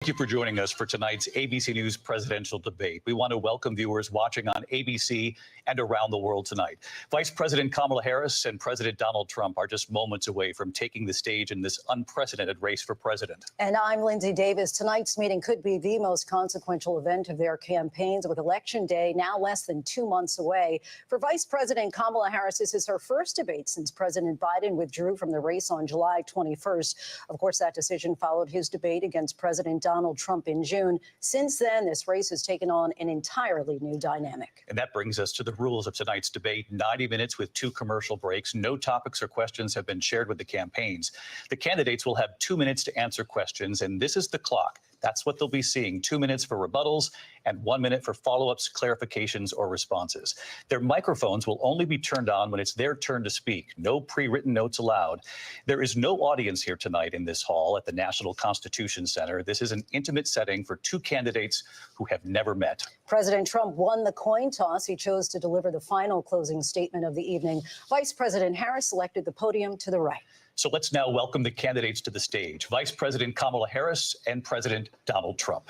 Thank you for joining us for tonight's ABC News presidential debate. We want to welcome viewers watching on ABC and around the world tonight. Vice President Kamala Harris and President Donald Trump are just moments away from taking the stage in this unprecedented race for president. And I'm Lindsay Davis. Tonight's meeting could be the most consequential event of their campaigns, with Election Day now less than 2 months away. For Vice President Kamala Harris, this is her first debate since President Biden withdrew from the race on July 21st. Of course, that decision followed his debate against President Donald Trump in June. Since then, this race has taken on an entirely new dynamic. And that brings us to the rules of tonight's debate. 90 minutes with 2 commercial breaks. No topics or questions have been shared with the campaigns. The candidates will have 2 minutes to answer questions, and this is the clock. That's what they'll be seeing. 2 minutes for rebuttals and 1 minute for follow-ups, clarifications, or responses. Their microphones will only be turned on when it's their turn to speak. No pre-written notes allowed. There is no audience here tonight in this hall at the National Constitution Center. This is an intimate setting for 2 candidates who have never met. President Trump won the coin toss. He chose to deliver the final closing statement of the evening. Vice President Harris selected the podium to the right. So let's now welcome the candidates to the stage. Vice President Kamala Harris and President Donald Trump.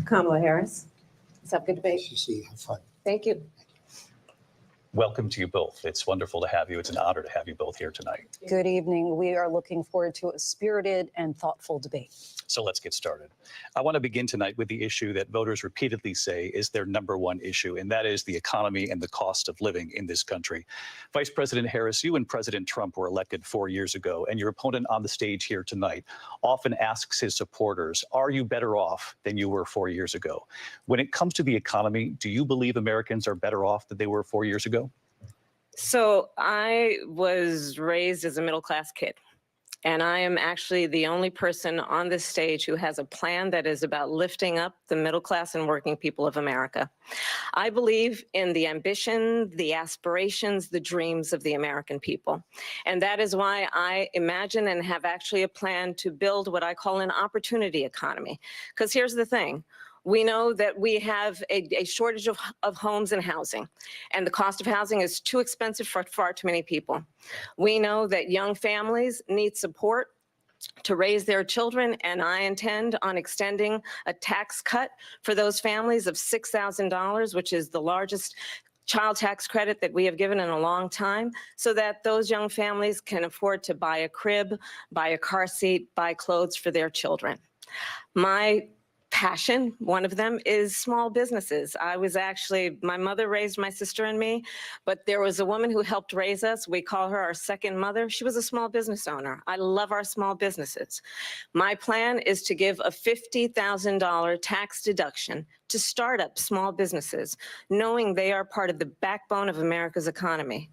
Kamala Harris. Let's have a good debate. Have fun. Thank you. Welcome to you both. It's wonderful to have you. It's an honor to have you both here tonight. Good evening. We are looking forward to a spirited and thoughtful debate. So let's get started. I want to begin tonight with the issue that voters repeatedly say is their #1 issue, and that is the economy and the cost of living in this country. Vice President Harris, you and President Trump were elected 4 years ago, and your opponent on the stage here tonight often asks his supporters, are you better off than you were 4 years ago? When it comes to the economy, do you believe Americans are better off than they were 4 years ago? So I was raised as a middle-class kid, and I am actually the only person on this stage who has a plan that is about lifting up the middle class and working people of America. I believe in the ambition, the aspirations, the dreams of the American people. And that is why I imagine and have actually a plan to build what I call an opportunity economy. Because here's the thing. We know that we have a shortage of homes and housing, and the cost of housing is too expensive for far too many people. We know that young families need support to raise their children, and I intend on extending a tax cut for those families of $6,000, which is the largest child tax credit that we have given in a long time, so that those young families can afford to buy a crib, buy a car seat, buy clothes for their children. My passion, one of them, is small businesses. My mother raised my sister and me, but there was a woman who helped raise us. We call her our second mother. She was a small business owner. I love our small businesses. My plan is to give a $50,000 tax deduction to start up small businesses, knowing they are part of the backbone of America's economy.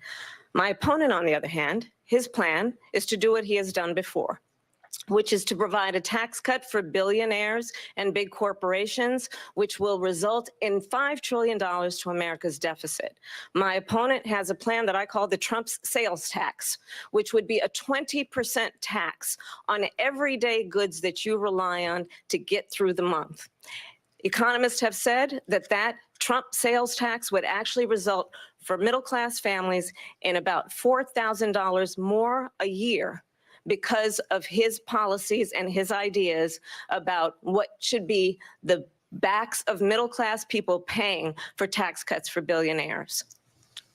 My opponent, on the other hand, his plan is to do what he has done before, which is to provide a tax cut for billionaires and big corporations, which will result in $5 trillion to America's deficit. My opponent has a plan that I call the Trump's sales tax, which would be a 20% tax on everyday goods that you rely on to get through the month. Economists have said that Trump sales tax would actually result for middle-class families in about $4,000 more a year, because of his policies and his ideas about what should be the backs of middle-class people paying for tax cuts for billionaires.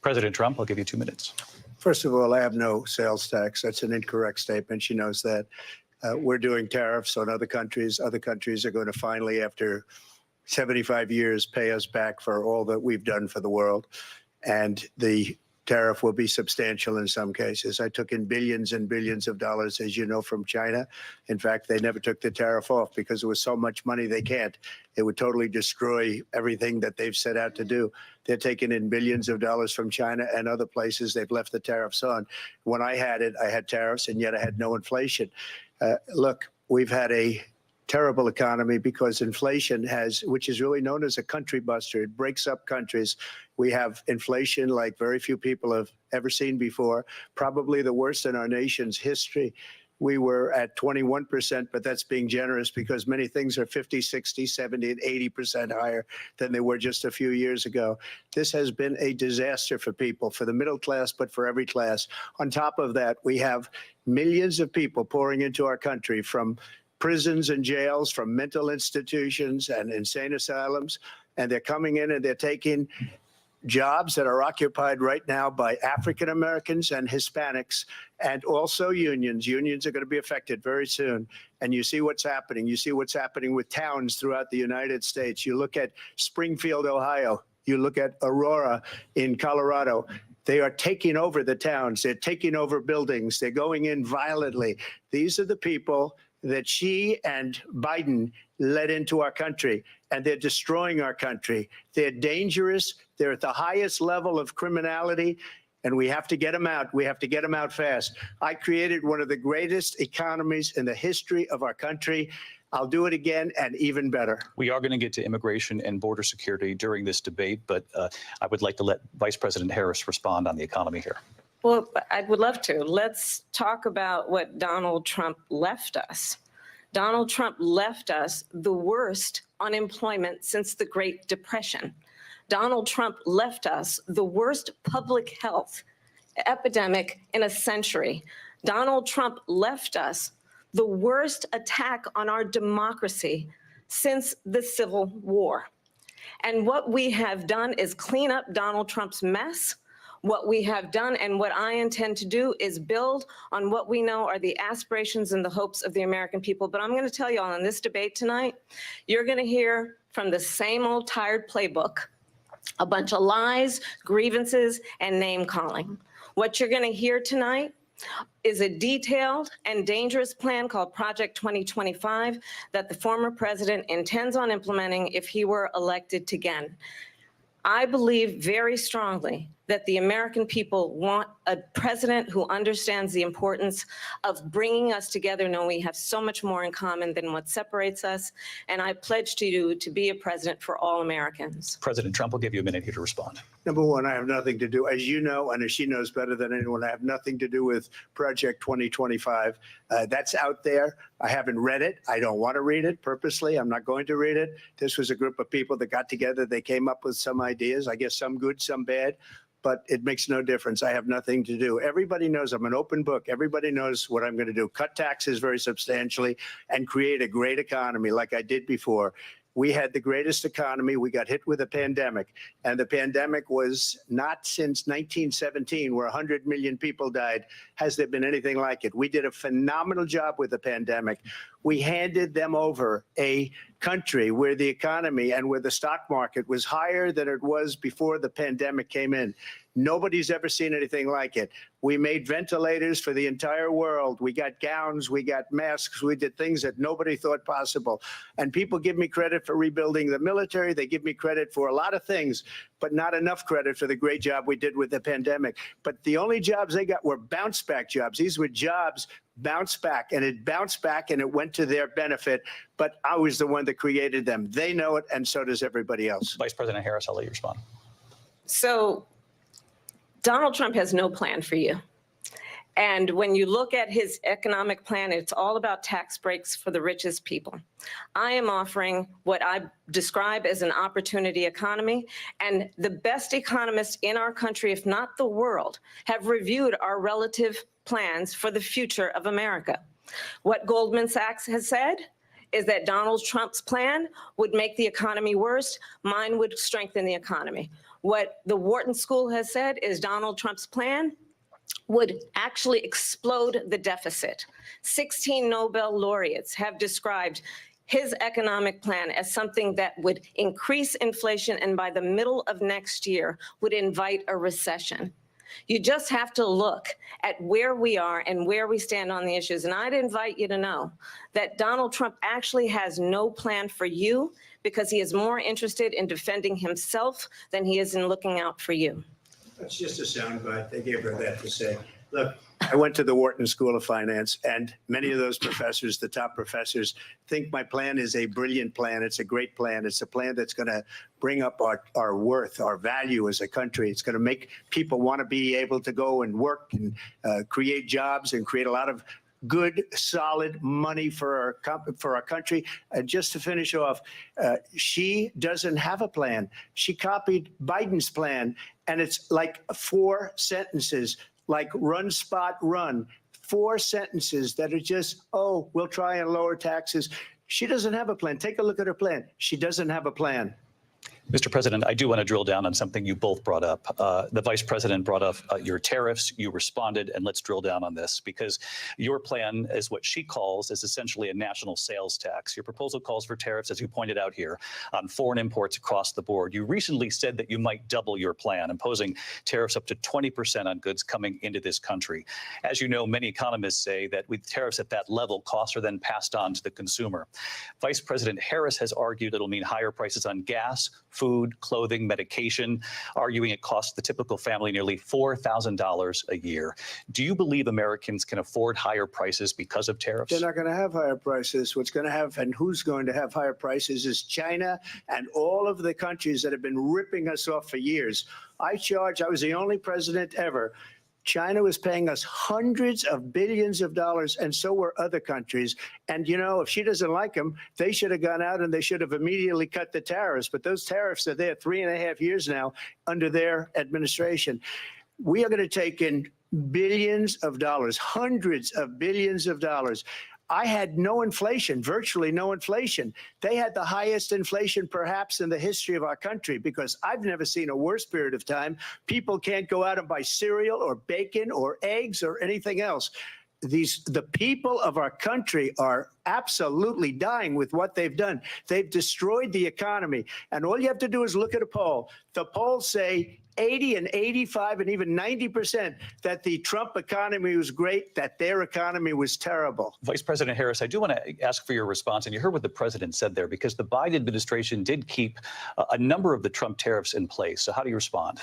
President Trump, I'll give you 2 minutes. First of all, I have no sales tax. That's an incorrect statement. She knows that. We're doing tariffs on other countries. Other countries are going to finally, after 75 years, pay us back for all that we've done for the world. And the tariff will be substantial in some cases. I took in billions and billions of dollars, as you know, from China. In fact, they never took the tariff off because it was so much money they can't. It would totally destroy everything that they've set out to do. They're taking in billions of dollars from China and other places. They've left the tariffs on. When I had it, I had tariffs, and yet I had no inflation. Look, we've had a terrible economy because inflation which is really known as a country buster. It breaks up countries. We have inflation like very few people have ever seen before, probably the worst in our nation's history. we were at 21%, but that's being generous because many things are 50, 60, 70, and 80% higher than they were just a few years ago. This has been a disaster for people, for the middle class, but for every class. On top of that, we have millions of people pouring into our country from prisons and jails, from mental institutions and insane asylums, and they're coming in and they're taking jobs that are occupied right now by African Americans and Hispanics, and also unions. Unions are going to be affected very soon. And you see what's happening. You see what's happening with towns throughout the United States. You look at Springfield, Ohio. You look at Aurora in Colorado. They are taking over the towns. They're taking over buildings. They're going in violently. These are the people that Xi and Biden led into our country, and they're destroying our country. They're dangerous. They're at the highest level of criminality, and we have to get them out. We have to get them out fast. I created one of the greatest economies in the history of our country. I'll do it again and even better. We are going to get to immigration and border security during this debate, but I would like to let Vice President Harris respond on the economy here. Well, I would love to. Let's talk about what Donald Trump left us. Donald Trump left us the worst unemployment since the Great Depression. Donald Trump left us the worst public health epidemic in a century. Donald Trump left us the worst attack on our democracy since the Civil War. And what we have done is clean up Donald Trump's mess. What we have done and what I intend to do is build on what we know are the aspirations and the hopes of the American people. But I'm going to tell you all in this debate tonight, you're going to hear from the same old tired playbook, a bunch of lies, grievances, and name calling. What you're going to hear tonight is a detailed and dangerous plan called Project 2025 that the former president intends on implementing if he were elected again. I believe very strongly that the American people want a president who understands the importance of bringing us together, knowing we have so much more in common than what separates us. And I pledge to you to be a president for all Americans. President Trump will give you a minute here to respond. Number one, I have nothing to do, as you know, and as she knows better than anyone, I have nothing to do with Project 2025. That's out there. I haven't read it. I don't want to read it purposely. I'm not going to read it. This was a group of people that got together. They came up with some ideas, I guess some good, some bad, but it makes no difference. I have nothing to do. Everybody knows I'm an open book. Everybody knows what I'm going to do. Cut taxes very substantially and create a great economy like I did before. We had the greatest economy. We got hit with a pandemic, and the pandemic was not since 1917, where 100 million people died, has there been anything like it. We did a phenomenal job with the pandemic. We handed them over a country where the economy and where the stock market was higher than it was before the pandemic came in. Nobody's ever seen anything like it. We made ventilators for the entire world. We got gowns, we got masks, we did things that nobody thought possible. And people give me credit for rebuilding the military. They give me credit for a lot of things, but not enough credit for the great job we did with the pandemic. But the only jobs they got were bounce back jobs. These were jobs bounce back, and it bounced back and it went to their benefit. But I was the one that created them. They know it, and so does everybody else. Vice President Harris, I'll let you respond. So Donald Trump has no plan for you. And when you look at his economic plan, it's all about tax breaks for the richest people. I am offering what I describe as an opportunity economy. And the best economists in our country, if not the world, have reviewed our relative plans for the future of America. What Goldman Sachs has said is that Donald Trump's plan would make the economy worse. Mine would strengthen the economy. What the Wharton School has said is Donald Trump's plan would actually explode the deficit. 16 Nobel laureates have described his economic plan as something that would increase inflation and by the middle of next year would invite a recession. You just have to look at where we are and where we stand on the issues. And I'd invite you to know that Donald Trump actually has no plan for you because he is more interested in defending himself than he is in looking out for you. That's just a soundbite. They gave her that to say. Look, I went to the Wharton School of Finance, and many of those professors, the top professors, think my plan is a brilliant plan. It's a great plan. It's a plan that's going to bring up our worth, our value as a country. It's going to make people want to be able to go and work and create jobs and create a lot of good, solid money for our country. And just to finish off, she doesn't have a plan. She copied Biden's plan, and it's like 4 sentences, like run, spot, run. 4 sentences that are just, oh, we'll try and lower taxes. She doesn't have a plan. Take a look at her plan. She doesn't have a plan. Mr. President, I do want to drill down on something you both brought up. The vice president brought up your tariffs. You responded, and let's drill down on this because your plan is what she calls is essentially a national sales tax. Your proposal calls for tariffs, as you pointed out here, on foreign imports across the board. You recently said that you might double your plan, imposing tariffs up to 20% on goods coming into this country. As you know, many economists say that with tariffs at that level, costs are then passed on to the consumer. Vice President Harris has argued it'll mean higher prices on gas, food, clothing, medication, arguing it costs the typical family nearly $4,000 a year. Do you believe Americans can afford higher prices because of tariffs? They're not going to have higher prices. What's going to have and who's going to have higher prices is China and all of the countries that have been ripping us off for years. I was the only president ever. China was paying us hundreds of billions of dollars, and so were other countries. And, you know, if she doesn't like them, they should have gone out and they should have immediately cut the tariffs. But those tariffs are there 3.5 years now under their administration. We are going to take in billions of dollars, hundreds of billions of dollars. I had no inflation, virtually no inflation. They had the highest inflation perhaps in the history of our country because I've never seen a worse period of time. People can't go out and buy cereal or bacon or eggs or anything else. The people of our country are absolutely dying with what they've done. They've destroyed the economy. And all you have to do is look at a poll. The polls say 80 and 85 and even 90% that the Trump economy was great, that their economy was terrible. Vice President Harris, I do want to ask for your response. And you heard what the president said there, because the Biden administration did keep a number of the Trump tariffs in place. So how do you respond?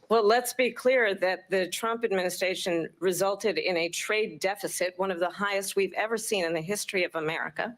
Well, let's be clear that the Trump administration resulted in a trade deficit, one of the highest we've ever seen in the history of America.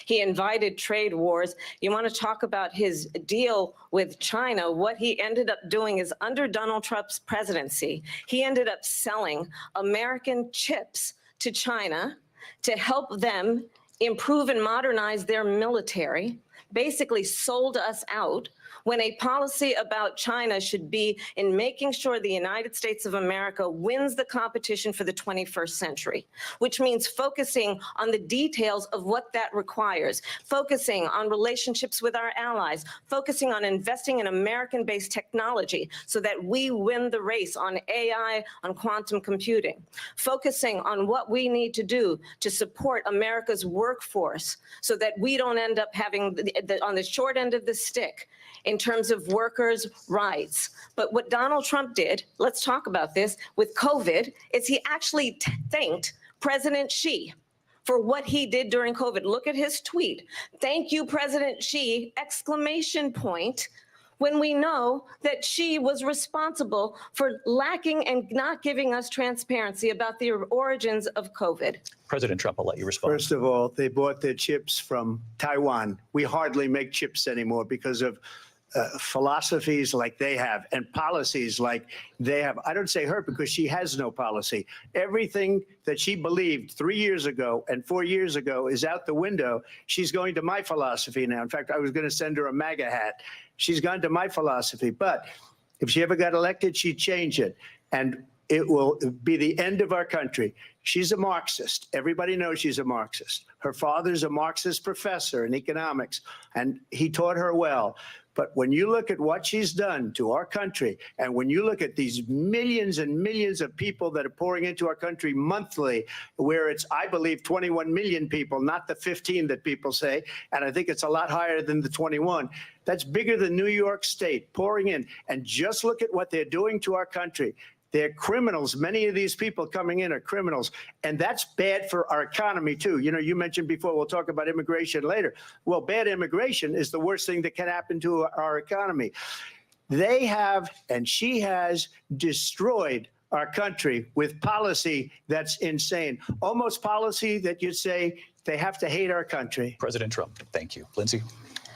He invited trade wars. You want to talk about his deal with China? What he ended up doing is under Donald Trump's presidency, he ended up selling American chips to China to help them improve and modernize their military, basically sold us out, when a policy about China should be in making sure the United States of America wins the competition for the 21st century, which means focusing on the details of what that requires, focusing on relationships with our allies, focusing on investing in American-based technology so that we win the race on AI, on quantum computing, focusing on what we need to do to support America's workforce so that we don't end up having on the short end of the stick in terms of workers' rights. But what Donald Trump did, let's talk about this, with COVID, is he actually thanked President Xi for what he did during COVID. Look at his tweet. Thank you, President Xi, exclamation point, when we know that Xi was responsible for lacking and not giving us transparency about the origins of COVID. President Trump, I'll let you respond. First of all, they bought their chips from Taiwan. We hardly make chips anymore because of philosophies like they have and policies like they have. I don't say her because she has no policy. Everything that she believed 3 years ago and 4 years ago is out the window. She's going to my philosophy now. In fact, I was going to send her a MAGA hat. She's gone to my philosophy. But if she ever got elected, she'd change it. And it will be the end of our country. She's a Marxist. Everybody knows she's a Marxist. Her father's a Marxist professor in economics, and he taught her well. But when you look at what she's done to our country, and when you look at these millions and millions of people that are pouring into our country monthly, where it's, I believe, 21 million people, not the 15 that people say, and I think it's a lot higher than the 21. That's bigger than New York State pouring in. And just look at what they're doing to our country. They're criminals. Many of these people coming in are criminals. And that's bad for our economy, too. You know, you mentioned before, we'll talk about immigration later. Well, bad immigration is the worst thing that can happen to our economy. They have, and she has, destroyed our country with policy that's insane. Almost policy that you'd say they have to hate our country. President Trump, thank you. Lindsay?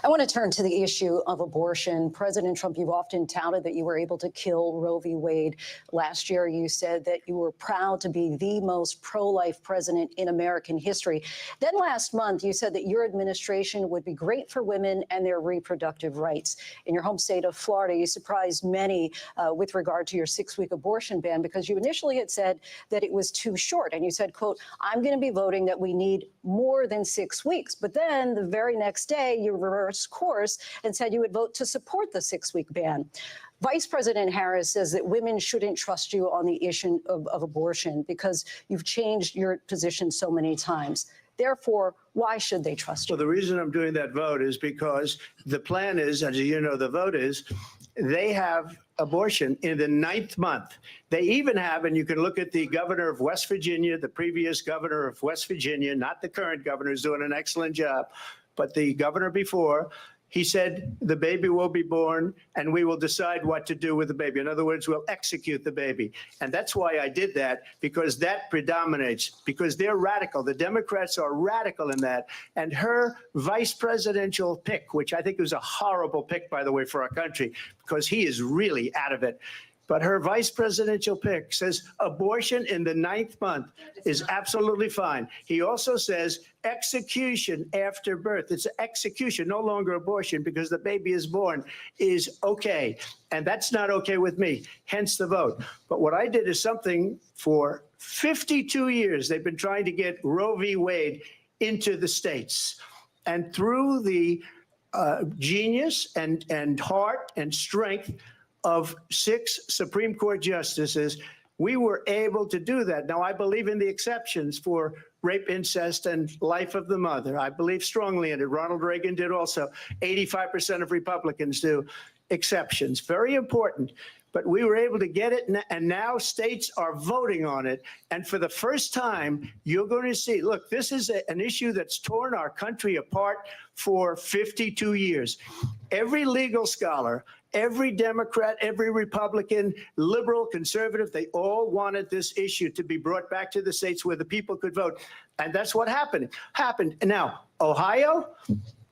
I want to turn to the issue of abortion. President Trump, you've often touted that you were able to kill Roe v. Wade. Last year, you said that you were proud to be the most pro-life president in American history. Then last month, you said that your administration would be great for women and their reproductive rights. In your home state of Florida, you surprised many with regard to your 6-week abortion ban because you initially had said that it was too short. And you said, quote, I'm going to be voting that we need more than 6 weeks. But then the very next day, you reversed course and said you would vote to support the 6-week ban. Vice President Harris says that women shouldn't trust you on the issue of abortion because you've changed your position so many times. Therefore, why should they trust you? Well, the reason I'm doing that vote is because the plan is, as you know, the vote is, they have abortion in the 9th month. They even have, and you can look at the governor of West Virginia, the previous governor of West Virginia, not the current governor, who's doing an excellent job, but the governor before, he said the baby will be born and we will decide what to do with the baby. In other words, we'll execute the baby. And that's why I did that, because that predominates, because they're radical. The Democrats are radical in that. And her vice presidential pick, which I think was a horrible pick, by the way, for our country, because he is really out of it. But her vice presidential pick says abortion in the 9th month is absolutely fine. He also says execution after birth. It's execution, no longer abortion, because the baby is born, is okay. And that's not okay with me, hence the vote. But what I did is something for 52 years. They've been trying to get Roe v. Wade into the states. And through the genius and heart and strength of 6 Supreme Court justices, we were able to do that. Now, I believe in the exceptions for rape, incest, and life of the mother. I believe strongly in it. Ronald Reagan did also. 85% of Republicans do. Exceptions, very important. But we were able to get it, and now states are voting on it. And for the first time, you're going to see, look, this is an issue that's torn our country apart for 52 years. Every legal scholar, every Democrat, every Republican, liberal, conservative, they all wanted this issue to be brought back to the states where the people could vote. And that's what happened. Now, Ohio,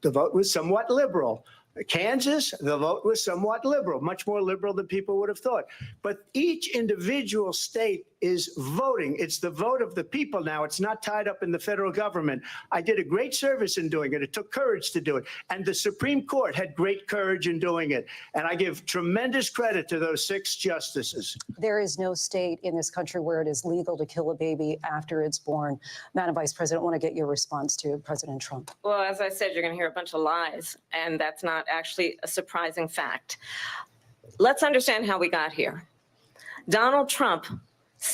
the vote was somewhat liberal. Kansas, the vote was somewhat liberal, much more liberal than people would have thought. But each individual state is voting. It's the vote of the people now. It's not tied up in the federal government. I did a great service in doing it. It took courage to do it. And the Supreme Court had great courage in doing it. And I give tremendous credit to those 6 justices. There is no state in this country where it is legal to kill a baby after it's born. Madam Vice President, I want to get your response to President Trump. Well, as I said, you're going to hear a bunch of lies, and that's not actually a surprising fact. Let's understand how we got here. Donald Trump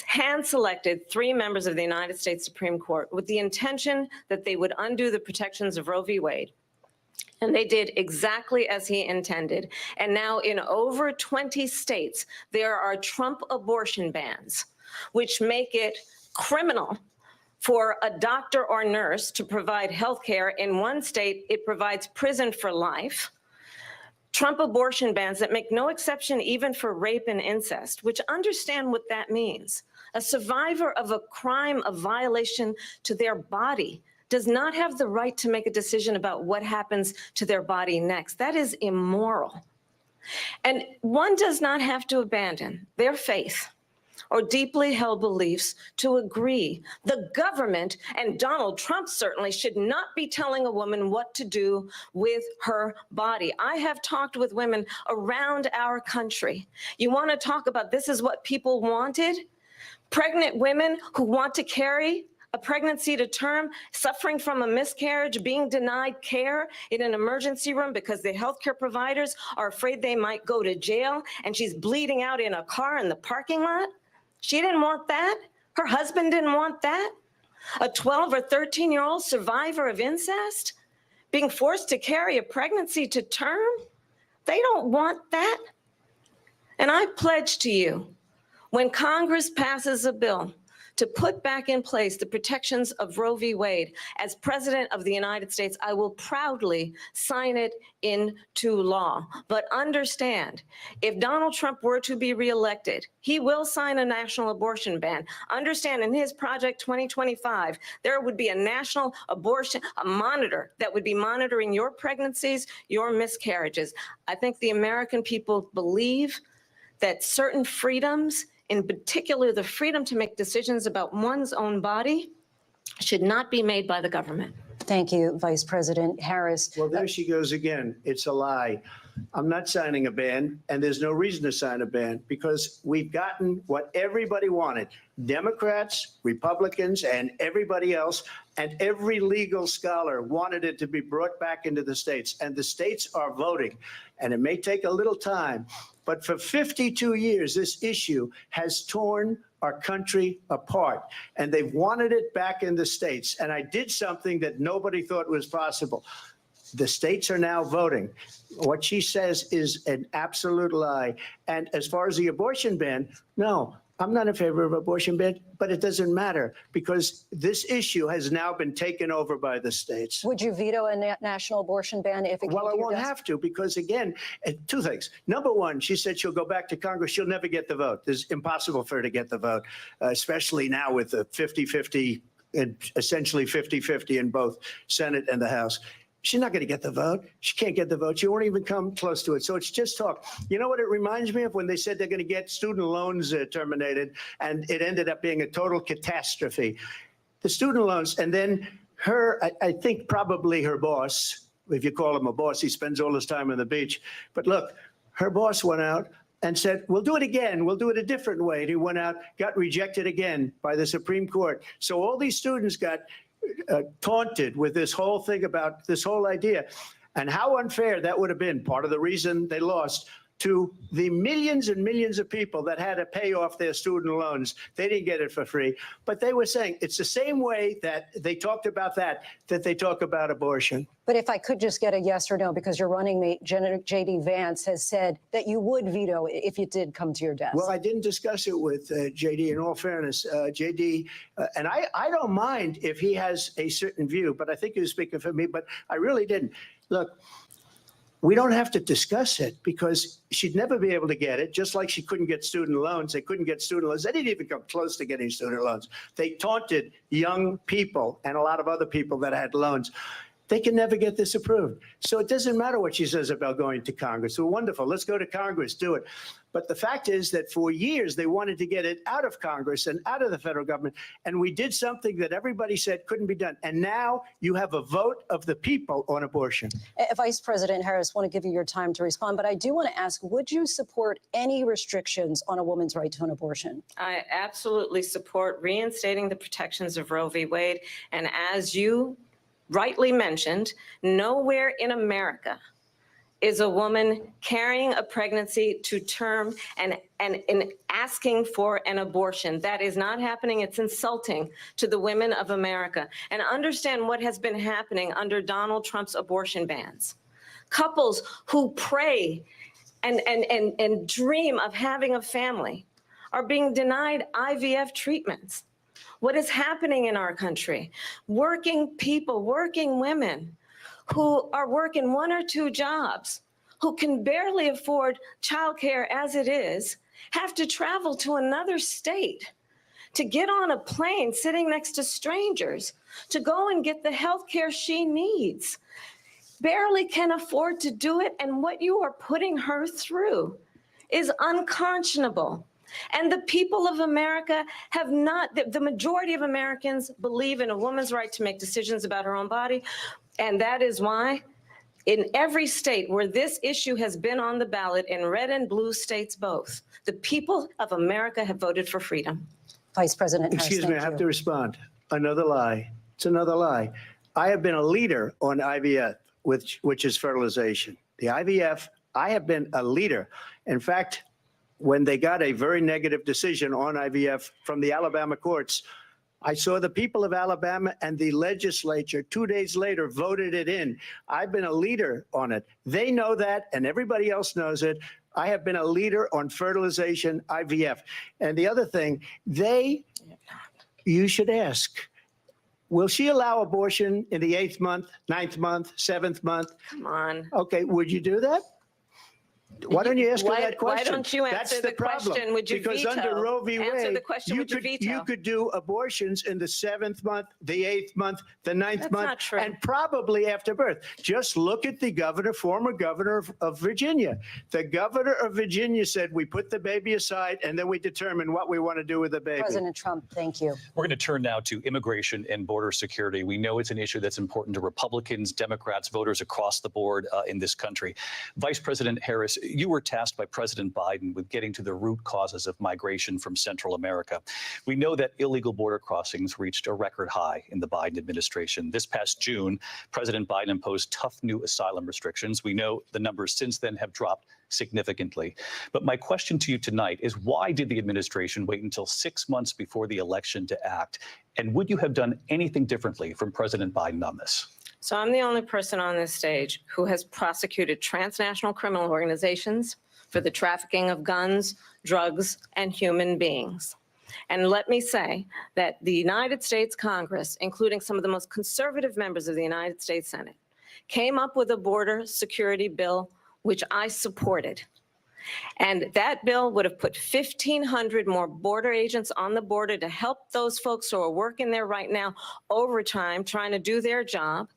hand-selected 3 members of the United States Supreme Court with the intention that they would undo the protections of Roe v. Wade. And they did exactly as he intended. And now in over 20 states, there are Trump abortion bans, which make it criminal for a doctor or nurse to provide health care. In one state, it provides prison for life. Trump abortion bans that make no exception even for rape and incest, which understand what that means. A survivor of a crime of violation to their body does not have the right to make a decision about what happens to their body next. That is immoral. And one does not have to abandon their faith or deeply held beliefs to agree. The government, and Donald Trump certainly, should not be telling a woman what to do with her body. I have talked with women around our country. You want to talk about this is what people wanted? Pregnant women who want to carry a pregnancy to term, suffering from a miscarriage, being denied care in an emergency room because the healthcare providers are afraid they might go to jail, and she's bleeding out in a car in the parking lot. She didn't want that. Her husband didn't want that. A 12 or 13-year-old survivor of incest being forced to carry a pregnancy to term. They don't want that. And I pledge to you, when Congress passes a bill to put back in place the protections of Roe v. Wade. As President of the United States, I will proudly sign it into law. But understand, if Donald Trump were to be reelected, he will sign a national abortion ban. Understand, in his Project 2025, there would be a national abortion, a monitor that would be monitoring your pregnancies, your miscarriages. I think the American people believe that certain freedoms, in particular the freedom to make decisions about one's own body, should not be made by the government. Thank you, Vice President Harris. Well, there she goes again. It's a lie. I'm not signing a ban, and there's no reason to sign a ban because we've gotten what everybody wanted. Democrats, Republicans, and everybody else, and every legal scholar wanted it to be brought back into the states, and the states are voting. And it may take a little time, but for 52 years, this issue has torn our country apart, and they've wanted it back in the states. And I did something that nobody thought was possible. The states are now voting. What she says is an absolute lie. And as far as the abortion ban, no, I'm not in favor of abortion ban, but it doesn't matter because this issue has now been taken over by the states. Would you veto a national abortion ban if it came Well, I to your won't desk? have to because, again, two things. Number one, she said she'll go back to Congress. She'll never get the vote. It's impossible for her to get the vote, especially now with the 50-50 and essentially 50-50 in both Senate and the House. She's not going to get the vote. She can't get the vote. She won't even come close to it. So it's just talk. You know what it reminds me of when they said they're going to get student loans terminated, and it ended up being a total catastrophe. The student loans, and then her, I think probably her boss, if you call him a boss, he spends all his time on the beach. But look, her boss went out and said, we'll do it again. We'll do it a different way. And he went out, got rejected again by the Supreme Court. So all these students got taunted with this whole thing about this whole idea and how unfair that would have been. Part of the reason they lost to the millions and millions of people that had to pay off their student loans. They didn't get it for free, but they were saying it's the same way that they talked about that they talk about abortion. But if I could just get a yes or no, because your running mate, J.D. Vance, has said that you would veto it if it did come to your desk. Well, I didn't discuss it with J.D. In all fairness, J.D. And I don't mind if he has a certain view, but I think he was speaking for me, but I really didn't. Look, we don't have to discuss it because she'd never be able to get it, just like she couldn't get student loans. They couldn't get student loans. They didn't even come close to getting student loans. They taunted young people and a lot of other people that had loans. They can never get this approved. So it doesn't matter what she says about going to Congress. So wonderful. Let's go to Congress, do it. But the fact is that for years, they wanted to get it out of Congress and out of the federal government. And we did something that everybody said couldn't be done. And now you have a vote of the people on abortion. Vice President Harris, I want to give you your time to respond, but I do want to ask, would you support any restrictions on a woman's right to an abortion? I absolutely support reinstating the protections of Roe v. Wade. And as you rightly mentioned, nowhere in America is a woman carrying a pregnancy to term and asking for an abortion. That is not happening. It's insulting to the women of America. And understand what has been happening under Donald Trump's abortion bans. Couples who pray and dream of having a family are being denied IVF treatments. What is happening in our country? Working people, working women who are working 1 or 2 jobs, who can barely afford childcare as it is, have to travel to another state to get on a plane sitting next to strangers to go and get the health care she needs. Barely can afford to do it, and what you are putting her through is unconscionable. And the people of America have not, the majority of Americans believe in a woman's right to make decisions about her own body. And that is why in every state where this issue has been on the ballot, in red and blue states both, the people of America have voted for freedom. Vice President Harris, Excuse me, I have to respond. Another lie. It's another lie. I have been a leader on IVF, which is fertilization. The IVF, I have been a leader. In fact, when they got a very negative decision on IVF from the Alabama courts, I saw the people of Alabama and the legislature 2 days later voted it in. I've been a leader on it. They know that, and everybody else knows it. I have been a leader on fertilization, IVF. And the other thing, they you should ask, will she allow abortion in the 8th month, 9th month, 7th month? Come on. Okay, would you do that? Why don't you ask her that question? Why don't you answer the question? Would you because veto? under Roe v. Answer Wade, the question, would you veto? you could do abortions in the 7th month, the 8th month, the 9th That's month, not true. and probably after birth. Just look at the governor, former governor of Virginia. The governor of Virginia said, we put the baby aside and then we determine what we want to do with the baby. President Trump, thank you. We're going to turn now to immigration and border security. We know it's an issue that's important to Republicans, Democrats, voters across the board in this country. Vice President Harris, you were tasked by President Biden with getting to the root causes of migration from Central America. We know that illegal border crossings reached a record high in the Biden administration. This past June, President Biden imposed tough new asylum restrictions. We know the numbers since then have dropped significantly. But my question to you tonight is, why did the administration wait until 6 months before the election to act? And would you have done anything differently from President Biden on this? So I'm the only person on this stage who has prosecuted transnational criminal organizations for the trafficking of guns, drugs, and human beings. And let me say that the United States Congress, including some of the most conservative members of the United States Senate, came up with a border security bill, which I supported. And that bill would have put 1,500 more border agents on the border to help those folks who are working there right now overtime, trying to do their job.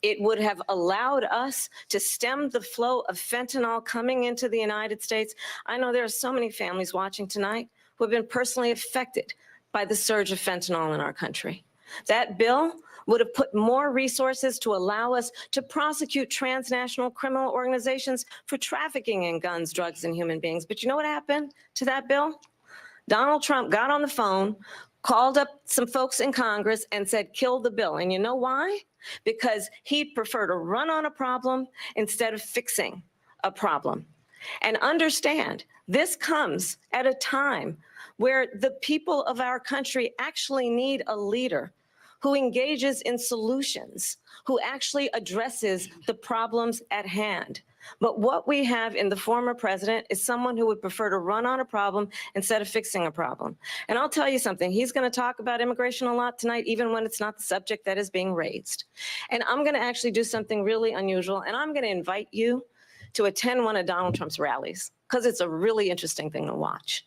It would have allowed us to stem the flow of fentanyl coming into the United States. I know there are so many families watching tonight who have been personally affected by the surge of fentanyl in our country. That bill would have put more resources to allow us to prosecute transnational criminal organizations for trafficking in guns, drugs, and human beings. But you know what happened to that bill? Donald Trump got on the phone, called up some folks in Congress and said, kill the bill. And you know why? Because he'd prefer to run on a problem instead of fixing a problem. And understand, this comes at a time where the people of our country actually need a leader who engages in solutions, who actually addresses the problems at hand. But what we have in the former president is someone who would prefer to run on a problem instead of fixing a problem. And I'll tell you something, he's going to talk about immigration a lot tonight, even when it's not the subject that is being raised. And I'm going to actually do something really unusual, and I'm going to invite you to attend one of Donald Trump's rallies, because it's a really interesting thing to watch.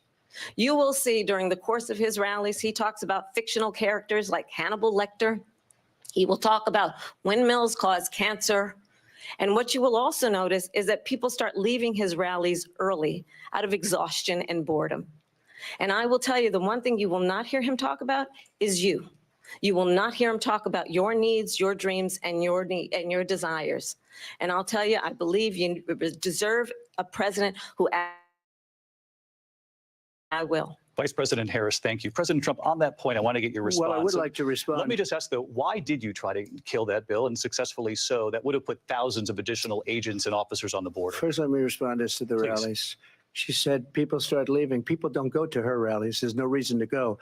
You will see during the course of his rallies, he talks about fictional characters like Hannibal Lecter. He will talk about windmills cause cancer. And what you will also notice is that people start leaving his rallies early out of exhaustion and boredom. And I will tell you, the one thing you will not hear him talk about is you. You will not hear him talk about your needs, your dreams, and your desires. And I'll tell you, I believe you deserve a president who I will. Vice President Harris, thank you. President Trump, on that point, I want to get your response. Well, I would like to respond. Let me just ask, though, why did you try to kill that bill, and successfully so? That would have put thousands of additional agents and officers on the border. First, let me respond as to the Please. rallies. She said people start leaving. People don't go to her rallies. There's no reason to go.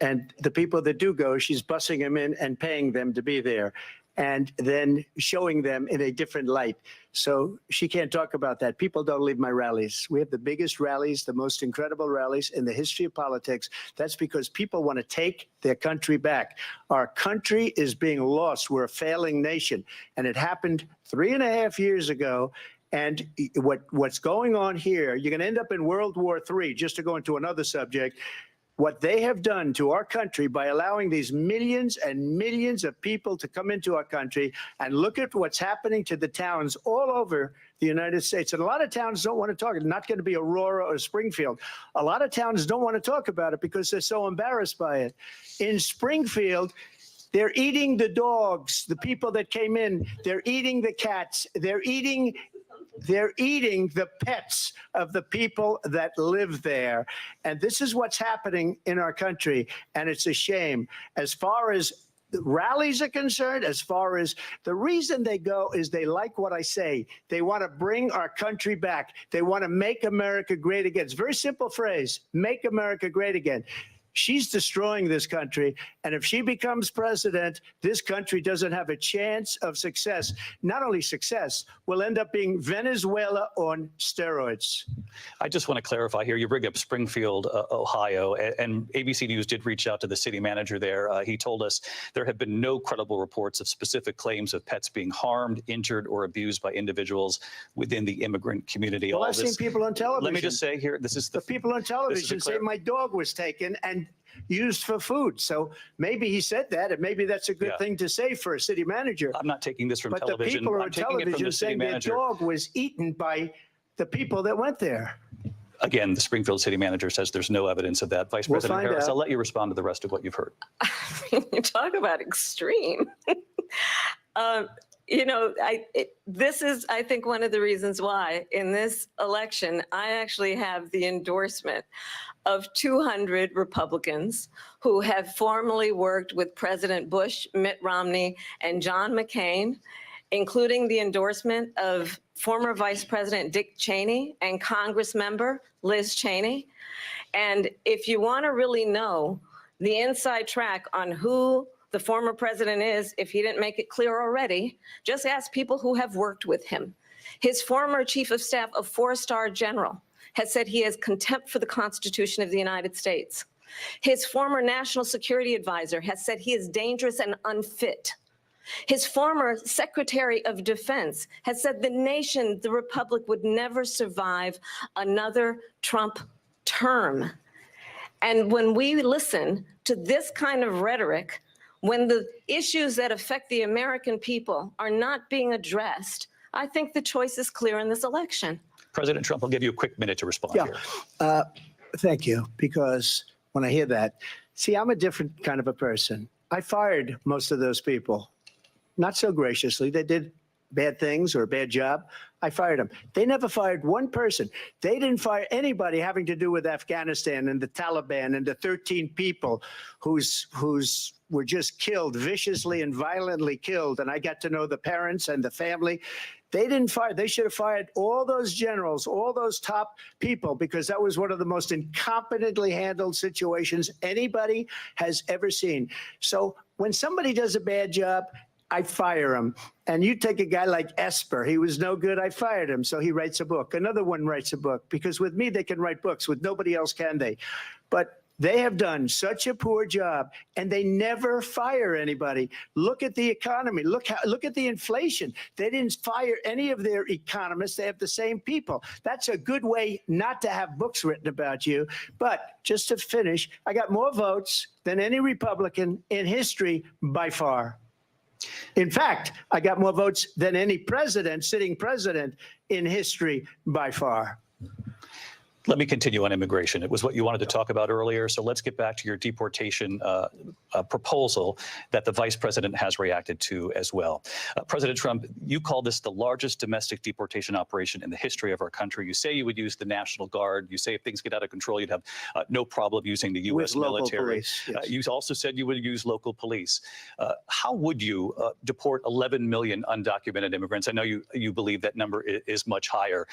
And the people that do go, she's bussing them in and paying them to be there, and then showing them in a different light. So she can't talk about that. People don't leave my rallies. We have the biggest rallies, the most incredible rallies in the history of politics. That's because people want to take their country back. Our country is being lost. We're a failing nation. And it happened 3.5 years ago. And what's going on here, you're going to end up in World War III, just to go into another subject. What they have done to our country by allowing these millions and millions of people to come into our country, and look at what's happening to the towns all over the United States. And a lot of towns don't want to talk. It's not going to be Aurora or Springfield. A lot of towns don't want to talk about it because they're so embarrassed by it. In Springfield, they're eating the dogs, the people that came in. They're eating the cats. They're eating the pets of the people that live there. And this is what's happening in our country. And it's a shame. As far as the rallies are concerned, as far as the reason they go is they like what I say. They want to bring our country back. They want to make America great again. It's a very simple phrase, make America great again. She's destroying this country. And if she becomes president, this country doesn't have a chance of success. Not only success, we'll end up being Venezuela on steroids. I just want to clarify here. You bring up Springfield, Ohio, and ABC News did reach out to the city manager there. He told us there have been no credible reports of specific claims of pets being harmed, injured, or abused by individuals within the immigrant community. Well, I've seen people on television. Let me just say here, this is the people on television say my dog was taken and used for food. So maybe he said that, and maybe that's a good thing to say for a city manager. I'm not taking this from but television. But the people I'm on taking it from television the city saying their manager. dog was eaten by the people that went there. Again, the Springfield city manager says there's no evidence of that. Vice President Harris, I'll let you respond to the rest of what you've heard. You talk about extreme. You know, this is, I think, one of the reasons why in this election, I actually have the endorsement of 200 Republicans who have formerly worked with President Bush, Mitt Romney, and John McCain, including the endorsement of former Vice President Dick Cheney and Congress member Liz Cheney. And if you want to really know the inside track on who the former president is, if he didn't make it clear already, just ask people who have worked with him. His former chief of staff, a four-star general, has said he has contempt for the Constitution of the United States. His former national security advisor has said he is dangerous and unfit. His former Secretary of Defense has said the nation, the republic, would never survive another Trump term. And when we listen to this kind of rhetoric, when the issues that affect the American people are not being addressed, I think the choice is clear in this election. President Trump, I'll give you a quick minute to respond here. Thank you, because when I hear that, see, I'm a different kind of a person. I fired most of those people, not so graciously. They did bad things or a bad job. I fired them. They never fired one person. They didn't fire anybody having to do with Afghanistan and the Taliban and the 13 people whose were just killed, viciously and violently killed. And I got to know the parents and the family. They didn't fire. They should have fired all those generals, all those top people, because that was one of the most incompetently handled situations anybody has ever seen. So when somebody does a bad job, I fire him. And you take a guy like Esper, he was no good, I fired him. So he writes a book. Another one writes a book, because with me, they can write books. With nobody else can they? But they have done such a poor job, and they never fire anybody. Look at the economy. Look at the inflation. They didn't fire any of their economists. They have the same people. That's a good way not to have books written about you. But just to finish, I got more votes than any Republican in history by far. In fact, I got more votes than any president, sitting president in history by far. Let me continue on immigration. It was what you wanted to talk about earlier. So let's get back to your deportation proposal that the vice president has reacted to as well. President Trump, you call this the largest domestic deportation operation in the history of our country. You say you would use the National Guard. You say if things get out of control, you'd have no problem using the U.S. military. Police, yes. You also said you would use local police. How would you deport 11 million undocumented immigrants? I know you believe that number is much higher.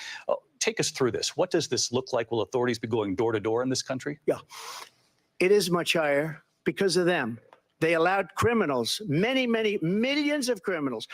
Take us through this. What does this look like? Will authorities be going door to door in this country? Yeah, it is much higher because of them. They allowed criminals, many, many millions of criminals.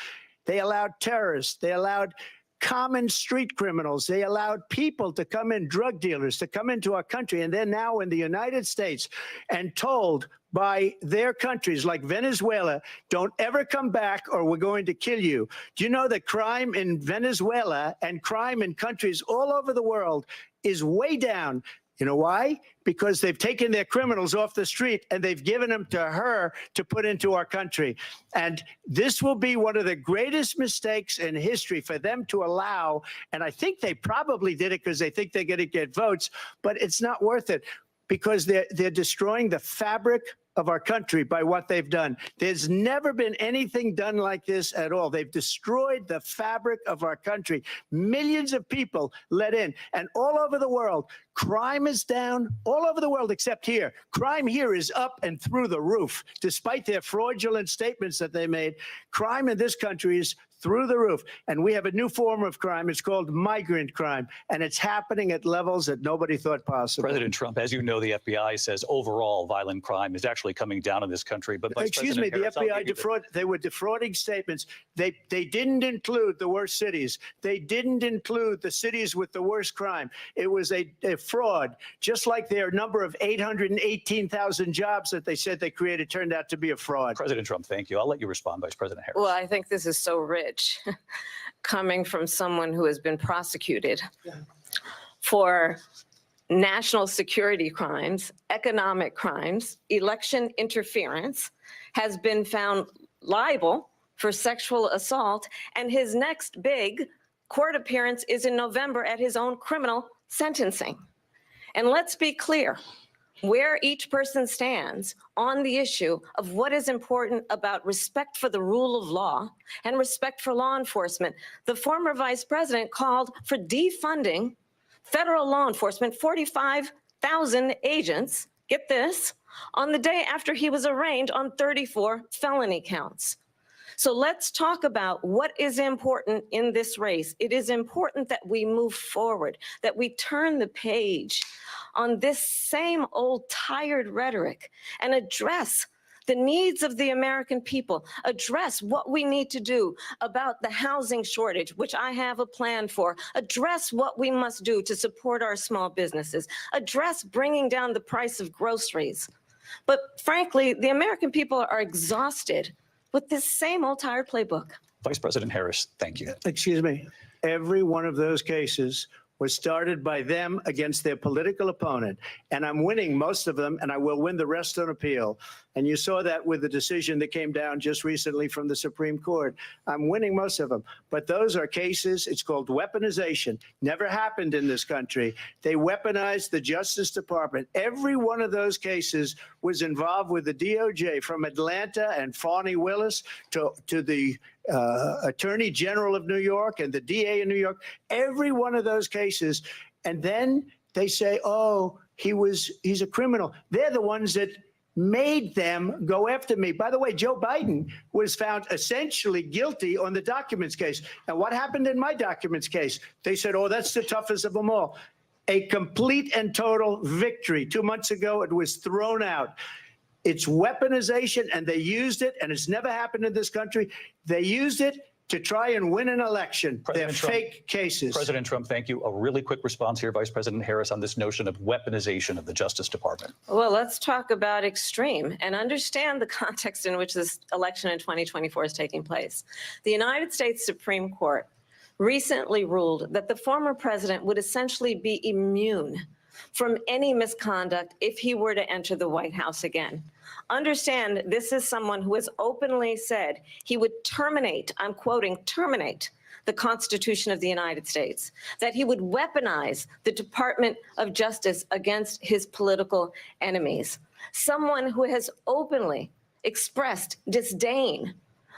They allowed terrorists. They allowed common street criminals. They allowed people to come in, drug dealers, to come into our country. And they're now in the United States and told by their countries like Venezuela, don't ever come back or we're going to kill you. Do you know that crime in Venezuela and crime in countries all over the world is way down? You know why? Because they've taken their criminals off the street and they've given them to her to put into our country. And this will be one of the greatest mistakes in history for them to allow. And I think they probably did it because they think they're going to get votes, but it's not worth it, because they're destroying the fabric of our country by what they've done. There's never been anything done like this at all. They've destroyed the fabric of our country. Millions of people let in, and all over the world, crime is down all over the world except here. Crime here is up and through the roof. Despite their fraudulent statements that they made, crime in this country is through the roof. And we have a new form of crime. It's called migrant crime. And it's happening at levels that nobody thought possible. President Trump, as you know, the FBI says overall violent crime is actually coming down in this country. But Vice Excuse me, President the Harris, FBI they were defrauding statements. They didn't include the worst cities. They didn't include the cities with the worst crime. It was a fraud, just like their number of 818,000 jobs that they said they created turned out to be a fraud. President Trump, thank you. I'll let you respond, Vice President Harris. Well, I think this is so rich coming from someone who has been prosecuted for national security crimes, economic crimes, election interference, has been found liable for sexual assault, and his next big court appearance is in November at his own criminal sentencing. And let's be clear where each person stands on the issue of what is important about respect for the rule of law and respect for law enforcement. The former vice president called for defunding federal law enforcement, 45,000 agents, get this, on the day after he was arraigned on 34 felony counts. So let's talk about what is important in this race. It is important that we move forward, that we turn the page on this same old tired rhetoric and address the needs of the American people, address what we need to do about the housing shortage, which I have a plan for, address what we must do to support our small businesses, address bringing down the price of groceries. But frankly, the American people are exhausted with this same old tired playbook. Vice President Harris, thank you. Excuse me. Every one of those cases was started by them against their political opponent. And I'm winning most of them, and I will win the rest on appeal. And you saw that with the decision that came down just recently from the Supreme Court. I'm winning most of them. But those are cases, it's called weaponization. Never happened in this country. They weaponized the Justice Department. Every one of those cases was involved with the DOJ, from Atlanta and Fani Willis to the Attorney General of New York and the DA in New York. Every one of those cases. And then they say, oh, he's a criminal. They're the ones that made them go after me. By the way, Joe Biden was found essentially guilty on the documents case. And what happened in my documents case? They said, oh, that's the toughest of them all. A complete and total victory. 2 months ago, it was thrown out. It's weaponization, and they used it, and it's never happened in this country. They used it to try and win an election. They're fake cases. President Trump, thank you. A really quick response here, Vice President Harris, on this notion of weaponization of the Justice Department. Well, let's talk about extreme and understand the context in which this election in 2024 is taking place. The United States Supreme Court recently ruled that the former president would essentially be immune from any misconduct if he were to enter the White House again. Understand, this is someone who has openly said he would terminate, I'm quoting, terminate the Constitution of the United States, that he would weaponize the Department of Justice against his political enemies. Someone who has openly expressed disdain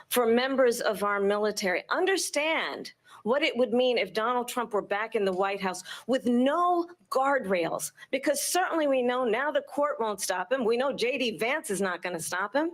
for members of our military. Understand what it would mean if Donald Trump were back in the White House with no guardrails, because certainly we know now the court won't stop him. We know J.D. Vance is not going to stop him.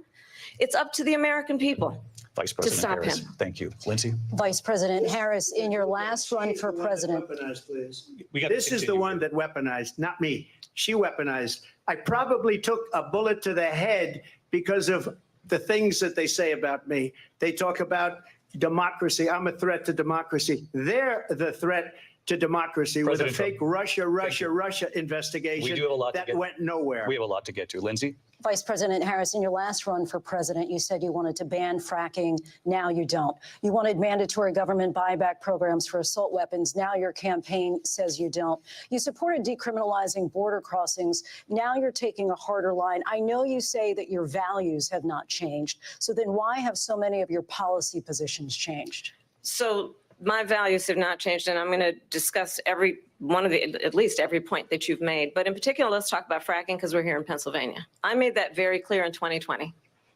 It's up to the American people Vice President to stop Harris, him. Thank you. Lindsay? Vice President Harris, in your last run for president. Weaponized, please. We gotta This is the continue one here. that weaponized, not me. She weaponized. I probably took a bullet to the head because of the things that they say about me. They talk about democracy. I'm a threat to democracy. They're the threat to democracy with a President fake Trump. Russia investigation We do have a lot to that get- went nowhere. We have a lot to get to. Lindsay? Vice President Harris, in your last run for president, you said you wanted to ban fracking. Now you don't. You wanted mandatory government buyback programs for assault weapons. Now your campaign says you don't. You supported decriminalizing border crossings. Now you're taking a harder line. I know you say that your values have not changed. So then why have so many of your policy positions changed? So my values have not changed, and I'm going to discuss every at least every point that you've made. But in particular, let's talk about fracking because we're here in Pennsylvania. I made that very clear in 2020.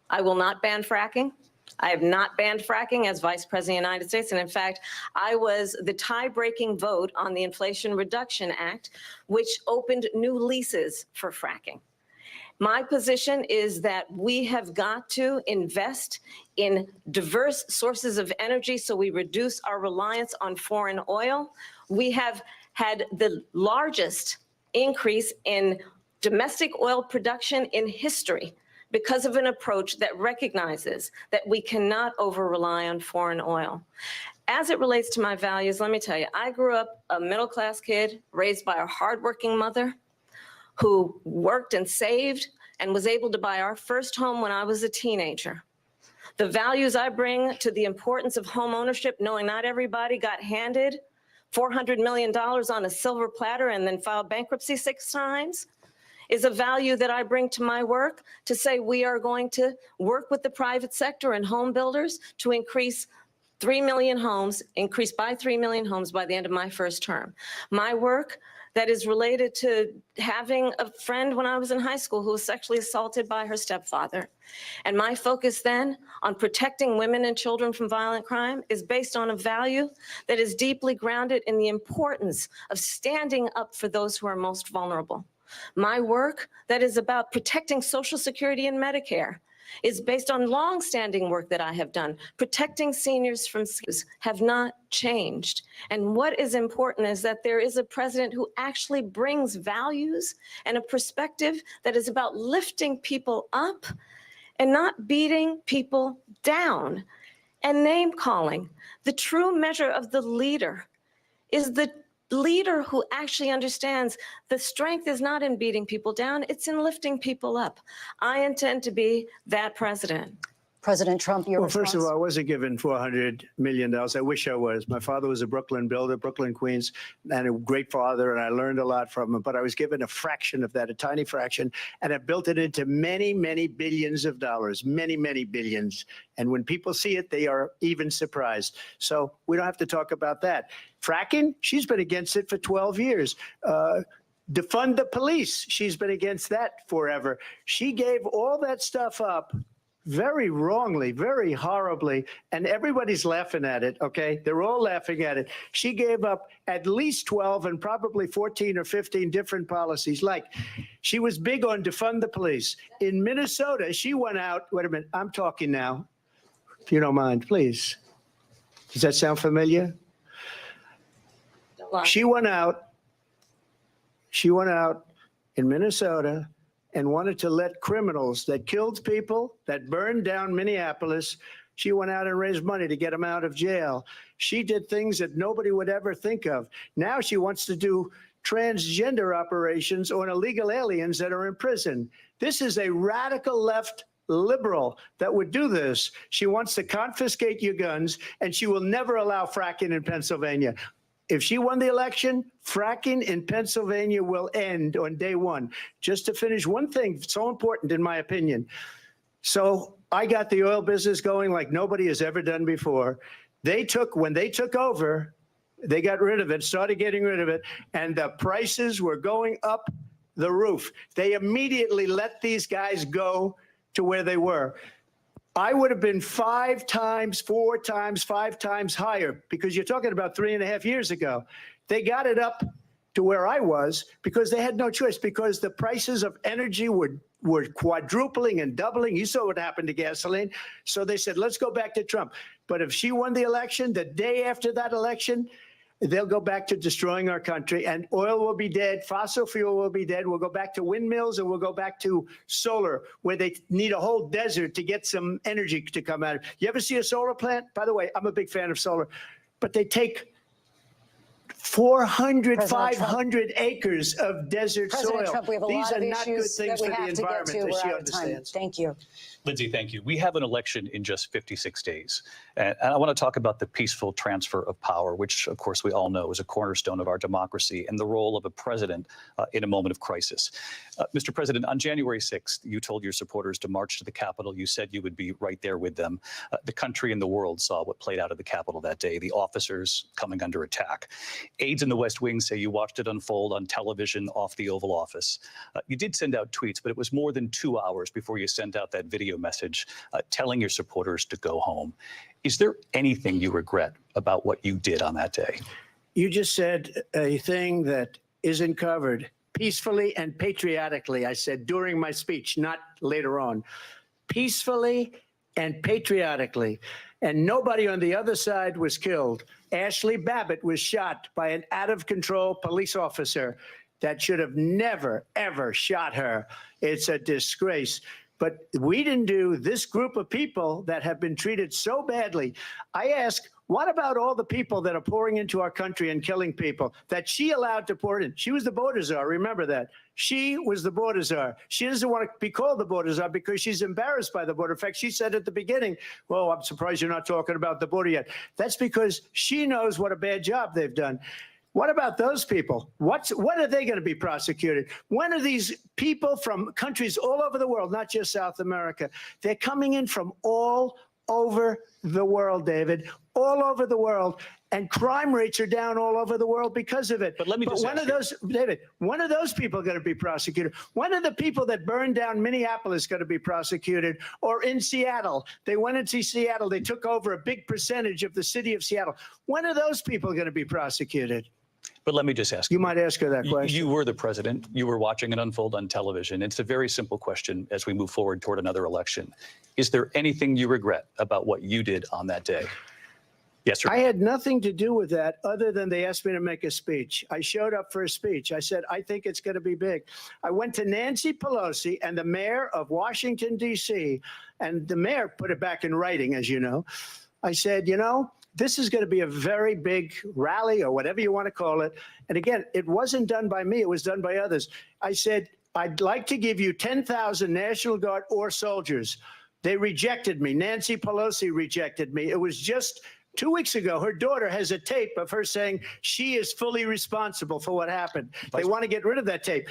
I will not ban fracking. I have not banned fracking as Vice President of the United States. And in fact, I was the tie-breaking vote on the Inflation Reduction Act, which opened new leases for fracking. My position is that we have got to invest in diverse sources of energy so we reduce our reliance on foreign oil. We have had the largest increase in domestic oil production in history because of an approach that recognizes that we cannot over-rely on foreign oil. As it relates to my values, let me tell you, I grew up a middle-class kid raised by a hardworking mother who worked and saved and was able to buy our first home when I was a teenager. The values I bring to the importance of home ownership, knowing not everybody got handed $400 million on a silver platter and then filed bankruptcy 6 times, is a value that I bring to my work to say we are going to work with the private sector and home builders to increase 3 million homes, increase by 3 million homes by the end of my first term. My work that is related to having a friend when I was in high school who was sexually assaulted by her stepfather. And my focus then on protecting women and children from violent crime is based on a value that is deeply grounded in the importance of standing up for those who are most vulnerable. My work that is about protecting Social Security and Medicare is based on long-standing work that I have done. Protecting seniors from have not changed. And what is important is that there is a president who actually brings values and a perspective that is about lifting people up and not beating people down and name-calling. The true measure of the leader is the leader who actually understands the strength is not in beating people down, it's in lifting people up. I intend to be that president. President Trump, your response? First of all, I wasn't given $400 million. I wish I was. My father was a Brooklyn builder, Brooklyn, Queens, and a great father, and I learned a lot from him. But I was given a fraction of that, a tiny fraction, and I built it into many, many billions of dollars, many, many billions. And when people see it, they are even surprised. So we don't have to talk about that. Fracking, she's been against it for 12 years. Defund the police, she's been against that forever. She gave all that stuff up very wrongly, very horribly, and everybody's laughing at it, okay? They're all laughing at it. She gave up at least 12 and probably 14 or 15 different policies. Like, she was big on defund the police. In Minnesota, she went out, wait a minute, I'm talking now, if you don't mind, please. Does that sound familiar? She went out in Minnesota and wanted to let criminals that killed people, that burned down Minneapolis, she went out and raised money to get them out of jail. She did things that nobody would ever think of. Now she wants to do transgender operations on illegal aliens that are in prison. This is a radical left liberal that would do this. She wants to confiscate your guns, and she will never allow fracking in Pennsylvania. If she won the election, fracking in Pennsylvania will end on day one. Just to finish, one thing so important in my opinion. So I got the oil business going like nobody has ever done before. When they took over, they got rid of it, started getting rid of it, and the prices were going up the roof. They immediately let these guys go to where they were. I would have been 5 times, 4 times, 5 times higher, because you're talking about 3.5 years ago. They got it up to where I was because they had no choice, because the prices of energy were quadrupling and doubling. You saw what happened to gasoline. So they said, let's go back to Trump. But if she won the election, the day after that election, they'll go back to destroying our country, and oil will be dead. Fossil fuel will be dead. We'll go back to windmills, and we'll go back to solar, where they need a whole desert to get some energy to come out. You ever see a solar plant? By the way, I'm a big fan of solar, but they take 400, 500 acres of desert President soil. Trump, we have a These lot are of not good issues things that we for the have to get environment, to. as We're she out of time. understands. Thank you. Lindsay, thank you. We have an election in just 56 days. And I want to talk about the peaceful transfer of power, which, of course, we all know is a cornerstone of our democracy, and the role of a president in a moment of crisis. Mr. President, on January 6th, you told your supporters to march to the Capitol. You said you would be right there with them. The country and the world saw what played out at the Capitol that day, the officers coming under attack. Aides in the West Wing say you watched it unfold on television off the Oval Office. You did send out tweets, but it was more than 2 hours before you sent out that video message telling your supporters to go home. Is there anything you regret about what you did on that day? You just said a thing that isn't covered. Peacefully and patriotically, I said during my speech, not later on. Peacefully and patriotically. And nobody on the other side was killed. Ashley Babbitt was shot by an out-of-control police officer that should have never, ever shot her. It's a disgrace. But we didn't do this group of people that have been treated so badly. I ask, what about all the people that are pouring into our country and killing people that she allowed to pour in? She was the border czar. Remember that. She was the border czar. She doesn't want to be called the border czar because she's embarrassed by the border. In fact, she said at the beginning, well, I'm surprised you're not talking about the border yet. That's because she knows what a bad job they've done. What about those people? When are they going to be prosecuted? When are these people from countries all over the world, not just South America? They're coming in from all over the world, David, all over the world. And crime rates are down all over the world because of it. But let me just when are those, David, when are those people going to be prosecuted? When are the people that burned down Minneapolis going to be prosecuted? Or in Seattle? They went into Seattle. They took over a big percentage of the city of Seattle. When are those people going to be prosecuted? But let me just ask you. You might ask her that question. You were the president. You were watching it unfold on television. It's a very simple question as we move forward toward another election. Is there anything you regret about what you did on that day? Yes, or no? I had nothing to do with that other than they asked me to make a speech. I showed up for a speech. I said, I think it's going to be big. I went to Nancy Pelosi and the mayor of Washington, D.C., and the mayor put it back in writing, as you know. I said, you know, this is going to be a very big rally or whatever you want to call it. And again, it wasn't done by me. It was done by others. I said, I'd like to give you 10,000 National Guard or soldiers. They rejected me. Nancy Pelosi rejected me. It was just 2 weeks ago. Her daughter has a tape of her saying she is fully responsible for what happened. They want to get rid of that tape.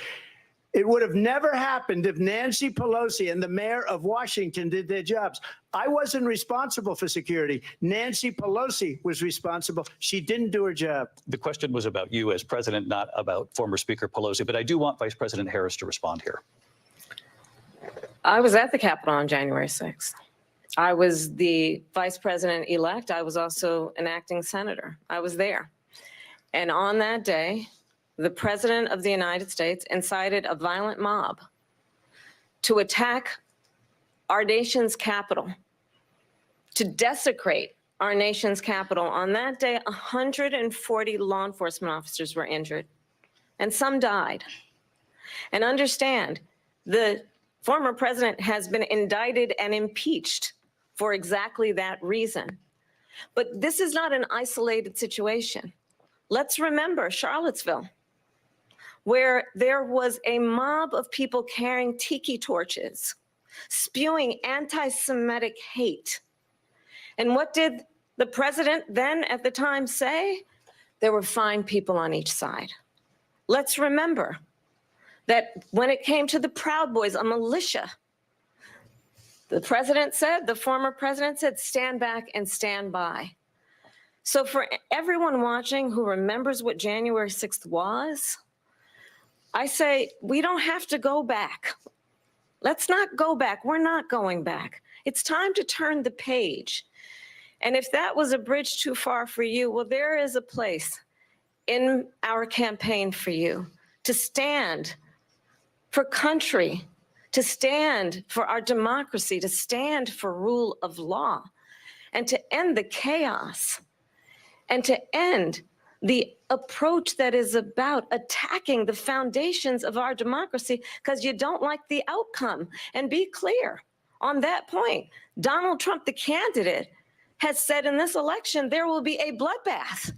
It would have never happened if Nancy Pelosi and the mayor of Washington did their jobs. I wasn't responsible for security. Nancy Pelosi was responsible. She didn't do her job. The question was about you as president, not about former Speaker Pelosi. But I do want Vice President Harris to respond here. I was at the Capitol on January 6th. I was the vice president-elect. I was also an acting senator. I was there. And on that day, the President of the United States incited a violent mob to attack our nation's capital, to desecrate our nation's capital. On that day, 140 law enforcement officers were injured, and some died. And understand, the former president has been indicted and impeached for exactly that reason. But this is not an isolated situation. Let's remember Charlottesville, where there was a mob of people carrying tiki torches, spewing anti-Semitic hate. And what did the president then at the time say? There were fine people on each side. Let's remember that when it came to the Proud Boys, a militia, the president said, the former president said, stand back and stand by. So for everyone watching who remembers what January 6th was, I say, we don't have to go back. Let's not go back. We're not going back. It's time to turn the page. And if that was a bridge too far for you, well, there is a place in our campaign for you to stand for country, to stand for our democracy, to stand for rule of law, and to end the chaos, and to end the approach that is about attacking the foundations of our democracy because you don't like the outcome. And be clear on that point. Donald Trump, the candidate, has said in this election there will be a bloodbath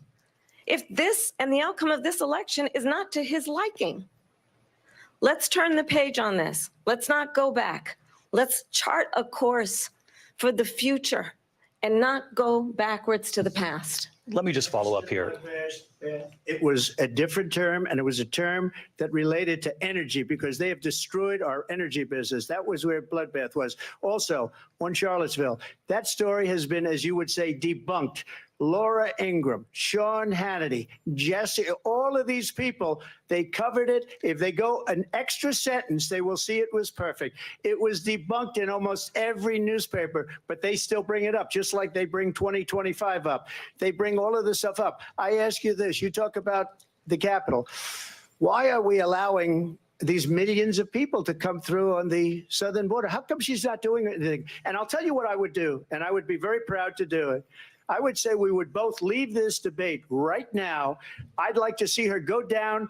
if this and the outcome of this election is not to his liking. Let's turn the page on this. Let's not go back. Let's chart a course for the future and not go backwards to the past. Let me just follow up here. It was a different term, and it was a term that related to energy because they have destroyed our energy business. That was where bloodbath was. Also, on Charlottesville, that story has been, as you would say, debunked. Laura Ingraham, Sean Hannity, Jesse, all of these people, they covered it. If they go an extra sentence, they will see it was perfect. It was debunked in almost every newspaper, but they still bring it up, just like they bring 2025 up. They bring all of this stuff up. I ask you this, you talk about the Capitol. Why are we allowing these millions of people to come through on the southern border? How come she's not doing anything? And I'll tell you what I would do, and I would be very proud to do it. I would say we would both leave this debate right now. I'd like to see her go down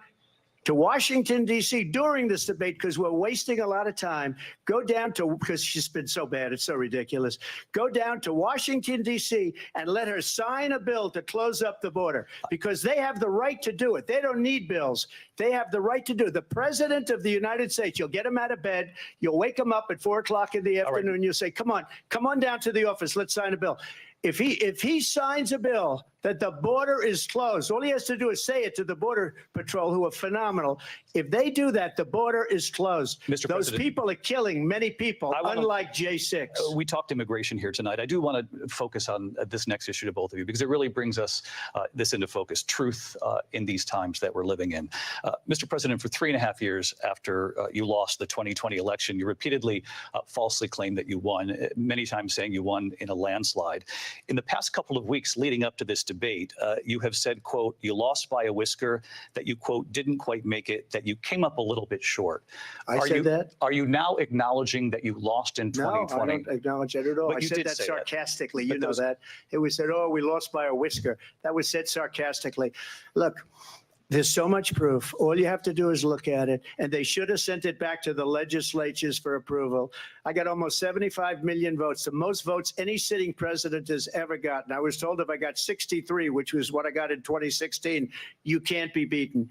to Washington, D.C. during this debate because we're wasting a lot of time. Go down to, because she's been so bad, it's so ridiculous. Go down to Washington, D.C. and let her sign a bill to close up the border because they have the right to do it. They don't need bills. They have the right to do it. The president of the United States, you'll get him out of bed. You'll wake him up at 4 o'clock in the afternoon. You'll say, come on down to the office. Let's sign a bill. If he signs a bill that the border is closed, all he has to do is say it to the Border Patrol, who are phenomenal. If they do that, the border is closed. Mr. Those President, people are killing many people, unlike J6. We talked immigration here tonight. I do want to focus on this next issue to both of you because it really brings us this into focus, truth in these times that we're living in. Mr. President, for 3.5 years after you lost the 2020 election, you repeatedly falsely claimed that you won, many times saying you won in a landslide. In the past couple of weeks leading up to this debate, you have said, quote, you lost by a whisker, that you, quote, didn't quite make it, that you came up a little bit short. I said that? Are you now acknowledging that you lost in 2020? No, I don't acknowledge that at all. But I you said did that say sarcastically. that. You know that. It was said, oh, we lost by a whisker. That was said sarcastically. Look, there's so much proof. All you have to do is look at it. And they should have sent it back to the legislatures for approval. I got almost 75 million votes, the most votes any sitting president has ever gotten. I was told if I got 63, which was what I got in 2016, you can't be beaten.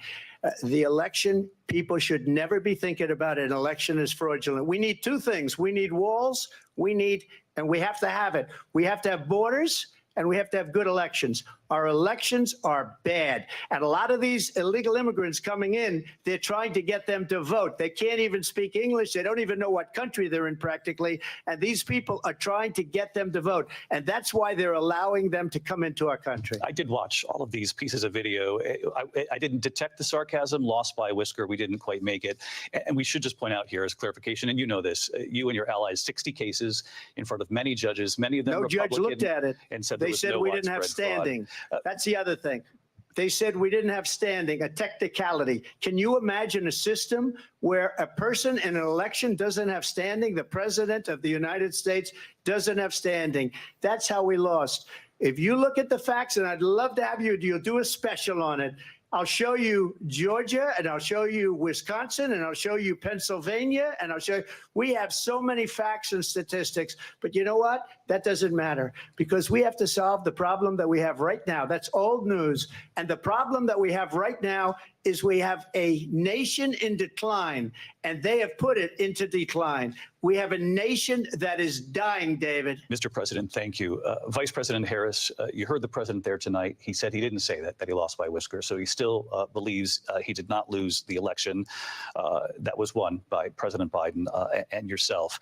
The election, people should never be thinking about an election as fraudulent. We need two things. We need walls. And we have to have it. We have to have borders. And we have to have good elections. Our elections are bad. And a lot of these illegal immigrants coming in, they're trying to get them to vote. They can't even speak English. They don't even know what country they're in practically. And these people are trying to get them to vote. And that's why they're allowing them to come into our country. I did watch all of these pieces of video. I didn't detect the sarcasm, lost by a whisker. We didn't quite make it. And we should just point out here as clarification, and you know this, you and your allies, 60 cases in front of many judges, many of them Republican. No judge looked at it. And said they said we didn't have standing. That's the other thing. They said we didn't have standing, a technicality. Can you imagine a system where a person in an election doesn't have standing? The president of the United States doesn't have standing. That's how we lost. If you look at the facts, and I'd love to have you'll do a special on it. I'll show you Georgia, and I'll show you Wisconsin, and I'll show you Pennsylvania, and I'll show you. We have so many facts and statistics, but you know what? That doesn't matter because we have to solve the problem that we have right now. That's old news. And the problem that we have right now is we have a nation in decline, and they have put it into decline. We have a nation that is dying, David. Mr. President, thank you. Vice President Harris, you heard the president there tonight. He said he didn't say that he lost by a whisker. So he still believes he did not lose the election that was won by President Biden and yourself.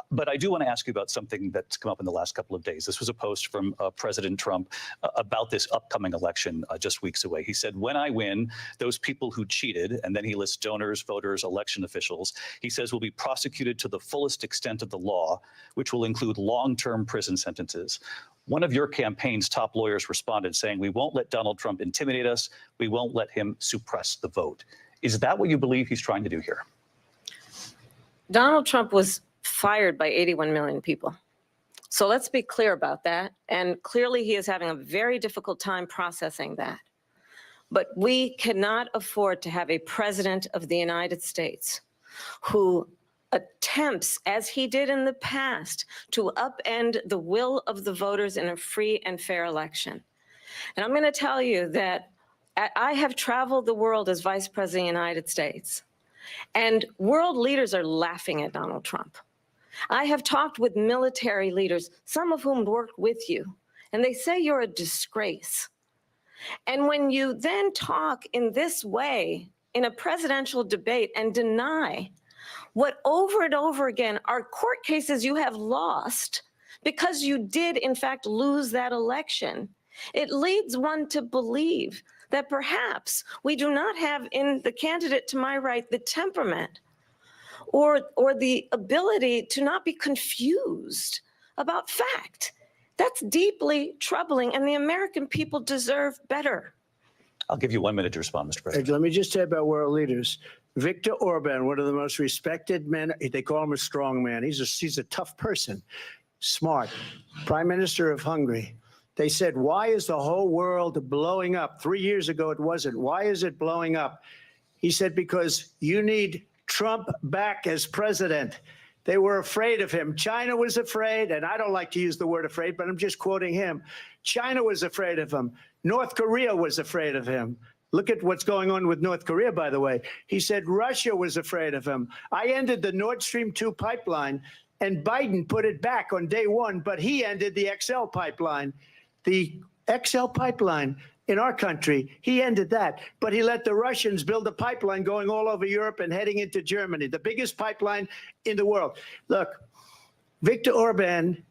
But I do want to ask you about something that's come up in the last couple of days. This was a post from President Trump about this upcoming election just weeks away. He said, when I win, those people who cheated, and then he lists donors, voters, election officials, he says will be prosecuted to the fullest extent of the law, which will include long-term prison sentences. One of your campaign's top lawyers responded saying, we won't let Donald Trump intimidate us. We won't let him suppress the vote. Is that what you believe he's trying to do here? Donald Trump was fired by 81 million people. So let's be clear about that. And clearly he is having a very difficult time processing that. But we cannot afford to have a president of the United States who attempts, as he did in the past, to upend the will of the voters in a free and fair election. And I'm going to tell you that I have traveled the world as vice president of the United States, and world leaders are laughing at Donald Trump I have talked with military leaders, some of whom worked with you, and they say you're a disgrace. And when you then talk in this way in a presidential debate and deny what over and over again are court cases you have lost because you did in fact lose that election, it leads one to believe that perhaps we do not have in the candidate to my right the temperament or the ability to not be confused about fact. That's deeply troubling, and the American people deserve better. I'll give you 1 minute to respond, Mr. President. Let me just say about world leaders. Viktor Orban, one of the most respected men, they call him a strong man. He's a tough person, smart. Prime Minister of Hungary. They said, why is the whole world blowing up? 3 years ago, it wasn't. Why is it blowing up? He said, because you need Trump back as president. They were afraid of him. China was afraid, and I don't like to use the word afraid, but I'm just quoting him. China was afraid of him. North Korea was afraid of him. Look at what's going on with North Korea, by the way. He said Russia was afraid of him. I ended the Nord Stream 2 pipeline, and Biden put it back on day one, but he ended the XL pipeline. The XL pipeline in our country, he ended that, but he let the Russians build a pipeline going all over Europe and heading into Germany, the biggest pipeline in the world. Look, Viktor Orban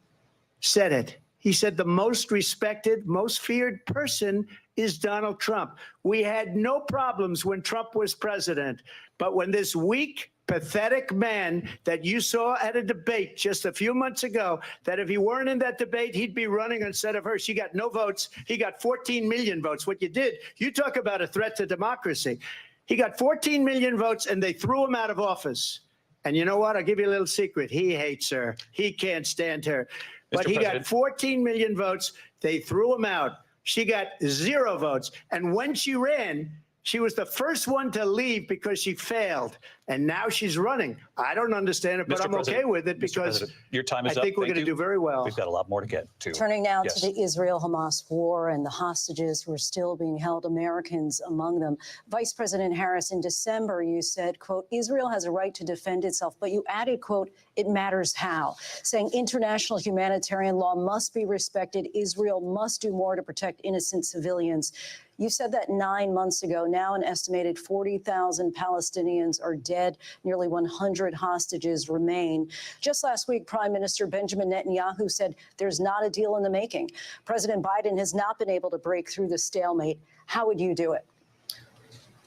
said it. He said the most respected, most feared person is Donald Trump. We had no problems when Trump was president, but when this weak, pathetic man that you saw at a debate just a few months ago, that if he weren't in that debate, he'd be running instead of her. She got no votes. He got 14 million votes. What you did, you talk about a threat to democracy. He got 14 million votes, and they threw him out of office. And you know what? I'll give you a little secret. He hates her. He can't stand her. But he got 14 million votes. They threw him out. She got 0 votes. And when she ran, she was the first one to leave because she failed, and now she's running. I don't understand it, but I'm okay with it because your time is I think we're going to do very well. We've got a lot more to get to. Turning now to the Israel-Hamas war and the hostages who are still being held, Americans among them. Vice President Harris, in December, you said, quote, Israel has a right to defend itself, but you added, quote, it matters how, saying international humanitarian law must be respected. Israel must do more to protect innocent civilians. You said that 9 months ago. Now an estimated 40,000 Palestinians are dead. Nearly 100 hostages remain. Just last week, Prime Minister Benjamin Netanyahu said there's not a deal in the making. President Biden has not been able to break through the stalemate. How would you do it?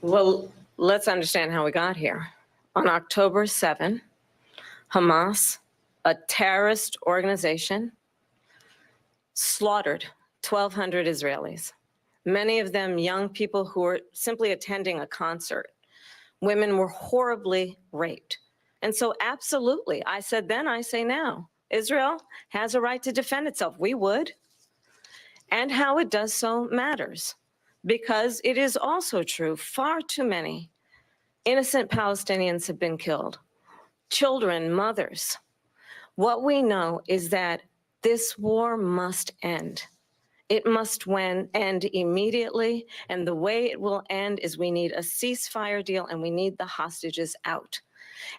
Well, let's understand how we got here. On October 7, Hamas, a terrorist organization, slaughtered 1,200 Israelis. Many of them young people who were simply attending a concert. Women were horribly raped. And so absolutely, I said then, I say now, Israel has a right to defend itself. We would. And how it does so matters, because it is also true, far too many innocent Palestinians have been killed. Children, mothers. What we know is that this war must end. It must end immediately, and the way it will end is we need a ceasefire deal and we need the hostages out.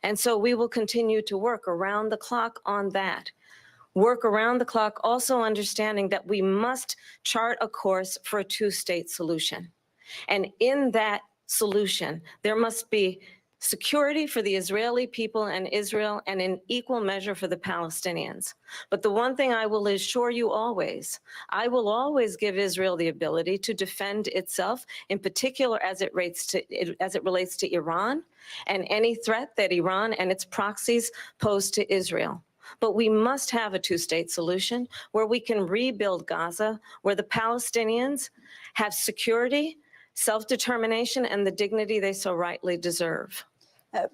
And so we will continue to work around the clock on that. Work around the clock, also understanding that we must chart a course for a two-state solution. And in that solution, there must be security for the Israeli people and Israel, and in equal measure for the Palestinians. But the one thing I will assure you always, I will always give Israel the ability to defend itself, in particular as it relates to Iran and any threat that Iran and its proxies pose to Israel. But we must have a two-state solution where we can rebuild Gaza, where the Palestinians have security, self-determination, and the dignity they so rightly deserve.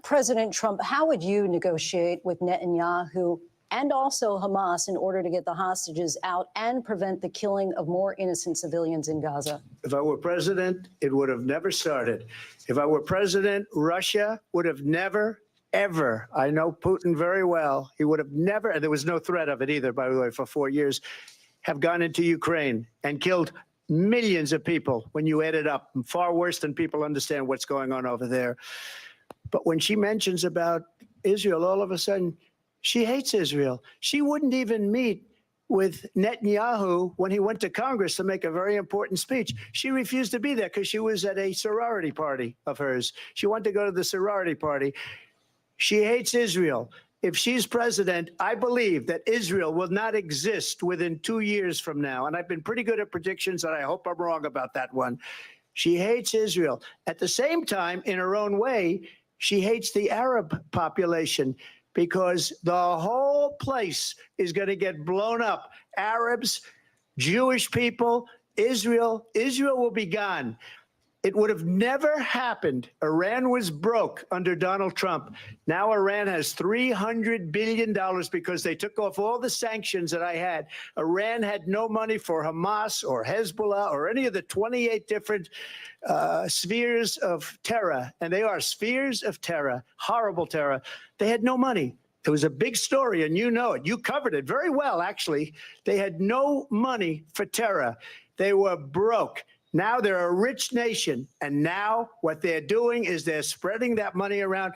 President Trump, how would you negotiate with Netanyahu and also Hamas in order to get the hostages out and prevent the killing of more innocent civilians in Gaza? If I were president, it would have never started. If I were president, Russia would have never, ever, I know Putin very well, he would have never, and there was no threat of it either, by the way, for 4 years, have gone into Ukraine and killed millions of people when you add it up, far worse than people understand what's going on over there. But when she mentions about Israel, all of a sudden, She hates Israel. She wouldn't even meet with Netanyahu when he went to Congress to make a very important speech. She refused to be there because she was at a sorority party of hers. She wanted to go to the sorority party. She hates Israel. If she's president, I believe that Israel will not exist within 2 years from now. And I've been pretty good at predictions, and I hope I'm wrong about that one. She hates Israel. At the same time, in her own way, she hates the Arab population because the whole place is going to get blown up. Arabs, Jewish people, Israel will be gone. It would have never happened. Iran was broke under Donald Trump. Now Iran has $300 billion because they took off all the sanctions that I had. Iran had no money for Hamas or Hezbollah or any of the 28 different spheres of terror. And they are spheres of terror, horrible terror. They had no money. It was a big story, and you know it. You covered it very well, actually. They had no money for terror. They were broke. Now they're a rich nation, and now what they're doing is they're spreading that money around.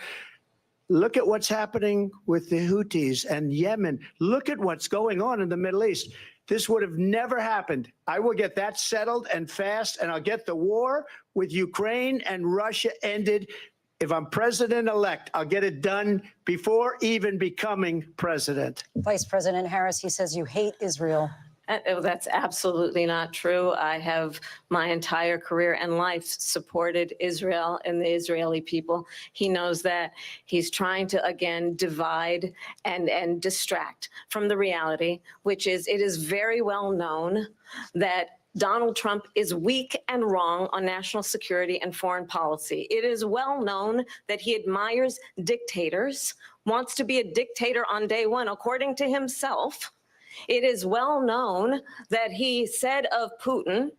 Look at what's happening with the Houthis and Yemen. Look at what's going on in the Middle East. This would have never happened. I will get that settled and fast, and I'll get the war with Ukraine and Russia ended. If I'm president-elect, I'll get it done before even becoming president. Vice President Harris, he says you hate Israel. That's absolutely not true. I have my entire career and life supported Israel and the Israeli people. He knows that. He's trying to, again, divide and distract from the reality, which is it is very well known that Donald Trump is weak and wrong on national security and foreign policy. It is well known that he admires dictators, wants to be a dictator on day one, according to himself. It is well known that he said of Putin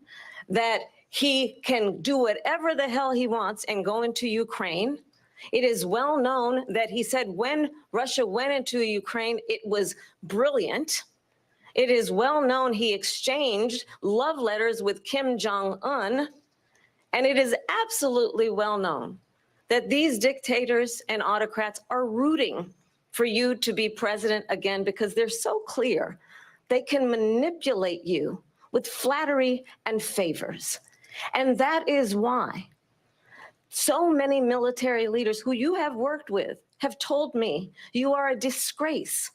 that he can do whatever the hell he wants and go into Ukraine. It is well known that he said when Russia went into Ukraine, it was brilliant. It is well known he exchanged love letters with Kim Jong-un. And it is absolutely well known that these dictators and autocrats are rooting for you to be president again because they're so clear. They can manipulate you with flattery and favors. And that is why so many military leaders who you have worked with have told me you are a disgrace.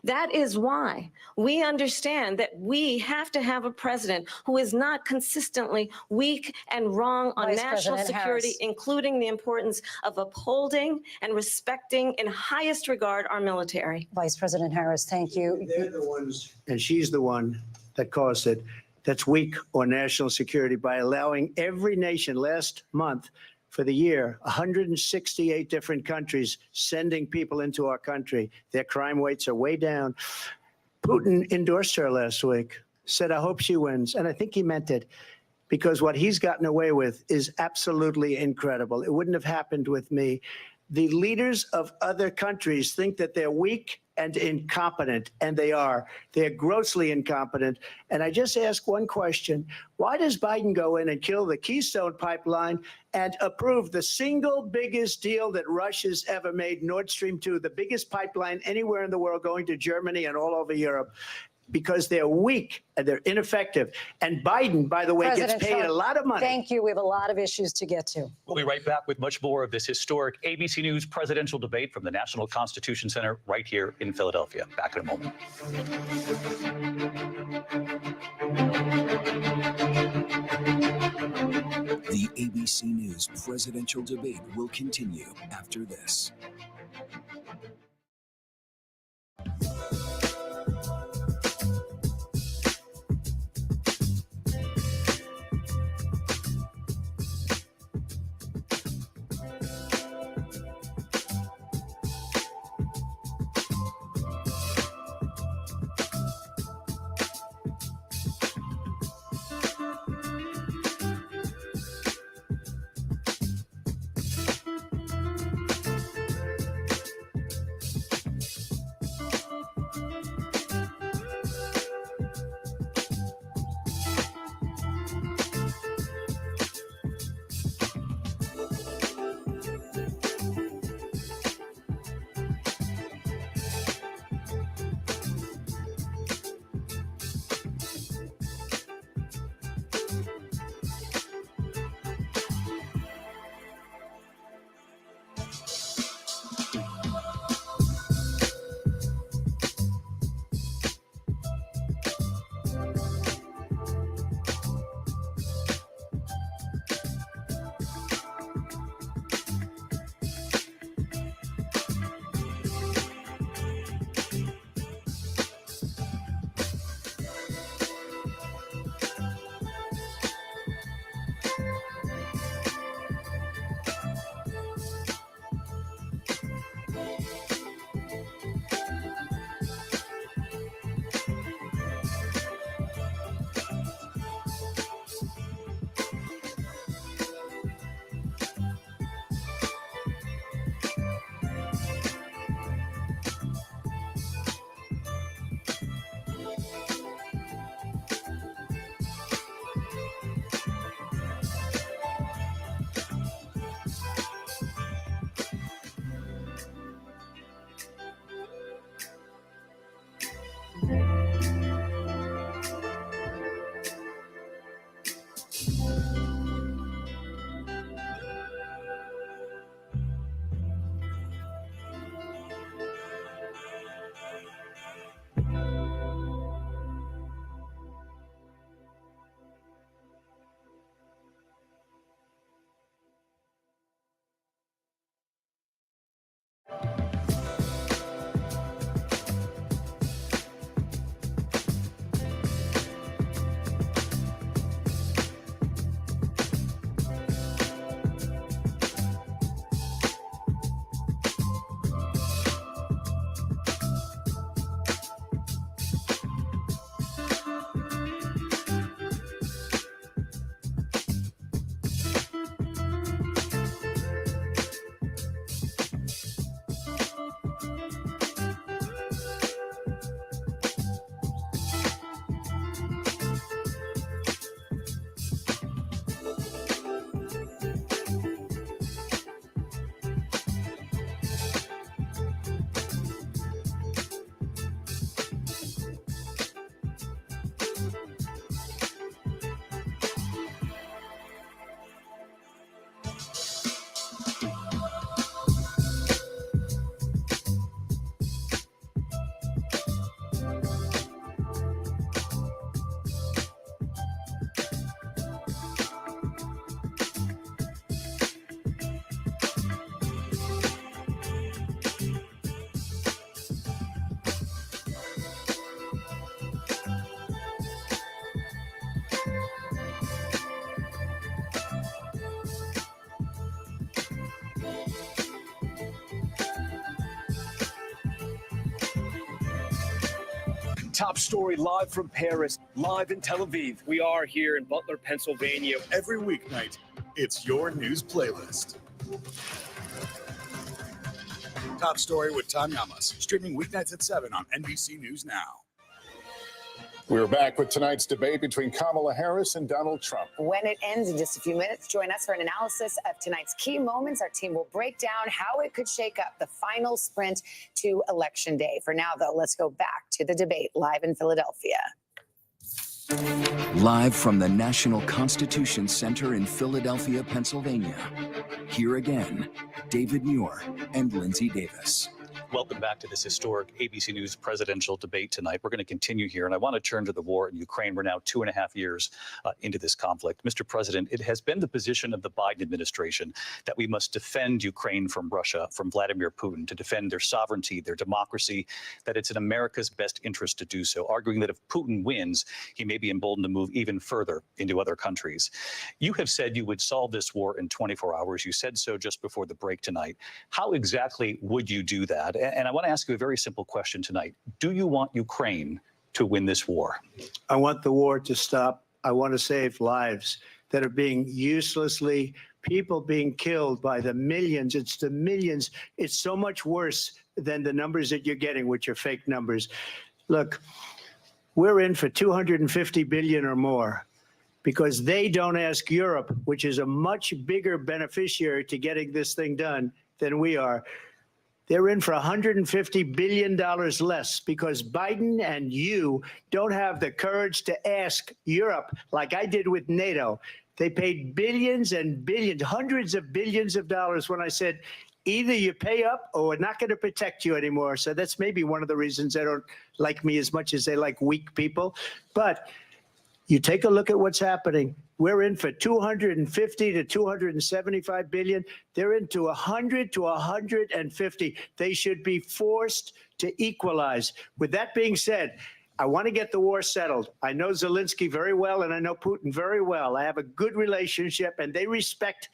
That is why we understand that we have to have a president who is not consistently weak and wrong on Vice national President security, Harris. including the importance of upholding and respecting in highest regard our military. Vice President Harris, thank you. They're the ones, and she's the one that caused it, that's weak on national security by allowing every nation last month for the year, 168 different countries sending people into our country. Their crime rates are way down. Putin endorsed her last week, said, I hope she wins. And I think he meant it because what he's gotten away with is absolutely incredible. It wouldn't have happened with me. The leaders of other countries think that they're weak and incompetent, and they are. They're grossly incompetent. And I just ask one question. Why does Biden go in and kill the Keystone Pipeline and approve the single biggest deal that Russia's ever made, Nord Stream 2, the biggest pipeline anywhere in the world going to Germany and all over Europe? Because they're weak and they're ineffective. And Biden, by the way, President gets paid Trump, a lot of money. Thank you. We have a lot of issues to get to. We'll be right back with much more of this historic ABC News presidential debate from the National Constitution Center right here in Philadelphia. Back in a moment. The ABC News presidential debate will continue after this. Top story live from Paris, live in Tel Aviv. We are here in Butler, Pennsylvania. Every weeknight, it's your news playlist. Top Story with Tanya Amos, streaming weeknights at 7 on NBC News Now. We're back with tonight's debate between Kamala Harris and Donald Trump. When it ends in just a few minutes, join us for an analysis of tonight's key moments. Our team will break down how it could shake up the final sprint to Election Day. For now, though, let's go back to the debate live in Philadelphia. Live from the National Constitution Center in Philadelphia, Pennsylvania. Here again, David Muir and Lindsay Davis. Welcome back to this historic ABC News presidential debate tonight. We're going to continue here, and I want to turn to the war in Ukraine. We're now 2.5 years into this conflict. Mr. President, it has been the position of the Biden administration that we must defend Ukraine from Russia, from Vladimir Putin, to defend their sovereignty, their democracy, that it's in America's best interest to do so, arguing that if Putin wins, he may be emboldened to move even further into other countries. You have said you would solve this war in 24 hours. You said so just before the break tonight. How exactly would you do that? And I want to ask you a very simple question tonight. Do you want Ukraine to win this war? I want the war to stop. I want to save lives that are being uselessly, people being killed by the millions. It's the millions. It's so much worse than the numbers that you're getting, which are fake numbers. Look, we're in for 250 billion or more because they don't ask Europe, which is a much bigger beneficiary to getting this thing done than we are. They're in for $150 billion less because Biden and you don't have the courage to ask Europe like I did with NATO. They paid billions and billions, hundreds of billions of dollars when I said, either you pay up or we're not going to protect you anymore. So that's maybe one of the reasons they don't like me as much as they like weak people. But you take a look at what's happening. We're in for 250 to 275 billion. They're into 100 to 150. They should be forced to equalize. With that being said, I want to get the war settled. I know Zelensky very well, and I know Putin very well. I have a good relationship, and they respect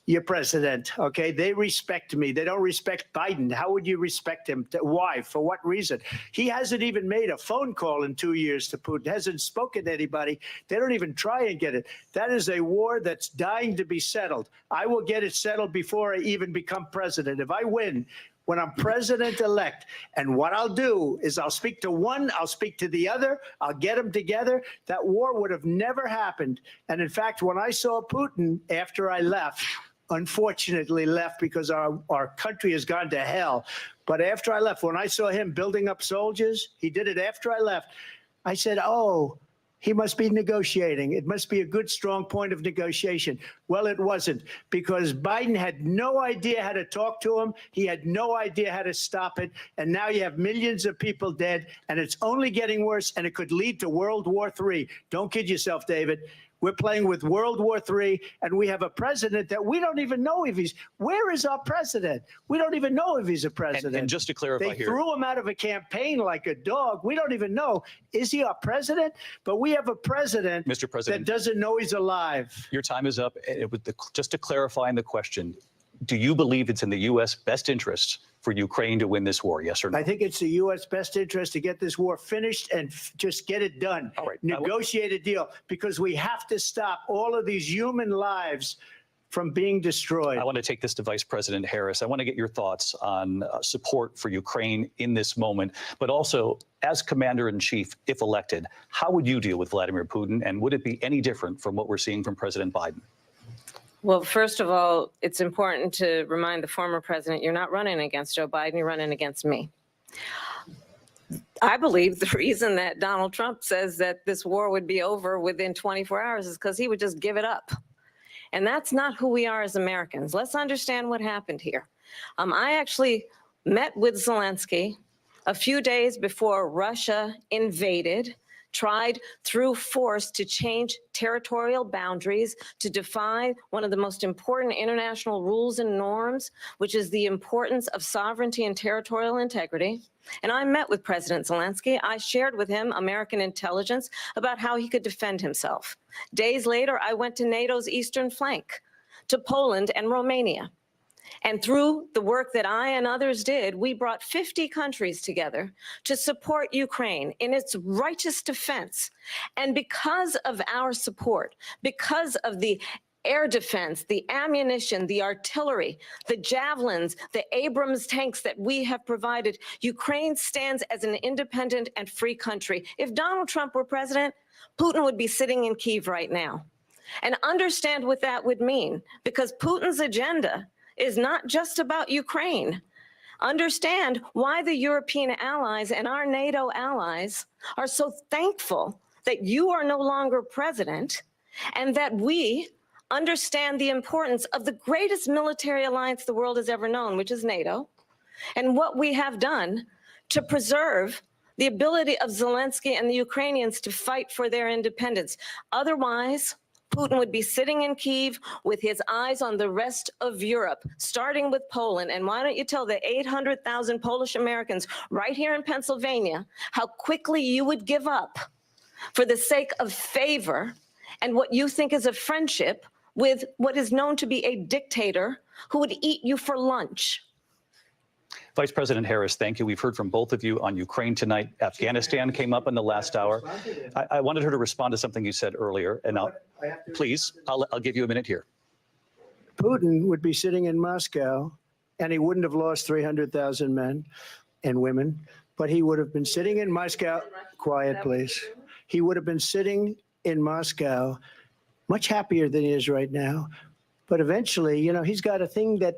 your president, okay? They respect me. They don't respect Biden. How would you respect him? Why? For what reason? He hasn't even made a phone call in 2 years to Putin, hasn't spoken to anybody. They don't even try and get it. That is a war that's dying to be settled. I will get it settled before I even become president. If I win, when I'm president-elect, and what I'll do is I'll speak to one, I'll speak to the other, I'll get them together. That war would have never happened. And in fact, when I saw Putin after I left, unfortunately left because our country has gone to hell. But after I left, when I saw him building up soldiers, he did it after I left, I said, oh, he must be negotiating. It must be a good, strong point of negotiation. Well, it wasn't, because Biden had no idea how to talk to him. He had no idea how to stop it. And now you have millions of people dead, and it's only getting worse, and it could lead to World War III. Don't kid yourself, David. We're playing with World War III, and we have a president that we don't even know if he's. Where is our president? We don't even know if he's a president. And just to clarify they here, threw him out of a campaign like a dog. We don't even know. Is he our president? But we have a president, Mr. President, that doesn't know he's alive. your time is up. Just to clarify in the question, do you believe it's in the U.S. best interest for Ukraine to win this war, yes or no? I think it's the U.S. best interest to get this war finished and just get it done. All right. Negotiate a deal, because we have to stop all of these human lives from being destroyed. I want to take this to Vice President Harris. I want to get your thoughts on support for Ukraine in this moment, but also as Commander-in-Chief, if elected, how would you deal with Vladimir Putin, and would it be any different from what we're seeing from President Biden? Well, first of all, it's important to remind the former president, you're not running against Joe Biden, you're running against me. I believe the reason that Donald Trump says that this war would be over within 24 hours is because he would just give it up. And that's not who we are as Americans. Let's understand what happened here. I actually met with Zelensky a few days before Russia invaded, tried through force to change territorial boundaries, to defy one of the most important international rules and norms, which is the importance of sovereignty and territorial integrity. And I met with President Zelensky. I shared with him American intelligence about how he could defend himself. Days later, I went to NATO's eastern flank, to Poland and Romania. And through the work that I and others did, we brought 50 countries together to support Ukraine in its righteous defense. And because of our support, because of the air defense, the ammunition, the artillery, the javelins, the Abrams tanks that we have provided, Ukraine stands as an independent and free country. If Donald Trump were president, Putin would be sitting in Kyiv right now. And understand what that would mean, because Putin's agenda is not just about Ukraine. Understand why the European allies and our NATO allies are so thankful that you are no longer president, and that we understand the importance of the greatest military alliance the world has ever known, which is NATO, and what we have done to preserve the ability of Zelensky and the Ukrainians to fight for their independence. Otherwise, Putin would be sitting in Kyiv with his eyes on the rest of Europe, starting with Poland. And why don't you tell the 800,000 Polish Americans right here in Pennsylvania how quickly you would give up for the sake of favor and what you think is a friendship with what is known to be a dictator who would eat you for lunch. Vice President Harris, thank you. We've heard from both of you on Ukraine tonight. Afghanistan came up in the last hour. I wanted her to respond to something you said earlier, and please, I'll give you a minute here. Putin would be sitting in Moscow, and he wouldn't have lost 300,000 men and women, but he would have been sitting in Moscow. Quiet, please. He would have been sitting in Moscow much happier than he is right now. But eventually, you know, he's got a thing that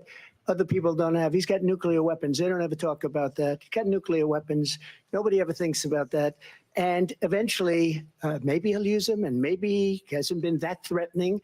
other people don't have. He's got nuclear weapons. They don't ever talk about that. He's got nuclear weapons. Nobody ever thinks about that. And eventually, maybe he'll use them, and maybe he hasn't been that threatening.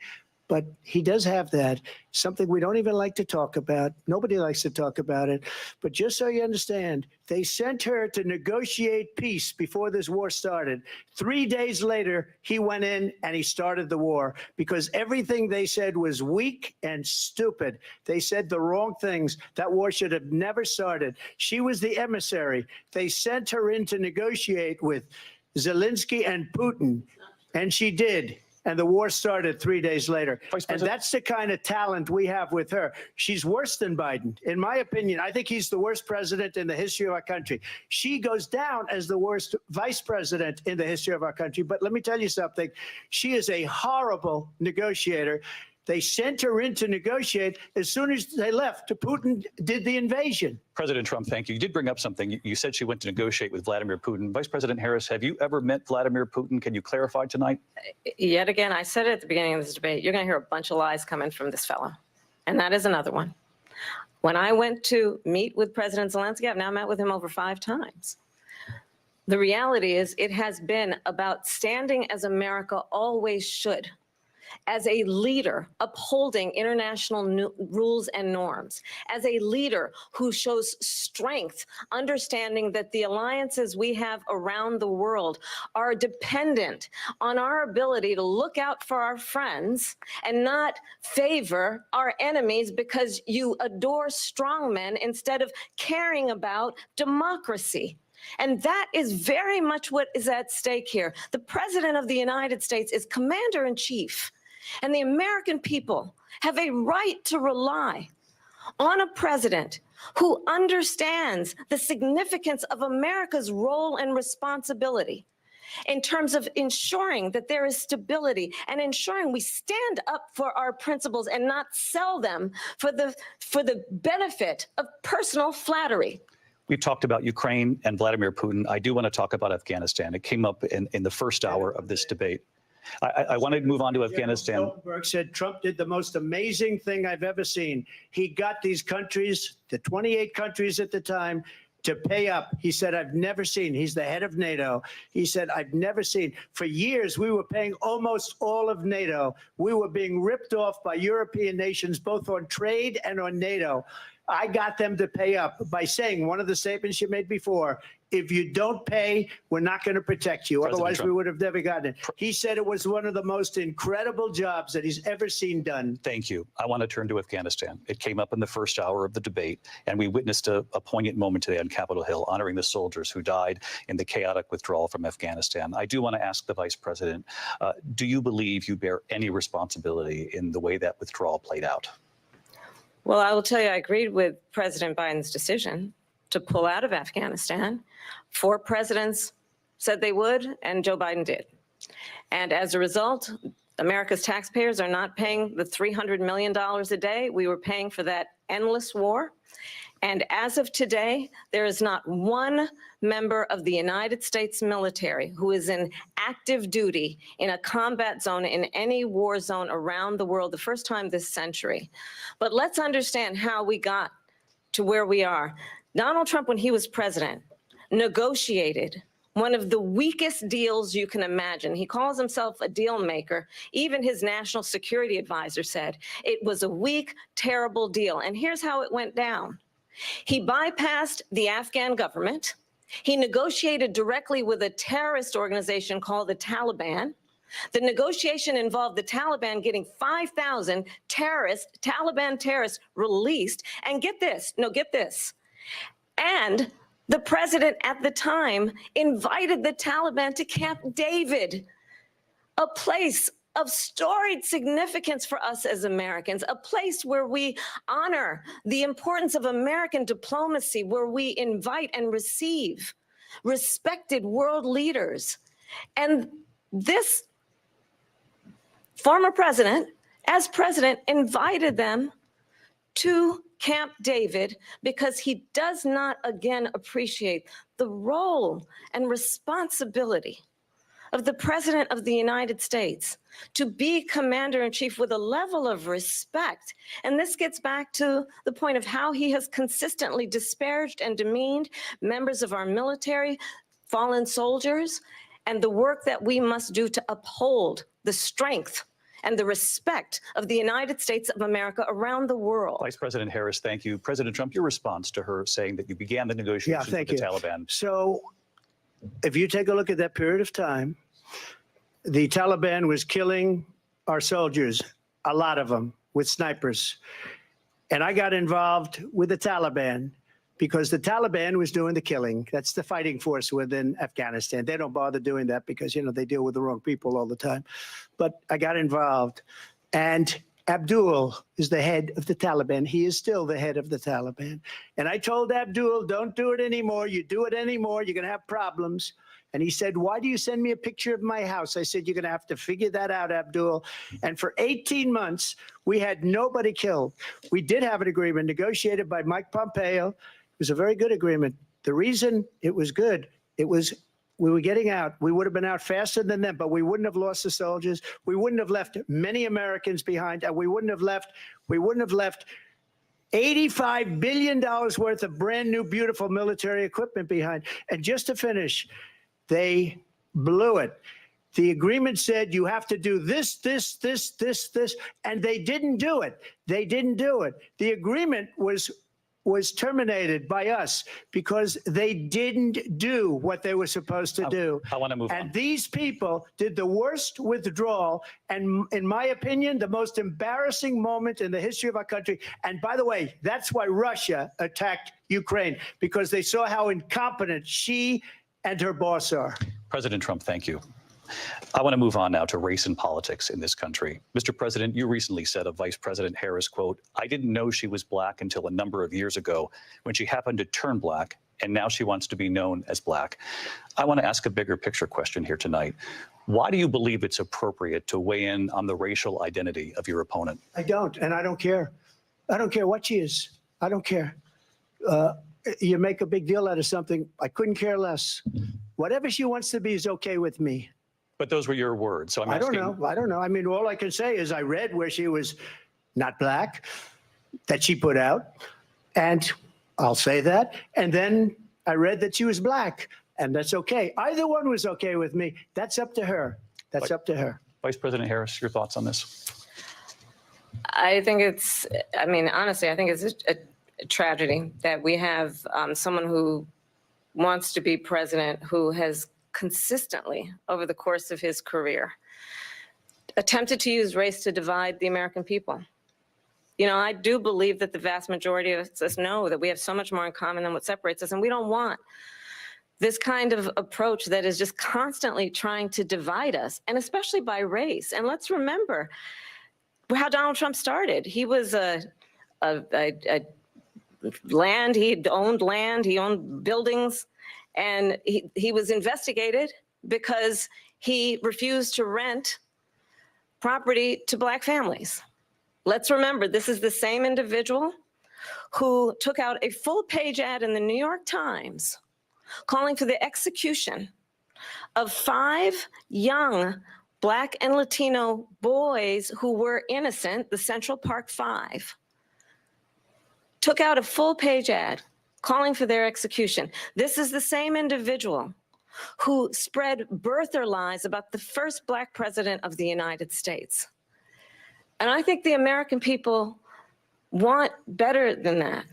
But he does have that, something we don't even like to talk about. Nobody likes to talk about it. But just so you understand, they sent her to negotiate peace before this war started. 3 days later, he went in and he started the war because everything they said was weak and stupid. They said the wrong things. That war should have never started. She was the emissary. They sent her in to negotiate with Zelensky and Putin, and she did. And the war started 3 days later. And that's the kind of talent we have with her. She's worse than Biden. In my opinion, I think he's the worst president in the history of our country. She goes down as the worst vice president in the history of our country. But let me tell you something. She is a horrible negotiator. They sent her in to negotiate. As soon as they left, Putin did the invasion. President Trump, thank you. You did bring up something. You said she went to negotiate with Vladimir Putin. Vice President Harris, have you ever met Vladimir Putin? Can you clarify tonight? Yet again, I said it at the beginning of this debate, you're going to hear a bunch of lies coming from this fellow. And that is another one. When I went to meet with President Zelensky, I've now met with him over 5 times. The reality is it has been about standing as America always should, as a leader upholding international rules and norms, as a leader who shows strength, understanding that the alliances we have around the world are dependent on our ability to look out for our friends and not favor our enemies because you adore strongmen instead of caring about democracy. And that is very much what is at stake here. The President of the United States is commander-in-chief. And the American people have a right to rely on a president who understands the significance of America's role and responsibility in terms of ensuring that there is stability and ensuring we stand up for our principles and not sell them for the benefit of personal flattery. We've talked about Ukraine and Vladimir Putin. I do want to talk about Afghanistan. It came up in the first hour of this debate. I want to move on to Afghanistan. Stoltenberg said Trump did the most amazing thing I've ever seen. He got these countries, the 28 countries at the time, to pay up. He said, I've never seen. He's the head of NATO. He said, I've never seen. For years, we were paying almost all of NATO. We were being ripped off by European nations, both on trade and on NATO. I got them to pay up by saying one of the statements you made before, if you don't pay, we're not going to protect you. President Otherwise, Trump. we would have never gotten it. He said it was one of the most incredible jobs that he's ever seen done. Thank you. I want to turn to Afghanistan. It came up in the first hour of the debate, and we witnessed a poignant moment today on Capitol Hill, honoring the soldiers who died in the chaotic withdrawal from Afghanistan. I do want to ask the Vice President, do you believe you bear any responsibility in the way that withdrawal played out? Well, I will tell you, I agreed with President Biden's decision to pull out of Afghanistan. 4 presidents said they would, and Joe Biden did. And as a result, America's taxpayers are not paying the $300 million a day we were paying for that endless war. And as of today, there is not one member of the United States military who is in active duty in a combat zone in any war zone around the world, the first time this century. But let's understand how we got to where we are. Donald Trump, when he was president, negotiated one of the weakest deals you can imagine. He calls himself a deal maker. Even his national security advisor said it was a weak, terrible deal. And here's how it went down. He bypassed the Afghan government. He negotiated directly with a terrorist organization called the Taliban. The negotiation involved the Taliban getting 5,000 Taliban terrorists released. And get this, and the president at the time invited the Taliban to Camp David, a place of storied significance for us as Americans, a place where we honor the importance of American diplomacy, where we invite and receive respected world leaders. And this former president, as president, invited them to Camp David because he does not, again, appreciate the role and responsibility of the President of the United States to be commander-in-chief with a level of respect. And this gets back to the point of how he has consistently disparaged and demeaned members of our military, fallen soldiers, and the work that we must do to uphold the strength and the respect of the United States of America around the world. Vice President Harris, thank you. President Trump, your response to her saying that you began the negotiations with the Taliban. So if you take a look at that period of time, the Taliban was killing our soldiers, a lot of them, with snipers. And I got involved with the Taliban because the Taliban was doing the killing. That's the fighting force within Afghanistan. They don't bother doing that because, you know, they deal with the wrong people all the time. But I got involved. And Abdul is the head of the Taliban. He is still the head of the Taliban. And I told Abdul, don't do it anymore. You do it anymore, you're going to have problems. And he said, why do you send me a picture of my house? I said, you're going to have to figure that out, Abdul. And for 18 months, we had nobody killed. We did have an agreement negotiated by Mike Pompeo. It was a very good agreement. The reason it was good, it was we were getting out. We would have been out faster than them, but we wouldn't have lost the soldiers. We wouldn't have left many Americans behind, and we wouldn't have left $85 billion worth of brand new, beautiful military equipment behind. And just to finish, they blew it. The agreement said you have to do this, this, this, this, this, and they didn't do it. They didn't do it. The agreement was terminated by us because they didn't do what they were supposed to do. I want to move on. And these people did the worst withdrawal and, in my opinion, the most embarrassing moment in the history of our country. And by the way, that's why Russia attacked Ukraine, because they saw how incompetent she and her boss are. President Trump, thank you. I want to move on now to race and politics in this country. Mr. President, you recently said of Vice President Harris, quote, I didn't know she was black until a number of years ago when she happened to turn black, and now she wants to be known as black. I want to ask a bigger picture question here tonight. Why do you believe it's appropriate to weigh in on the racial identity of your opponent? I don't, and I don't care. I don't care what she is. I don't care. You make a big deal out of something. I couldn't care less. Whatever she wants to be is okay with me. But those were your words. So I'm asking. I don't know. I mean, all I can say is I read where she was not black, that she put out, and I'll say that. And then I read that she was black, and that's okay. Either one was okay with me. That's up to her. That's up to her. Vice President Harris, your thoughts on this? I think it's, I mean, honestly, I think it's a tragedy that we have someone who wants to be president who has consistently over the course of his career attempted to use race to divide the American people. You know, I do believe that the vast majority of us know that we have so much more in common than what separates us, and we don't want this kind of approach that is just constantly trying to divide us, and especially by race. And let's remember how Donald Trump started. He was a land. He owned land. He owned buildings. And he was investigated because he refused to rent property to Black families. Let's remember, this is the same individual who took out a full-page ad in the New York Times calling for the execution of 5 young Black and Latino boys who were innocent, the Central Park 5. Took out a full-page ad calling for their execution. This is the same individual who spread birther lies about the first Black president of the United States. And I think the American people want better than that,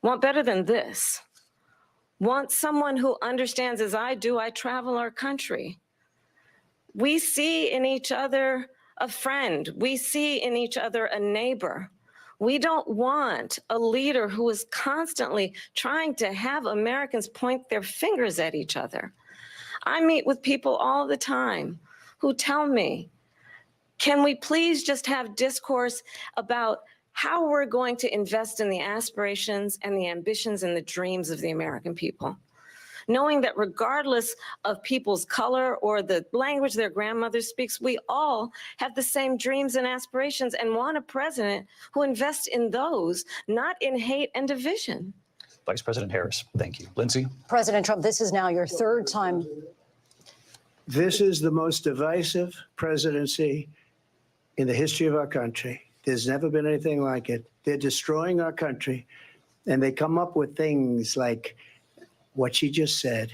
want better than this, want someone who understands, as I do, I travel our country. We see in each other a friend. We see in each other a neighbor. We don't want a leader who is constantly trying to have Americans point their fingers at each other. I meet with people all the time who tell me, can we please just have discourse about how we're going to invest in the aspirations and the ambitions and the dreams of the American people? Knowing that regardless of people's color or the language their grandmother speaks, we all have the same dreams and aspirations and want a president who invests in those, not in hate and division. Vice President Harris, thank you. Lindsay? President Trump, this is now your 3rd time. This is the most divisive presidency in the history of our country. There's never been anything like it. They're destroying our country, and they come up with things like what she just said,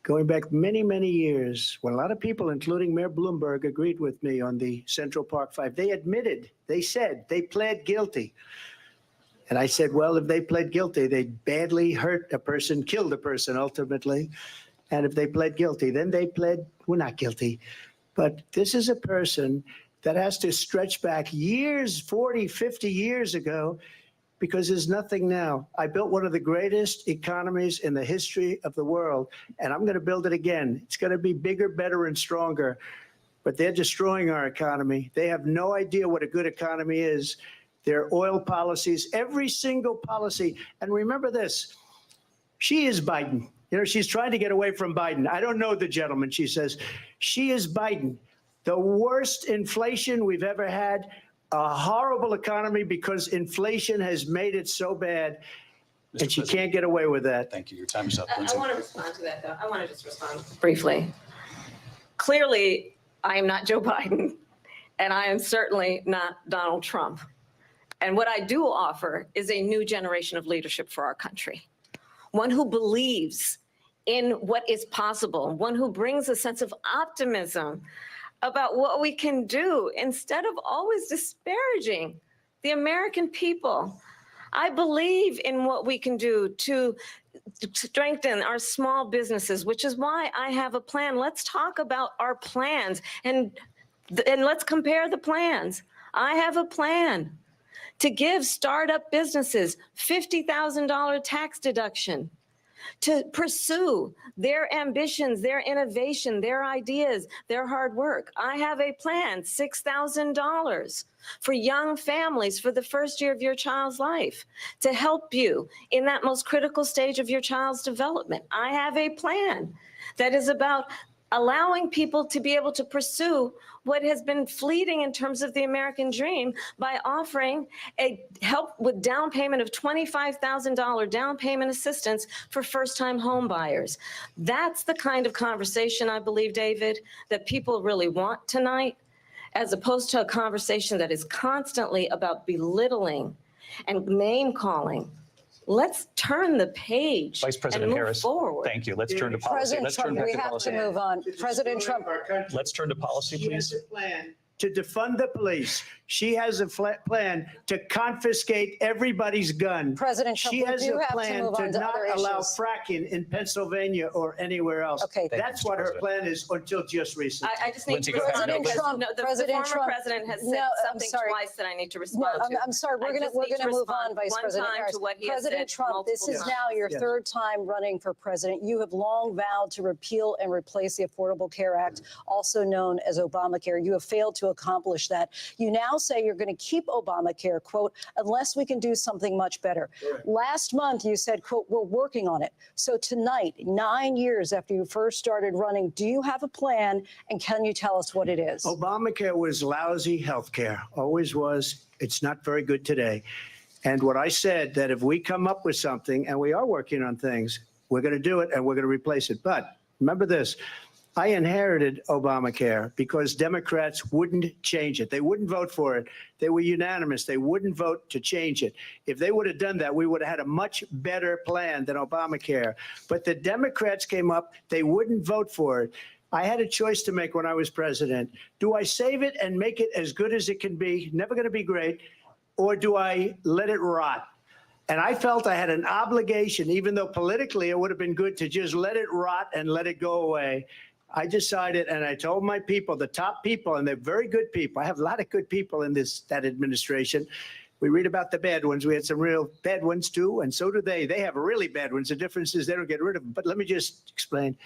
going back many, many years, when a lot of people, including Mayor Bloomberg, agreed with me on the Central Park 5, they admitted, they said, they pled guilty. And I said, well, if they pled guilty, they badly hurt a person, killed a person ultimately. And if they pled guilty, then they pled, we're not guilty. But this is a person that has to stretch back years, 40, 50 years ago, because there's nothing now. I built one of the greatest economies in the history of the world, and I'm going to build it again. It's going to be bigger, better, and stronger. But they're destroying our economy. They have no idea what a good economy is. Their oil policies, every single policy. And remember this, she is Biden. You know, she's trying to get away from Biden. I don't know the gentleman, she says. She is Biden. The worst inflation we've ever had, a horrible economy because inflation has made it so bad, and she can't get away with that. Thank you. Your time is up. I want to respond to that, though. I want to just respond briefly. Clearly, I am not Joe Biden, and I am certainly not Donald Trump. And what I do offer is a new generation of leadership for our country, one who believes in what is possible, one who brings a sense of optimism about what we can do instead of always disparaging the American people. I believe in what we can do to strengthen our small businesses, which is why I have a plan. Let's talk about our plans and let's compare the plans. I have a plan to give startup businesses $50,000 tax deduction, to pursue their ambitions, their innovation, their ideas, their hard work. I have a plan, $6,000 for young families for the first year of your child's life to help you in that most critical stage of your child's development. I have a plan that is about allowing people to be able to pursue what has been fleeting in terms of the American dream by offering a help with down payment of $25,000 down payment assistance for first-time home buyers. That's the kind of conversation, I believe, David, that people really want tonight, as opposed to a conversation that is constantly about belittling and name-calling. Let's turn the page. Vice President and move Harris, forward. thank you. Let's turn to policy. President Let's Trump, turn back we to have policy. to move on. President Trump. Let's turn to policy, She has please. a plan to defund the police. She has a plan to confiscate everybody's gun. President Trump, she we has do a have to plan move to on to not other allow issues. fracking in Pennsylvania or anywhere else. Okay. Thank you, That's Mr. what her President. plan is until just recently. I just need Lindsay, to go ahead. respond President because Trump, the President former Trump. president has said No, I'm something sorry. twice that I need to No, respond to. I'm sorry. We're I gonna just need to move on, respond Vice one President time Harris. to what he has President said Trump, this multiple is times. now your Yes. 3rd time running for president. You have long vowed to repeal and replace the Affordable Care Act, also known as Obamacare. You have failed to to accomplish that. You now say you're going to keep Obamacare, quote, unless we can do something much better. Correct. Last month, you said, quote, we're working on it. So tonight, 9 years after you first started running, do you have a plan, and can you tell us what it is? Obamacare was lousy health care, always was. It's not very good today. And what I said, that if we come up with something, and we are working on things, we're going to do it and we're going to replace it. But remember this, I inherited Obamacare because Democrats wouldn't change it. They wouldn't vote for it. They were unanimous. They wouldn't vote to change it. If they would have done that, we would have had a much better plan than Obamacare. But the Democrats came up, they wouldn't vote for it. I had a choice to make when I was president. Do I save it and make it as good as it can be, never going to be great, or do I let it rot? And I felt I had an obligation, even though politically it would have been good to just let it rot and let it go away. I decided, and I told my people, the top people, and they're very good people. I have a lot of good people in that administration. We read about the bad ones. We had some real bad ones too, and so do they. They have really bad ones. The difference is they don't get rid of them. But let me just explain.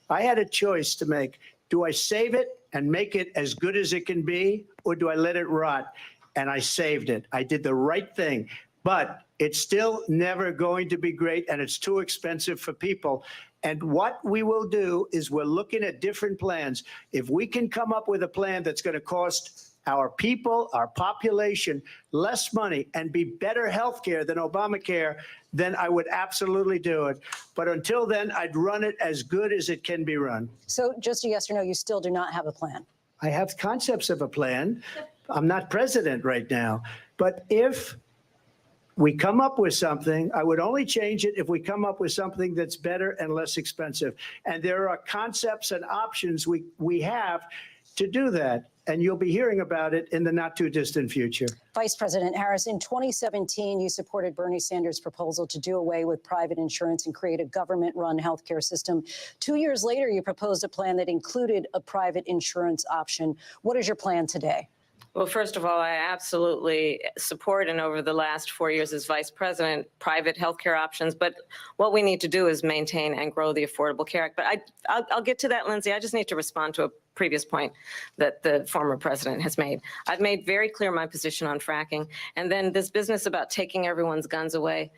I had a choice to make. Do I save it and make it as good as it can be, or do I let it rot? And I saved it. I did the right thing. But it's still never going to be great, and it's too expensive for people. And what we will do is we're looking at different plans. If we can come up with a plan that's going to cost our people, our population, less money and be better health care than Obamacare, then I would absolutely do it. But until then, I'd run it as good as it can be run. So just a yes or no, you still do not have a plan? I have concepts of a plan. I'm not president right now. But if we come up with something, I would only change it if we come up with something that's better and less expensive. And there are concepts and options we have to do that. And you'll be hearing about it in the not too distant future. Vice President Harris, in 2017, you supported Bernie Sanders' proposal to do away with private insurance and create a government-run healthcare system. 2 years later, you proposed a plan that included a private insurance option. What is your plan today? Well, first of all, I absolutely support, and over the last 4 years as vice president, private healthcare options. But what we need to do is maintain and grow the Affordable Care Act. But I'll get to that, Lindsay. I just need to respond to a previous point that the former president has made. I've made very clear my position on fracking. And then this business about taking everyone's guns away.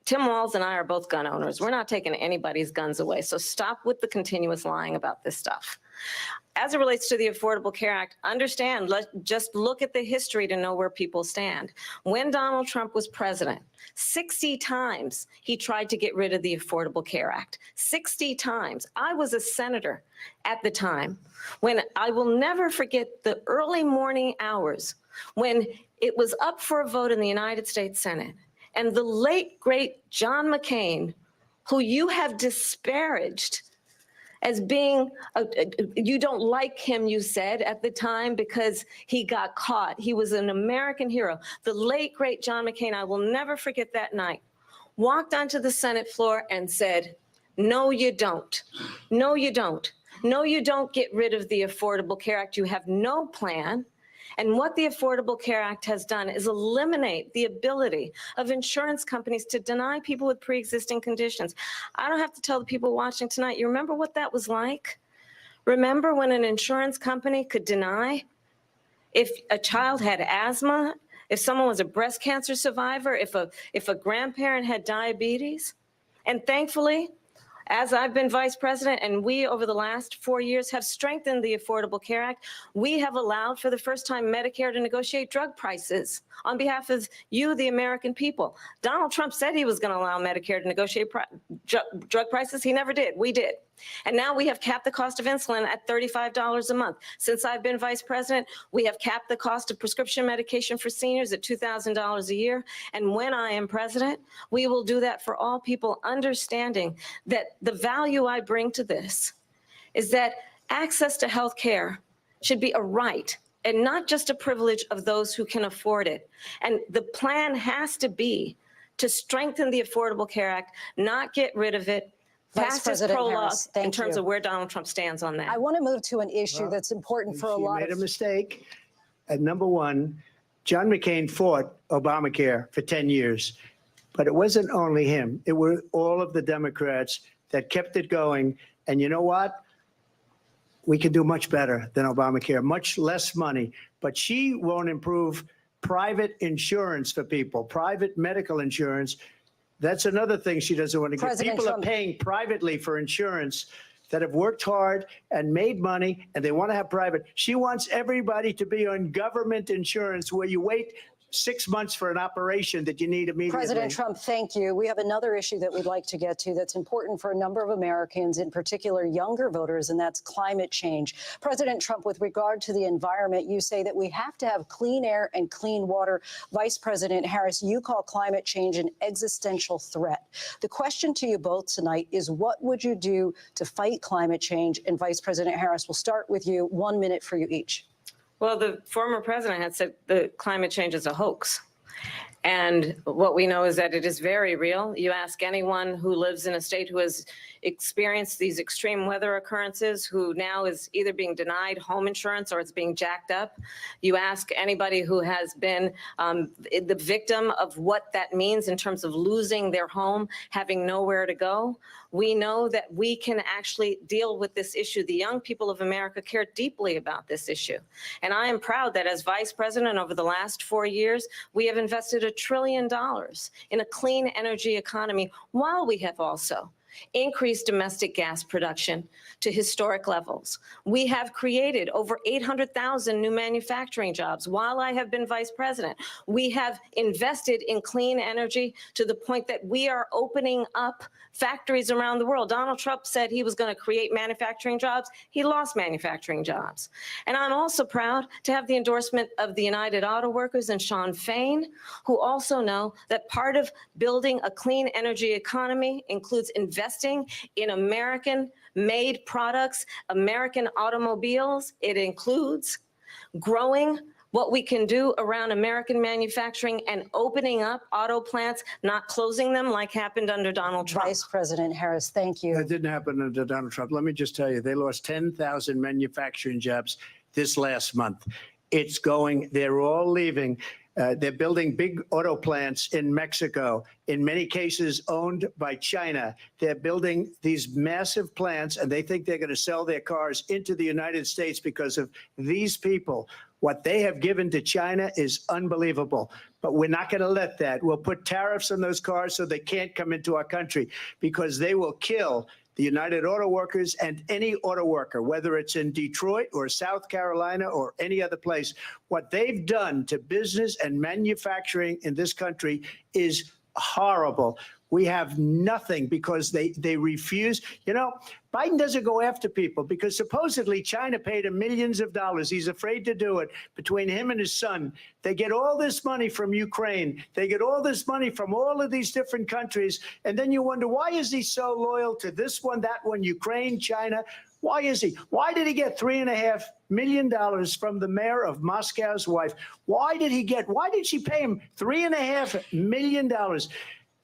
Tim Walz and I are both gun owners. We're not taking anybody's guns away. So stop with the continuous lying about this stuff. As it relates to the Affordable Care Act, understand, just look at the history to know where people stand. When Donald Trump was president, 60 times he tried to get rid of the Affordable Care Act. 60 times. I was a senator at the time when I will never forget the early morning hours when it was up for a vote in the United States Senate. And the late, great John McCain, who you have disparaged as being, you don't like him, you said at the time, because he got caught. He was an American hero. The late, great John McCain, I will never forget that night, walked onto the Senate floor and said, no, you don't. No, you don't. No, you don't get rid of the Affordable Care Act. You have no plan. And what the Affordable Care Act has done is eliminate the ability of insurance companies to deny people with pre-existing conditions. I don't have to tell the people watching tonight, you remember what that was like? Remember when an insurance company could deny if a child had asthma, if someone was a breast cancer survivor, if a grandparent had diabetes? And thankfully, as I've been vice president, and we over the last 4 years have strengthened the Affordable Care Act, we have allowed for the first time Medicare to negotiate drug prices on behalf of you, the American people. Donald Trump said he was going to allow Medicare to negotiate drug prices. He never did. We did. And now we have capped the cost of insulin at $35 a month. Since I've been vice president, we have capped the cost of prescription medication for seniors at $2,000 a year. And when I am president, we will do that for all people, understanding that the value I bring to this is that access to health care should be a right and not just a privilege of those who can afford it. And the plan has to be to strengthen the Affordable Care Act, not get rid of it, Vice President Harris, in terms of where Donald Trump stands on that. I want to move to an issue that's important for a lot of... You made a mistake. At number one, John McCain fought Obamacare for 10 years. But it wasn't only him. It were all of the Democrats that kept it going. And you know what? we can do much better than Obamacare, much less money. But she won't improve private insurance for people, private medical insurance. That's another thing she doesn't want to get. President People Trump- are paying privately for insurance that have worked hard and made money, and they want to have private. She wants everybody to be on government insurance where you wait 6 months for an operation that you need immediately. President Trump, thank you. We have another issue that we'd like to get to that's important for a number of Americans, in particular younger voters, and that's climate change. President Trump, with regard to the environment, you say that we have to have clean air and clean water. Vice President Harris, you call climate change an existential threat. The question to you both tonight is, what would you do to fight climate change? And Vice President Harris, we'll start with you. 1 minute for you each. Well, the former president had said that climate change is a hoax. And what we know is that it is very real. You ask anyone who lives in a state who has experienced these extreme weather occurrences, who now is either being denied home insurance or it's being jacked up. You ask anybody who has been the victim of what that means in terms of losing their home, having nowhere to go. We know that we can actually deal with this issue. The young people of America care deeply about this issue. And I am proud that as vice president over the last 4 years, we have invested $1 trillion in a clean energy economy, while we have also increased domestic gas production to historic levels. We have created over 800,000 new manufacturing jobs while I have been vice president. We have invested in clean energy to the point that we are opening up factories around the world. Donald Trump said he was going to create manufacturing jobs. He lost manufacturing jobs. And I'm also proud to have the endorsement of the United Auto Workers and Sean Fain, who also know that part of building a clean energy economy includes investing in American-made products, American automobiles. It includes growing what we can do around American manufacturing and opening up auto plants, not closing them like happened under Donald Trump. Vice President Harris, thank you. That didn't happen under Donald Trump. Let me just tell you, they lost 10,000 manufacturing jobs this last month. It's going, they're all leaving. They're building big auto plants in Mexico, in many cases owned by China. They're building these massive plants, and they think they're going to sell their cars into the United States because of these people. What they have given to China is unbelievable. But we're not going to let that. We'll put tariffs on those cars so they can't come into our country, because they will kill the United Auto Workers and any auto worker, whether it's in Detroit or South Carolina or any other place. What they've done to business and manufacturing in this country is horrible. We have nothing because they refuse. You know, Biden doesn't go after people because supposedly China paid him millions of dollars. He's afraid to do it. Between him and his son, they get all this money from Ukraine. They get all this money from all of these different countries. And then you wonder, why is he so loyal to this one, that one, Ukraine, China? Why is he? Why did he get $3.5 million from the mayor of Moscow's wife? Why did she pay him $3.5 million?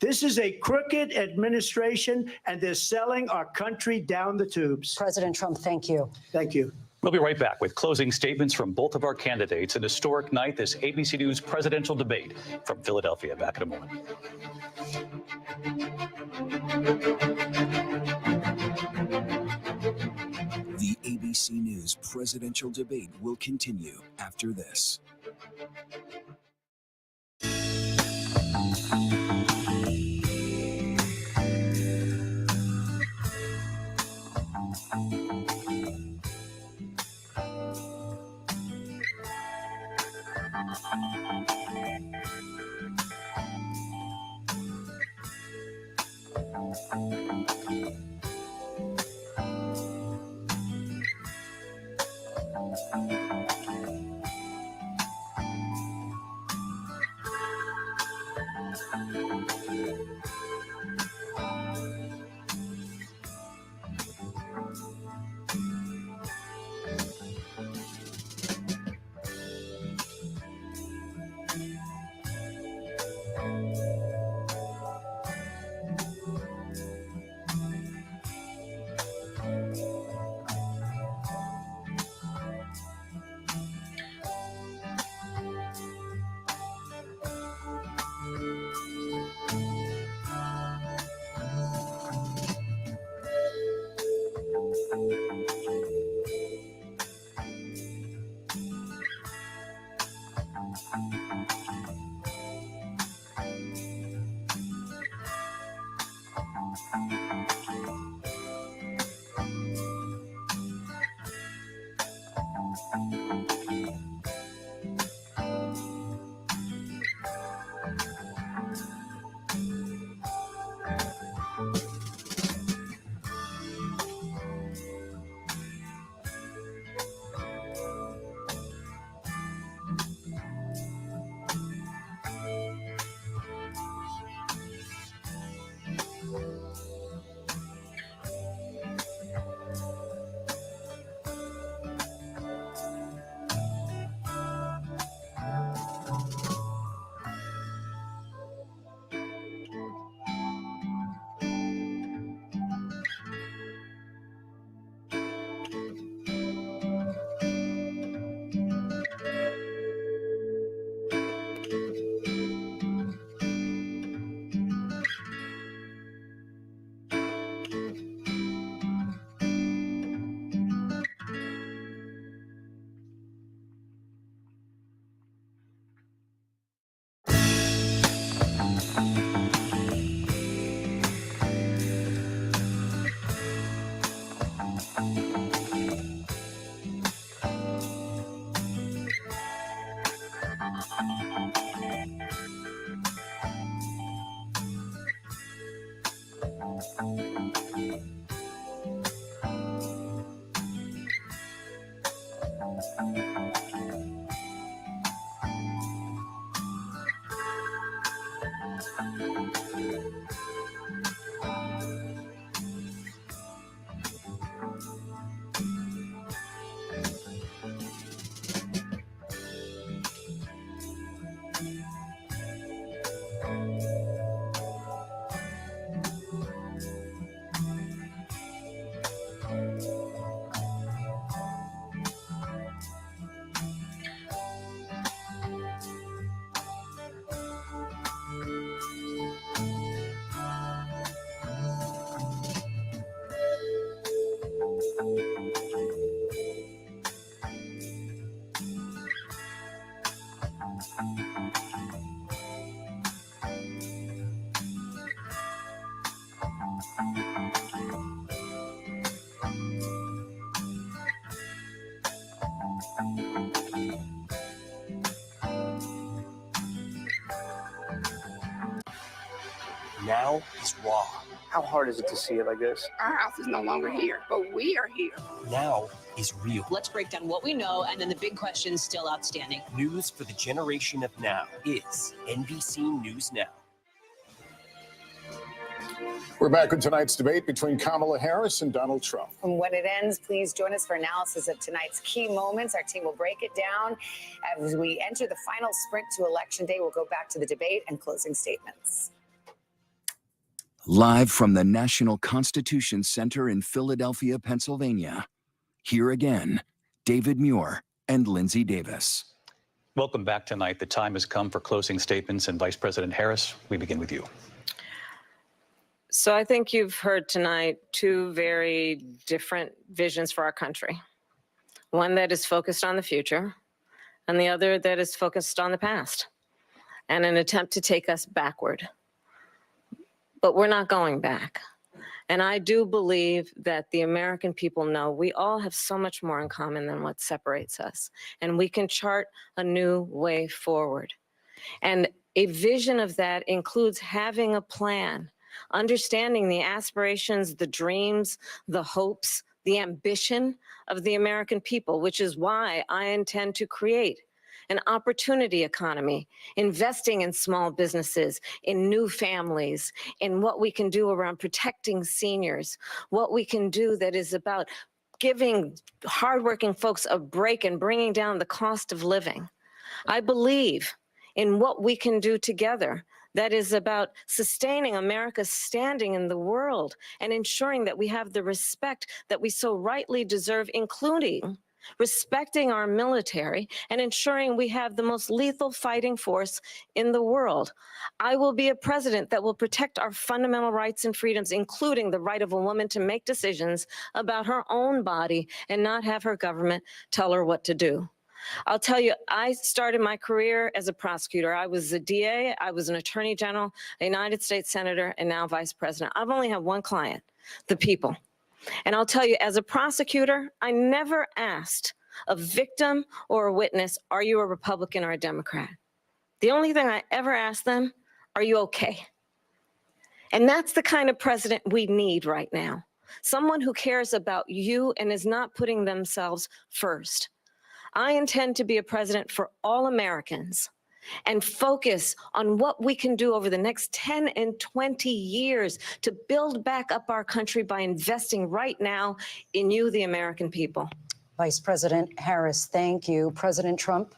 This is a crooked administration, and they're selling our country down the tubes. President Trump, thank you. Thank you. We'll be right back with closing statements from both of our candidates. An historic night, this ABC News presidential debate from Philadelphia. Back in a moment. The ABC News presidential debate will continue after this. Now is raw. How hard is it to see it like this? Our house is no longer here, but we are here. Now is real. Let's break down what we know and then the big questions still outstanding. News for the generation of now is NBC News Now. We're back with tonight's debate between Kamala Harris and Donald Trump. And when it ends, please join us for analysis of tonight's key moments. Our team will break it down. As we enter the final sprint to Election Day, we'll go back to the debate and closing statements. Live from the National Constitution Center in Philadelphia, Pennsylvania. Here again, David Muir and Lindsay Davis. Welcome back tonight. The time has come for closing statements, and Vice President Harris, we begin with you. So I think you've heard tonight two very different visions for our country. One that is focused on the future, and the other that is focused on the past, and an attempt to take us backward. But we're not going back. And I do believe that the American people know we all have so much more in common than what separates us. And we can chart a new way forward. And a vision of that includes having a plan, understanding the aspirations, the dreams, the hopes, the ambition of the American people, which is why I intend to create an opportunity economy, investing in small businesses, in new families, in what we can do around protecting seniors, what we can do that is about giving hardworking folks a break and bringing down the cost of living. I believe in what we can do together that is about sustaining America's standing in the world and ensuring that we have the respect that we so rightly deserve, including respecting our military and ensuring we have the most lethal fighting force in the world. I will be a president that will protect our fundamental rights and freedoms, including the right of a woman to make decisions about her own body and not have her government tell her what to do. I'll tell you, I started my career as a prosecutor. I was a DA, I was an attorney general, a United States senator, and now vice president. I've only had one client, the people. And I'll tell you, as a prosecutor, I never asked a victim or a witness, are you a Republican or a Democrat? The only thing I ever ask them, are you okay? And that's the kind of president we need right now. Someone who cares about you and is not putting themselves first. I intend to be a president for all Americans and focus on what we can do over the next 10 and 20 years to build back up our country by investing right now in you, the American people. Vice President Harris, thank you. President Trump.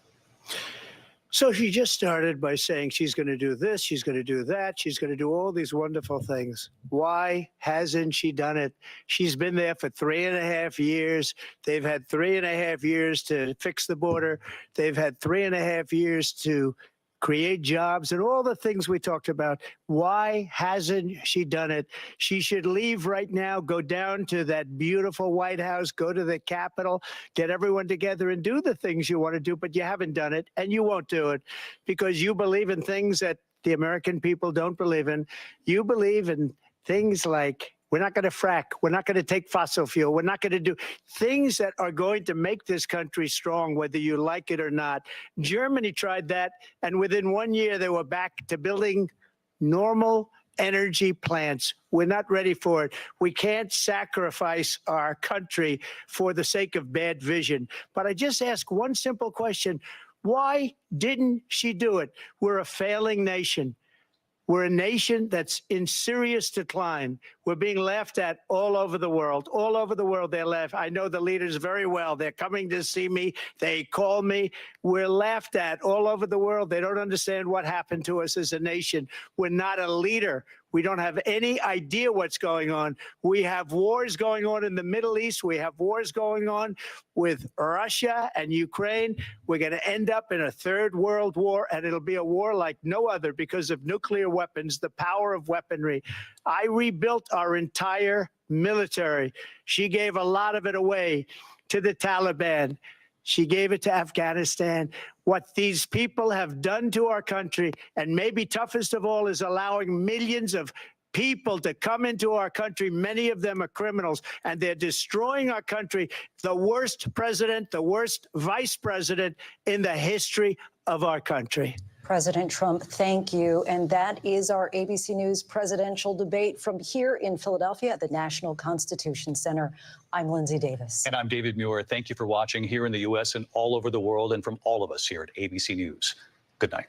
So she just started by saying she's going to do this, she's going to do that, she's going to do all these wonderful things. Why hasn't she done it? She's been there for 3.5 years. They've had 3.5 years to fix the border. They've had 3.5 years to create jobs and all the things we talked about. Why hasn't she done it? She should leave right now, go down to that beautiful White House, go to the Capitol, get everyone together and do the things you want to do, but you haven't done it and you won't do it because you believe in things that the American people don't believe in. You believe in things like we're not going to frack. We're not going to take fossil fuel. We're not going to do things that are going to make this country strong, whether you like it or not. Germany tried that, and within 1 year, they were back to building normal energy plants. We're not ready for it. We can't sacrifice our country for the sake of bad vision. But I just ask one simple question. Why didn't she do it? We're a failing nation. We're a nation that's in serious decline. We're being laughed at all over the world. All over the world, they're laughed. I know the leaders very well. They're coming to see me. They call me. We're laughed at all over the world. They don't understand what happened to us as a nation. We're not a leader. We don't have any idea what's going on. We have wars going on in the Middle East. We have wars going on with Russia and Ukraine. We're going to end up in a third world war, and it'll be a war like no other because of nuclear weapons, the power of weaponry. I rebuilt our entire military. She gave a lot of it away to the Taliban. She gave it to Afghanistan. What these people have done to our country, and maybe toughest of all, is allowing millions of people to come into our country. Many of them are criminals, and they're destroying our country. The worst president, the worst vice president in the history of our country. President Trump, thank you. And that is our ABC News presidential debate from here in Philadelphia at the National Constitution Center. I'm Lindsay Davis. And I'm David Muir. Thank you for watching here in the U.S. and all over the world, and from all of us here at ABC News. Good night.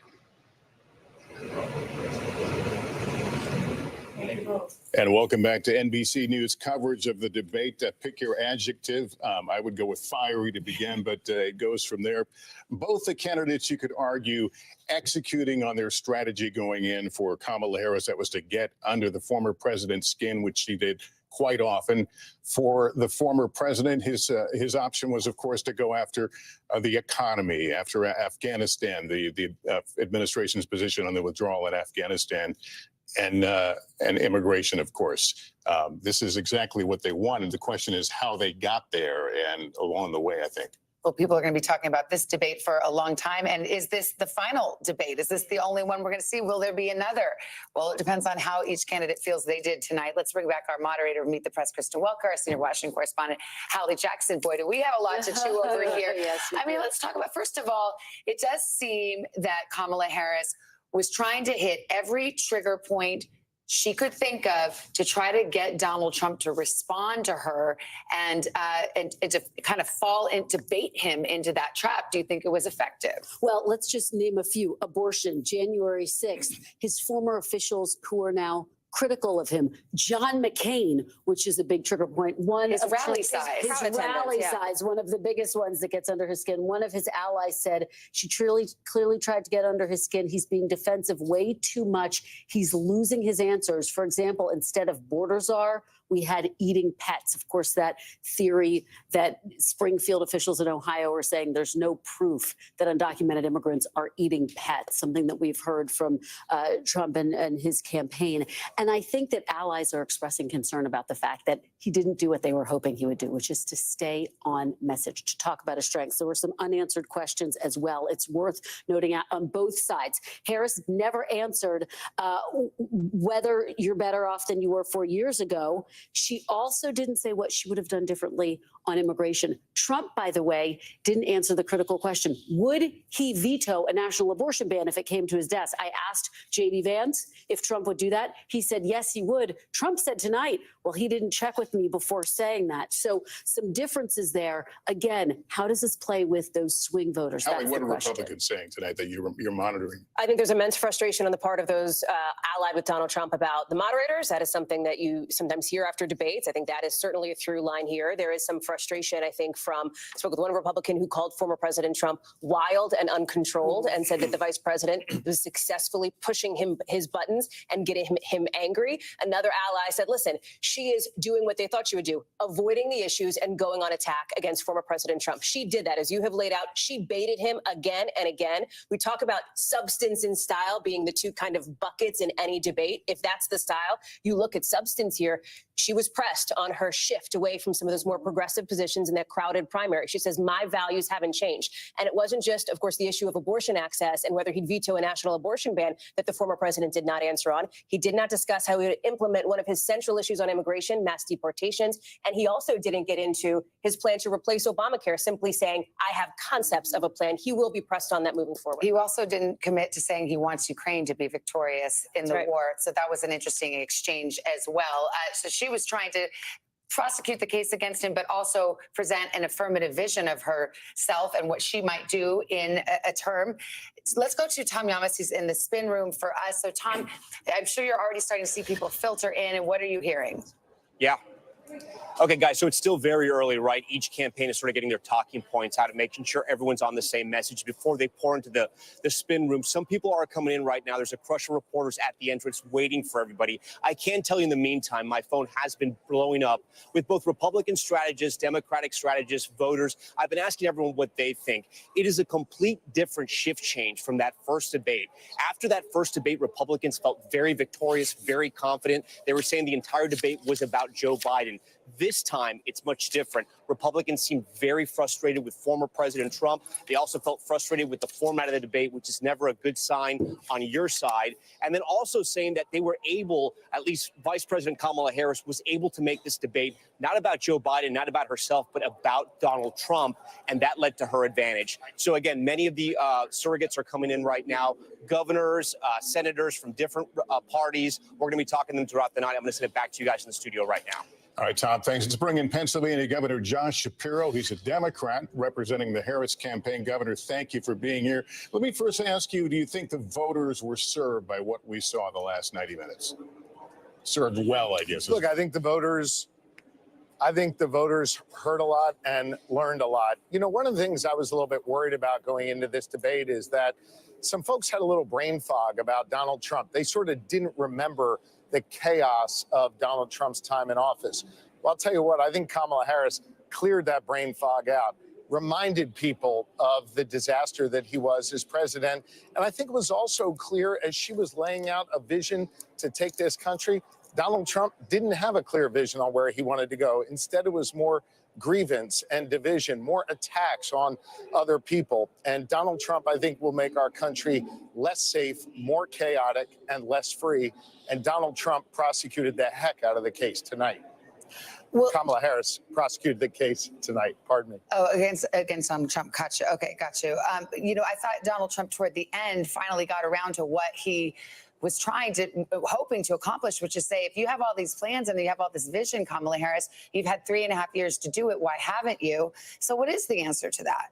And welcome back to NBC News coverage of the debate. Pick your adjective. I would go with fiery to begin, but it goes from there. Both the candidates, you could argue, executing on their strategy going in. For Kamala Harris, that was to get under the former president's skin, which she did quite often. For the former president, his option was, of course, to go after the economy, after Afghanistan, the administration's position on the withdrawal in Afghanistan. And immigration, of course. This is exactly what they wanted. The question is how they got there and along the way, I think. Well, people are going to be talking about this debate for a long time. And is this the final debate? Is this the only one we're going to see? Will there be another? Well, it depends on how each candidate feels they did tonight. Let's bring back our moderator of Meet the Press, Kristen Welker, our senior Washington correspondent, Hallie Jackson. Boy, do we have a lot to chew over here. Yes, I mean, let's talk about, first of all, it does seem that Kamala Harris was trying to hit every trigger point she could think of to try to get Donald Trump to respond to her and to kind of fall into bait him into that trap. Do you think it was effective? Well, let's just name a few. Abortion, January 6th. His former officials who are now critical of him. John McCain, which is a big trigger point. His rally size. His rally size, one of the biggest ones that gets under his skin. One of his allies said she clearly tried to get under his skin. He's being defensive way too much. He's losing his answers. For example, instead of border czar, we had eating pets. Of course, that theory that Springfield officials in Ohio are saying there's no proof that undocumented immigrants are eating pets, something that we've heard from Trump and his campaign. And I think that allies are expressing concern about the fact that he didn't do what they were hoping he would do, which is to stay on message, to talk about his strengths. There were some unanswered questions as well. It's worth noting out on both sides. Harris never answered whether you're better off than you were 4 years ago She also didn't say what she would have done differently on immigration. Trump, by the way, didn't answer the critical question. Would he veto a national abortion ban if it came to his desk? I asked J.D. Vance if Trump would do that. He said, yes, he would. Trump said tonight, well, he didn't check with me before saying that. So some differences there. Again, how does this play with those swing voters? Hallie, what are Republicans saying tonight that you're monitoring? I think there's immense frustration on the part of those allied with Donald Trump about the moderators. That is something that you sometimes hear after debates. I think that is certainly a through line here. There is some frustration, I think, I spoke with one Republican who called former President Trump wild and uncontrolled and said that the vice president was successfully pushing his buttons and getting him angry. Another ally said, listen, she is doing what they thought she would do, avoiding the issues and going on attack against former President Trump. She did that, as you have laid out. She baited him again and again. We talk about substance and style being the two kind of buckets in any debate. If that's the style, you look at substance here. She was pressed on her shift away from some of those more progressive positions in that crowded primary. She says, my values haven't changed. And it wasn't just, of course, the issue of abortion access and whether he'd veto a national abortion ban that the former president did not answer on. He did not discuss how he would implement one of his central issues on immigration, mass deportations. And he also didn't get into his plan to replace Obamacare, simply saying, I have concepts of a plan. He will be pressed on that moving forward. He also didn't commit to saying he wants Ukraine to be victorious in the war. So that was an interesting exchange as well. So she was trying to prosecute the case against him, but also present an affirmative vision of herself and what she might do in a term. Let's go to Tom Yamas. He's in the spin room for us. So Tom, I'm sure you're already starting to see people filter in. And what are you hearing? Yeah. Okay, guys, so it's still very early, right? Each campaign is sort of getting their talking points out and making sure everyone's on the same message before they pour into the spin room. Some people are coming in right now. There's a crush of reporters at the entrance waiting for everybody. I can tell you in the meantime, my phone has been blowing up with both Republican strategists, Democratic strategists, voters. I've been asking everyone what they think. It is a complete different shift change from that first debate. After that first debate, Republicans felt very victorious, very confident. They were saying the entire debate was about Joe Biden. This time, it's much different. Republicans seemed very frustrated with former President Trump. They also felt frustrated with the format of the debate, which is never a good sign on your side. And then also saying that they were able, at least Vice President Kamala Harris was able to make this debate not about Joe Biden, not about herself, but about Donald Trump. And that led to her advantage. So again, many of the surrogates are coming in right now. Governors, senators from different parties. We're going to be talking to them throughout the night. I'm going to send it back to you guys in the studio right now. All right, Tom, thanks. Let's bring in Pennsylvania Governor Josh Shapiro. He's a Democrat representing the Harris campaign. Governor, thank you for being here. Let me first ask you, do you think the voters were served by what we saw in the last 90 minutes? Served well, I guess. Look, I think the voters heard a lot and learned a lot. You know, one of the things I was a little bit worried about going into this debate is that some folks had a little brain fog about Donald Trump. They sort of didn't remember the chaos of Donald Trump's time in office. Well, I'll tell you what, I think Kamala Harris cleared that brain fog out, reminded people of the disaster that he was as president. And I think it was also clear as she was laying out a vision to take this country, Donald Trump didn't have a clear vision on where he wanted to go. Instead, it was more grievance and division, more attacks on other people. And Donald Trump, I think, will make our country less safe, more chaotic, and less free. And Donald Trump prosecuted the heck out of the case tonight. Well, Kamala Harris prosecuted the case tonight. Pardon me. Oh, against Donald Trump. Gotcha. Okay, got you. You know, I thought Donald Trump toward the end finally got around to what he was hoping to accomplish, which is say, if you have all these plans and you have all this vision, Kamala Harris, you've had 3.5 years to do it. Why haven't you? So what is the answer to that?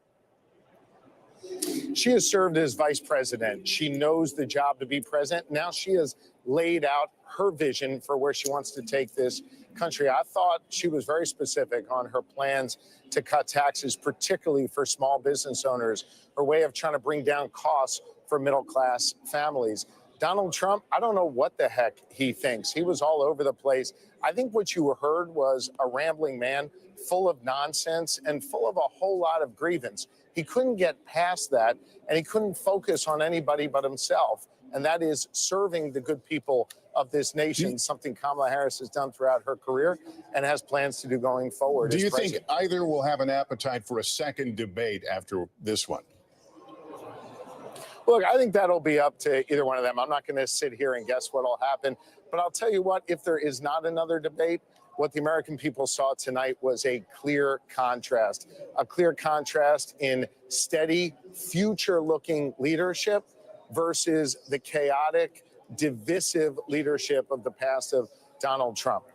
She has served as vice president. She knows the job to be president. Now she has laid out her vision for where she wants to take this country. I thought she was very specific on her plans to cut taxes, particularly for small business owners, her way of trying to bring down costs for middle-class families. Donald Trump, I don't know what the heck he thinks. He was all over the place. I think what you heard was a rambling man full of nonsense and full of a whole lot of grievance. He couldn't get past that, and he couldn't focus on anybody but himself, and that is serving the good people of this nation, something Kamala Harris has done throughout her career and has plans to do going forward. Do you think either will have an appetite for a second debate after this one? Look, I think that'll be up to either one of them. I'm not going to sit here and guess what'll happen. But I'll tell you what, if there is not another debate, what the American people saw tonight was a clear contrast in steady, future-looking leadership versus the chaotic, divisive leadership of the past of Donald Trump.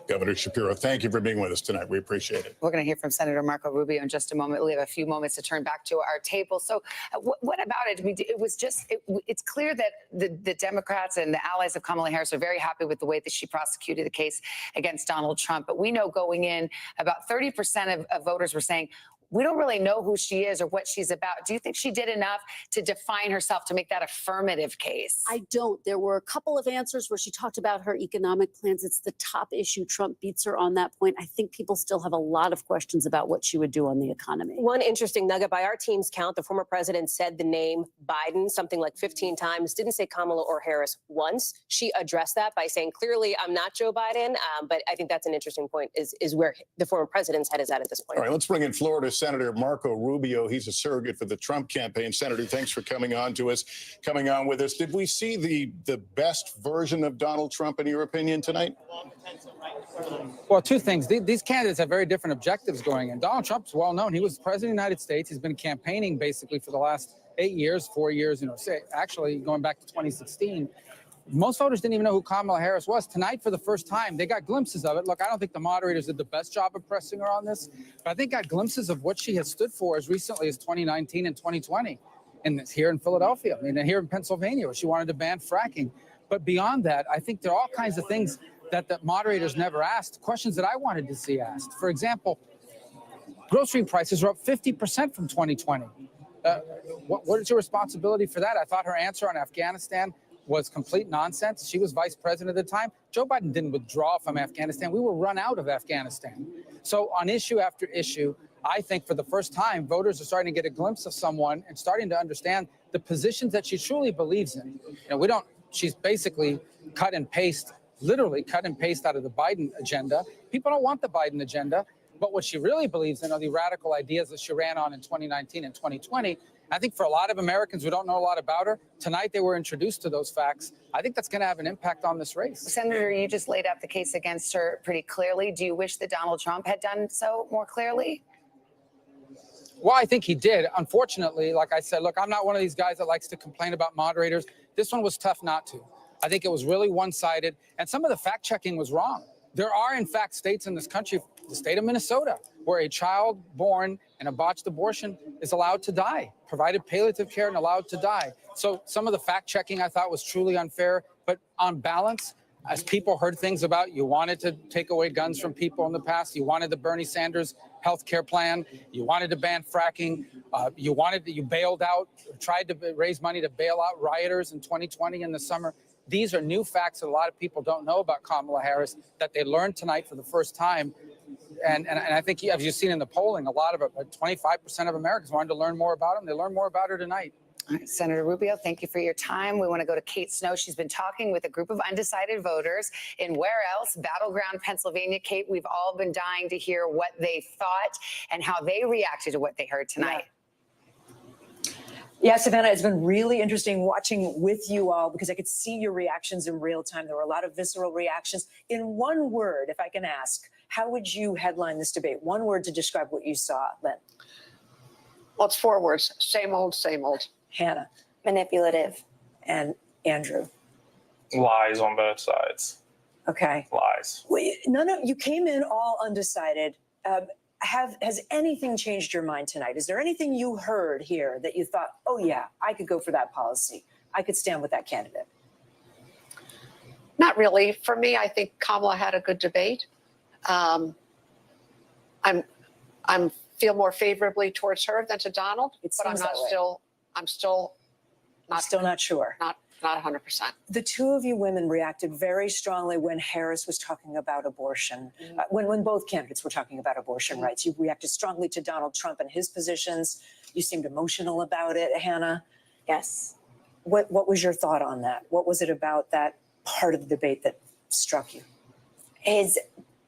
Governor Shapiro, thank you for being with us tonight. We appreciate it. We're going to hear from Senator Marco Rubio in just a moment. We have a few moments to turn back to our table. So what about it? I mean, it's clear that the Democrats and the allies of Kamala Harris are very happy with the way that she prosecuted the case against Donald Trump. But we know going in, about 30% of voters were saying, we don't really know who she is or what she's about. Do you think she did enough to define herself to make that affirmative case? I don't. There were a couple of answers where she talked about her economic plans. It's the top issue. Trump beats her on that point. I think people still have a lot of questions about what she would do on the economy. One interesting nugget by our team's count, the former president said the name Biden something like 15 times, didn't say Kamala or Harris once. She addressed that by saying, clearly, I'm not Joe Biden. But I think that's an interesting point, is where the former president's head is at this point. All right, let's bring in Florida Senator Marco Rubio. He's a surrogate for the Trump campaign. Senator, thanks for coming on with us. Did we see the best version of Donald Trump, in your opinion, tonight? Well, two things. These candidates have very different objectives going in. Donald Trump's well known. He was president of the United States. He's been campaigning basically for the last 8 years, 4 years, actually going back to 2016. Most voters didn't even know who Kamala Harris was. Tonight, for the first time, they got glimpses of it. Look, I don't think the moderators did the best job of pressing her on this, but I think got glimpses of what she has stood for as recently as 2019 and 2020. And here in Philadelphia, and here in Pennsylvania, where she wanted to ban fracking. But beyond that, I think there are all kinds of things that the moderators never asked, questions that I wanted to see asked. For example, grocery prices are up 50% from 2020. What is your responsibility for that? I thought her answer on Afghanistan was complete nonsense. She was vice president at the time. Joe Biden didn't withdraw from Afghanistan. We were run out of Afghanistan. So on issue after issue, I think for the first time, voters are starting to get a glimpse of someone and starting to understand the positions that she truly believes in. She's basically cut and paste, literally cut and paste out of the Biden agenda. People don't want the Biden agenda, but what she really believes in are the radical ideas that she ran on in 2019 and 2020. I think for a lot of Americans who don't know a lot about her, tonight they were introduced to those facts. I think that's going to have an impact on this race. Senator, you just laid out the case against her pretty clearly. Do you wish that Donald Trump had done so more clearly? Well, I think he did. Unfortunately, like I said, look, I'm not one of these guys that likes to complain about moderators. This one was tough not to. I think it was really one-sided, and some of the fact-checking was wrong. There are, in fact, states in this country, the state of Minnesota, where a child born in a botched abortion is allowed to die, provided palliative care and allowed to die. So some of the fact-checking I thought was truly unfair, but on balance, as people heard things about, you wanted to take away guns from people in the past, you wanted the Bernie Sanders health care plan, you wanted to ban fracking, you bailed out, tried to raise money to bail out rioters in 2020 in the summer. These are new facts that a lot of people don't know about Kamala Harris that they learned tonight for the first time. And I think, as you've seen in the polling, a lot of 25% of Americans wanted to learn more about him. They learned more about her tonight. All right, Senator Rubio, thank you for your time. We want to go to Kate Snow. She's been talking with a group of undecided voters in where else? Battleground, Pennsylvania. Kate, we've all been dying to hear what they thought and how they reacted to what they heard tonight. Yeah, Savannah, it's been really interesting watching with you all because I could see your reactions in real time. There were a lot of visceral reactions. In one word, if I can ask, how would you headline this debate? One word to describe what you saw, Len. Well, it's 4 words. Same old, same old. Hannah. Manipulative. And Andrew. Lies on both sides. Okay. Lies. No, you came in all undecided. Has anything changed your mind tonight? Is there anything you heard here that you thought, oh, yeah, I could go for that policy. I could stand with that candidate? Not really. For me, I think Kamala had a good debate. I'm feel more favorably towards her than to Donald, but I'm still not sure. Not 100%. The two of you women reacted very strongly when Harris was talking about abortion, when both candidates were talking about abortion rights. You reacted strongly to Donald Trump and his positions. You seemed emotional about it, Hannah. Yes. What was your thought on that? What was it about that part of the debate that struck you? His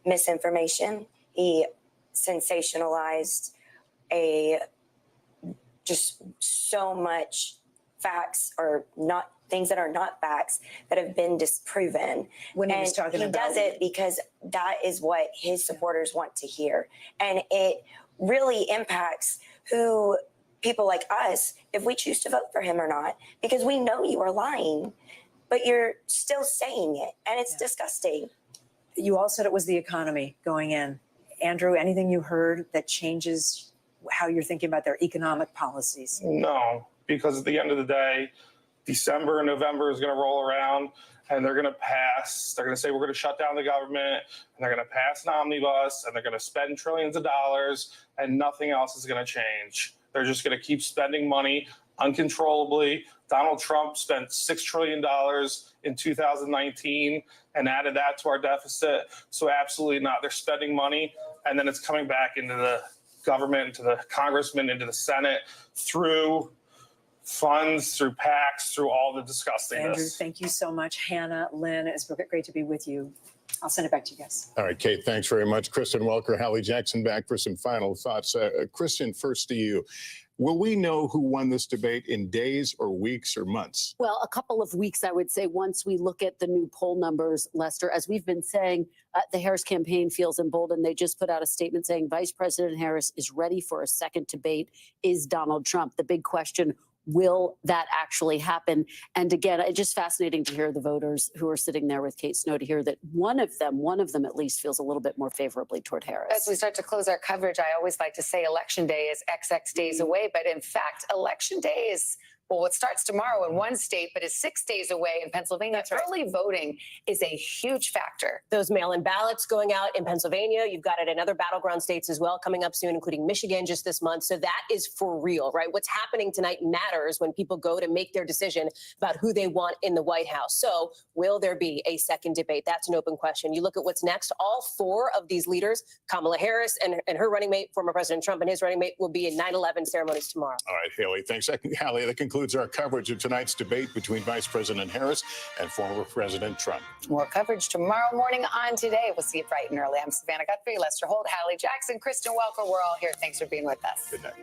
misinformation. He sensationalized just so much facts or not things that are not facts that have been disproven. When he and was talking he about does it because that is what his supporters want to hear. And it really impacts who people like us, if we choose to vote for him or not, because we know you are lying, but you're still saying it. And it's disgusting. You all said it was the economy going in. Andrew, anything you heard that changes how you're thinking about their economic policies? No, because at the end of the day, December and November is going to roll around and they're going to pass. They're going to say, we're going to shut down the government, and they're going to pass an omnibus, and they're going to spend trillions of dollars, and nothing else is going to change. They're just going to keep spending money uncontrollably. Donald Trump spent $6 trillion in 2019 and added that to our deficit. So absolutely not. They're spending money, and then it's coming back into the government, into the congressmen, into the Senate through funds, through PACs, through all the disgustingness. Andrew, thank you so much. Hannah, Lynn, it's great to be with you. I'll send it back to you guys. All right, Kate, thanks very much. Kristen Welker, Hallie Jackson back for some final thoughts. Kristen, first to you. Will we know who won this debate in days or weeks or months? Well, a couple of weeks, I would say, once we look at the new poll numbers, Lester. As we've been saying, the Harris campaign feels emboldened. They just put out a statement saying Vice President Harris is ready for a second debate. Is Donald Trump? The big question, will that actually happen? And again, it's just fascinating to hear the voters who are sitting there with Kate Snow, to hear that one of them at least feels a little bit more favorably toward Harris. As we start to close our coverage, I always like to say Election Day is XX days away. But in fact, Election Day is, well, it starts tomorrow in one state, but is 6 days away in Pennsylvania. That's right. Early voting is a huge factor. Those mail-in ballots going out in Pennsylvania. You've got it in other battleground states as well coming up soon, including Michigan just this month. So that is for real, right? What's happening tonight matters when people go to make their decision about who they want in the White House. So will there be a second debate? That's an open question. You look at what's next. All four of these leaders, Kamala Harris and her running mate, former President Trump, and his running mate, will be in 9/11 ceremonies tomorrow. All right, Haley, thanks. Haley, that concludes our coverage of tonight's debate between Vice President Harris and former President Trump. More coverage tomorrow morning on Today. We'll see you bright and early. I'm Savannah Guthrie, Lester Holt, Hallie Jackson, Kristen Welker. We're all here. Thanks for being with us. Good night.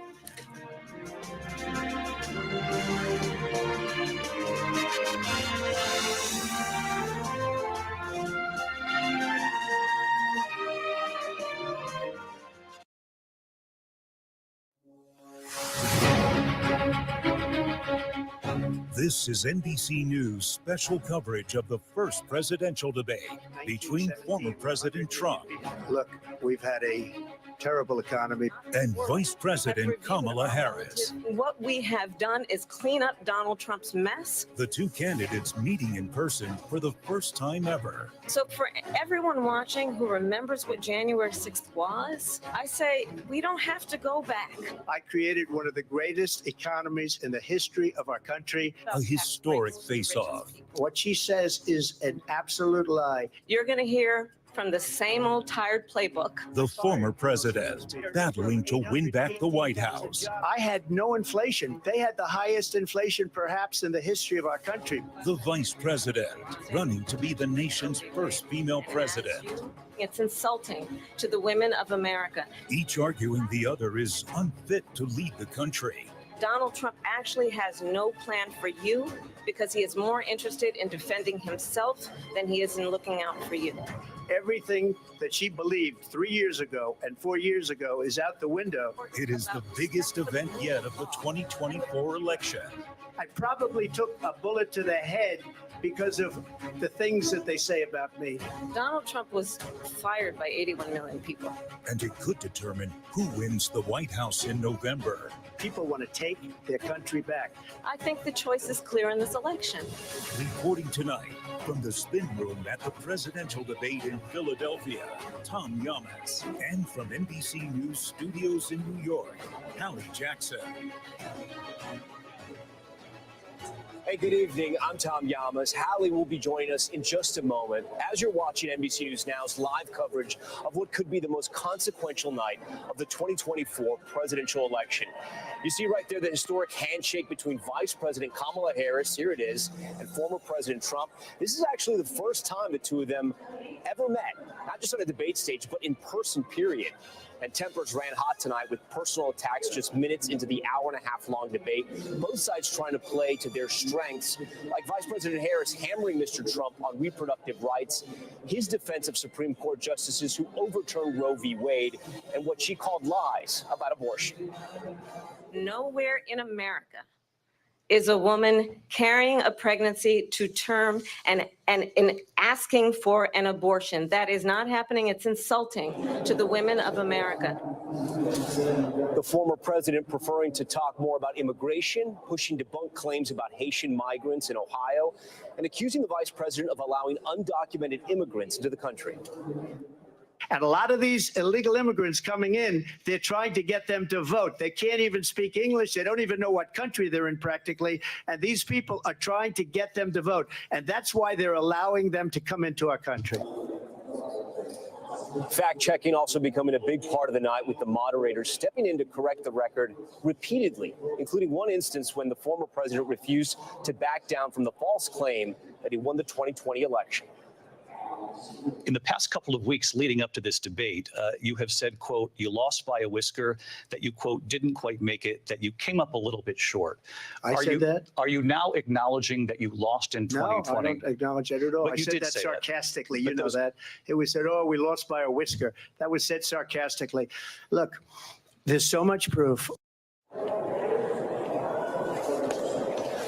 This is NBC News special coverage of the first presidential debate between former President Trump. Look, we've had a terrible economy. And Vice President Kamala Harris. What we have done is clean up Donald Trump's mess. The two candidates meeting in person for the first time ever. So for everyone watching who remembers what January 6th was, I say we don't have to go back. I created one of the greatest economies in the history of our country. A historic face-off. What she says is an absolute lie. You're going to hear from the same old tired playbook. The former president battling to win back the White House. I had no inflation. They had the highest inflation perhaps in the history of our country. The vice president running to be the nation's first female president. It's insulting to the women of America. Each arguing the other is unfit to lead the country. Donald Trump actually has no plan for you because he is more interested in defending himself than he is in looking out for you. Everything that she believed 3 years ago and 4 years ago is out the window. It is the biggest event yet of the 2024 election. I probably took a bullet to the head because of the things that they say about me. Donald Trump was fired by 81 million people. And it could determine who wins the White House in November. People want to take their country back. I think the choice is clear in this election. Reporting tonight from the spin room at the presidential debate in Philadelphia, Tom Yamas. And from NBC News studios in New York, Hallie Jackson. Hey, good evening. I'm Tom Yamas. Hallie will be joining us in just a moment as you're watching NBC News Now's live coverage of what could be the most consequential night of the 2024 presidential election. You see right there the historic handshake between Vice President Kamala Harris, here it is, and former President Trump. This is actually the first time the two of them ever met, not just on a debate stage, but in person, period. And tempers ran hot tonight with personal attacks just minutes into the hour-and-a-half-long debate. Both sides trying to play to their strengths, like Vice President Harris hammering Mr. Trump on reproductive rights, his defense of Supreme Court justices who overturned Roe v. Wade, and what she called lies about abortion. Nowhere in America is a woman carrying a pregnancy to term and asking for an abortion. That is not happening. It's insulting to the women of America. The former president preferring to talk more about immigration, pushing debunked claims about Haitian migrants in Ohio, and accusing the vice president of allowing undocumented immigrants into the country. And a lot of these illegal immigrants coming in, they're trying to get them to vote. They can't even speak English. They don't even know what country they're in practically. And these people are trying to get them to vote. And that's why they're allowing them to come into our country. Fact-checking also becoming a big part of the night, with the moderators stepping in to correct the record repeatedly, including one instance when the former president refused to back down from the false claim that he won the 2020 election. In the past couple of weeks leading up to this debate, you have said, quote, you lost by a whisker, that you, quote, didn't quite make it, that you came up a little bit short. I said that? Are you now acknowledging that you lost in 2020? No, I don't acknowledge that at all. But I you said did that say sarcastically. that. You know that. It was said, oh, we lost by a whisker. That was said sarcastically. Look, there's so much proof.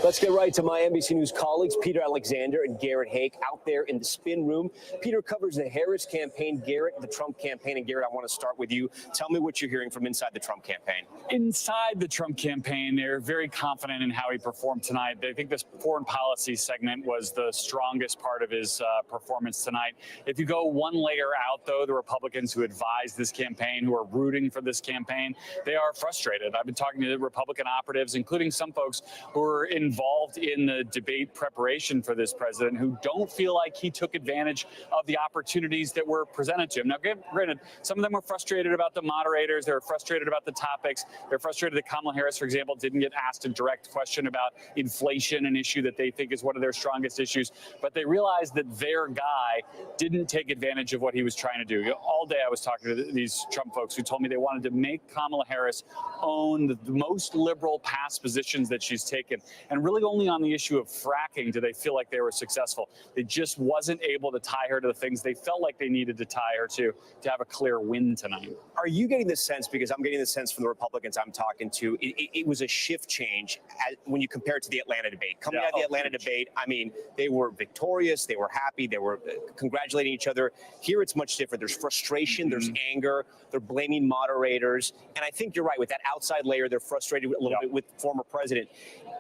Let's get right to my NBC News colleagues, Peter Alexander and Garrett Hake, out there in the spin room. Peter covers the Harris campaign, Garrett, the Trump campaign. And Garrett, I want to start with you. Tell me what you're hearing from inside the Trump campaign. Inside the Trump campaign, they're very confident in how he performed tonight. They think this foreign policy segment was the strongest part of his performance tonight. If you go one layer out, though, the Republicans who advised this campaign, who are rooting for this campaign, they are frustrated. I've been talking to the Republican operatives, including some folks who are involved in the debate preparation for this president, who don't feel like he took advantage of the opportunities that were presented to him. Now, granted, some of them were frustrated about the moderators. They were frustrated about the topics. They're frustrated that Kamala Harris, for example, didn't get asked a direct question about inflation, an issue that they think is one of their strongest issues. But they realized that their guy didn't take advantage of what he was trying to do. All day I was talking to these Trump folks who told me they wanted to make Kamala Harris own the most liberal past positions that she's taken. And really only on the issue of fracking do they feel like they were successful. They just wasn't able to tie her to the things they felt like they needed to tie her to have a clear win tonight. Are you getting the sense, because I'm getting the sense from the Republicans I'm talking to, it was a shift change when you compare it to the Atlanta debate? Coming out of the Atlanta debate, I mean, they were victorious, they were happy, they were congratulating each other. Here it's much different. There's frustration, there's anger, they're blaming moderators. And I think you're right, with that outside layer, they're frustrated a little bit with the former president.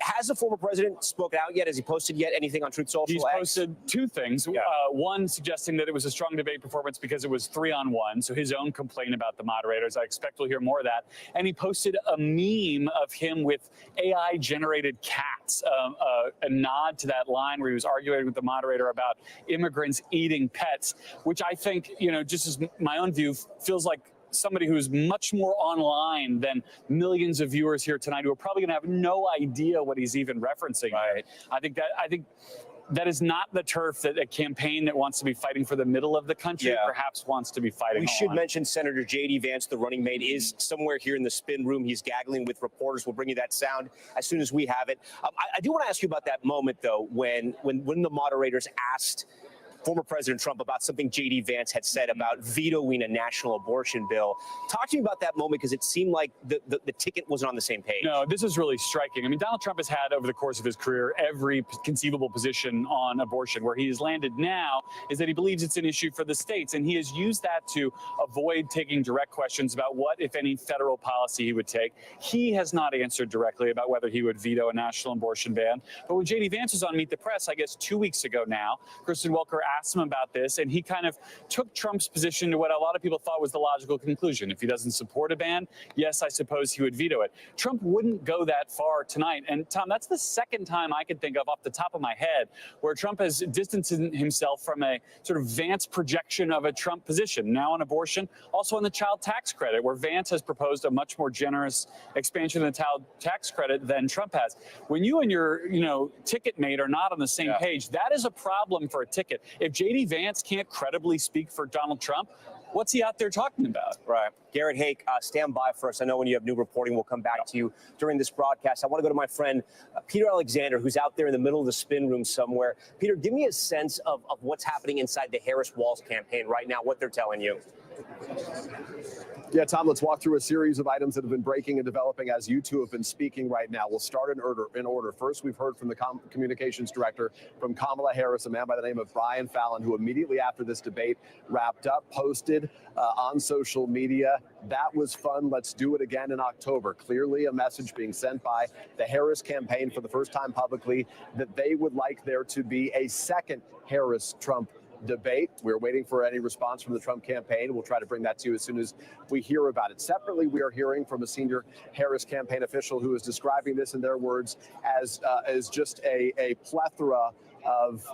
Has the former president spoken out yet? Has he posted yet anything on Truth Social? He's posted two things. One, suggesting that it was a strong debate performance because it was 3-on-1. So his own complaint about the moderators. I expect we'll hear more of that. And he posted a meme of him with AI-generated cats, a nod to that line where he was arguing with the moderator about immigrants eating pets, which I think, you know, just as my own view, feels like somebody who's much more online than millions of viewers here tonight who are probably going to have no idea what he's even referencing. Right. I think that is not the turf that a campaign that wants to be fighting for the middle of the country perhaps wants to be fighting. We should mention Senator J.D. Vance, the running mate, is somewhere here in the spin room. He's gaggling with reporters. We'll bring you that sound as soon as we have it. I do want to ask you about that moment, though, when the moderators asked former President Trump about something J.D. Vance had said about vetoing a national abortion bill. Talk to me about that moment, because it seemed like the ticket wasn't on the same page. No, this is really striking. I mean, Donald Trump has had over the course of his career every conceivable position on abortion. Where he has landed now is that he believes it's an issue for the states, and he has used that to avoid taking direct questions about what, if any, federal policy he would take. He has not answered directly about whether he would veto a national abortion ban. But when J.D. Vance was on Meet the Press, I guess 2 weeks ago now, Kristen Welker asked him about this, and he kind of took Trump's position to what a lot of people thought was the logical conclusion. If he doesn't support a ban, yes, I suppose he would veto it. Trump wouldn't go that far tonight. And Tom, that's the second time I could think of off the top of my head where Trump has distanced himself from a sort of Vance projection of a Trump position. Now on abortion, also on the child tax credit, where Vance has proposed a much more generous expansion of the child tax credit than Trump has. When you and your, ticket mate are not on the same page, that is a problem for a ticket. If J.D. Vance can't credibly speak for Donald Trump, what's he out there talking about? Right. Garrett Hake, stand by for us. I know when you have new reporting, we'll come back to you during this broadcast. I want to go to my friend, Peter Alexander, who's out there in the middle of the spin room somewhere. Peter, give me a sense of what's happening inside the Harris-Walz campaign right now, what they're telling you. Yeah, Tom, let's walk through a series of items that have been breaking and developing as you two have been speaking right now. We'll start in order. First, we've heard from the communications director from Kamala Harris, a man by the name of Brian Fallon, who immediately after this debate wrapped up, posted on social media, "That was fun. Let's do it again in October." Clearly a message being sent by the Harris campaign for the first time publicly that they would like there to be a second Harris-Trump debate. We're waiting for any response from the Trump campaign. We'll try to bring that to you as soon as we hear about it. Separately, we are hearing from a senior Harris campaign official who is describing this in their words as just a plethora of,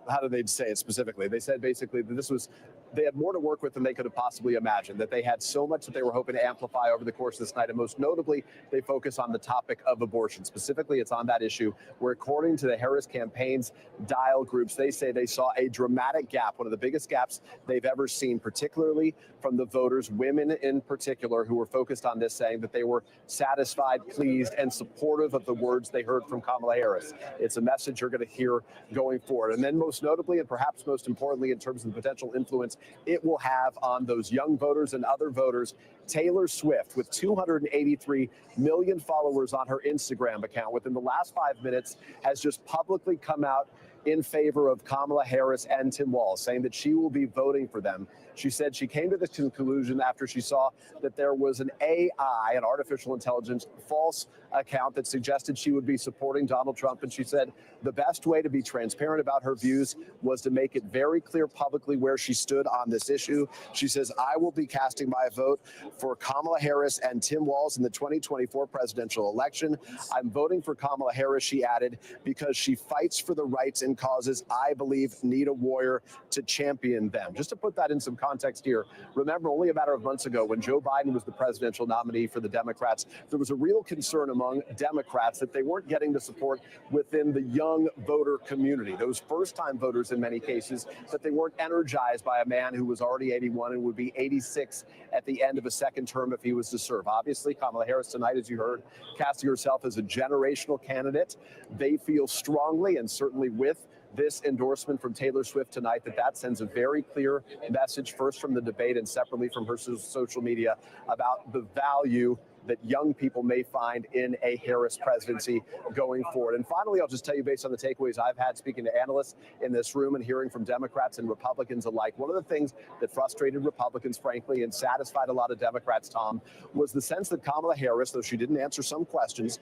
how did they say it specifically? They said basically that they had more to work with than they could have possibly imagined, that they had so much that they were hoping to amplify over the course of this night. And most notably, they focus on the topic of abortion. Specifically, it's on that issue where, according to the Harris campaign's dial groups, they say they saw a dramatic gap, one of the biggest gaps they've ever seen, particularly from the voters, women in particular, who were focused on this, saying that they were satisfied, pleased, and supportive of the words they heard from Kamala Harris. It's a message you're going to hear going forward. And then most notably, and perhaps most importantly in terms of the potential influence it will have on those young voters and other voters, Taylor Swift, with 283 million followers on her Instagram account, within the last 5 minutes, has just publicly come out in favor of Kamala Harris and Tim Walz, saying that she will be voting for them. She said she came to this conclusion after she saw that there was an AI, an artificial intelligence, false account that suggested she would be supporting Donald Trump. And she said the best way to be transparent about her views was to make it very clear publicly where she stood on this issue. She says, "I will be casting my vote for Kamala Harris and Tim Walz in the 2024 presidential election. I'm voting for Kamala Harris," she added, "because she fights for the rights and causes I believe need a warrior to champion them." Just to put that in some context here, remember only a matter of months ago when Joe Biden was the presidential nominee for the Democrats, there was a real concern among Democrats that they weren't getting the support within the young voter community, those first-time voters in many cases, that they weren't energized by a man who was already 81 and would be 86 at the end of a second term if he was to serve. Obviously, Kamala Harris tonight, as you heard, casting herself as a generational candidate. They feel strongly, and certainly with this endorsement from Taylor Swift tonight, that sends a very clear message, first from the debate and separately from her social media, about the value that young people may find in a Harris presidency going forward. And finally, I'll just tell you, based on the takeaways I've had speaking to analysts in this room and hearing from Democrats and Republicans alike, one of the things that frustrated Republicans, frankly, and satisfied a lot of Democrats, Tom, was the sense that Kamala Harris, though she didn't answer some questions,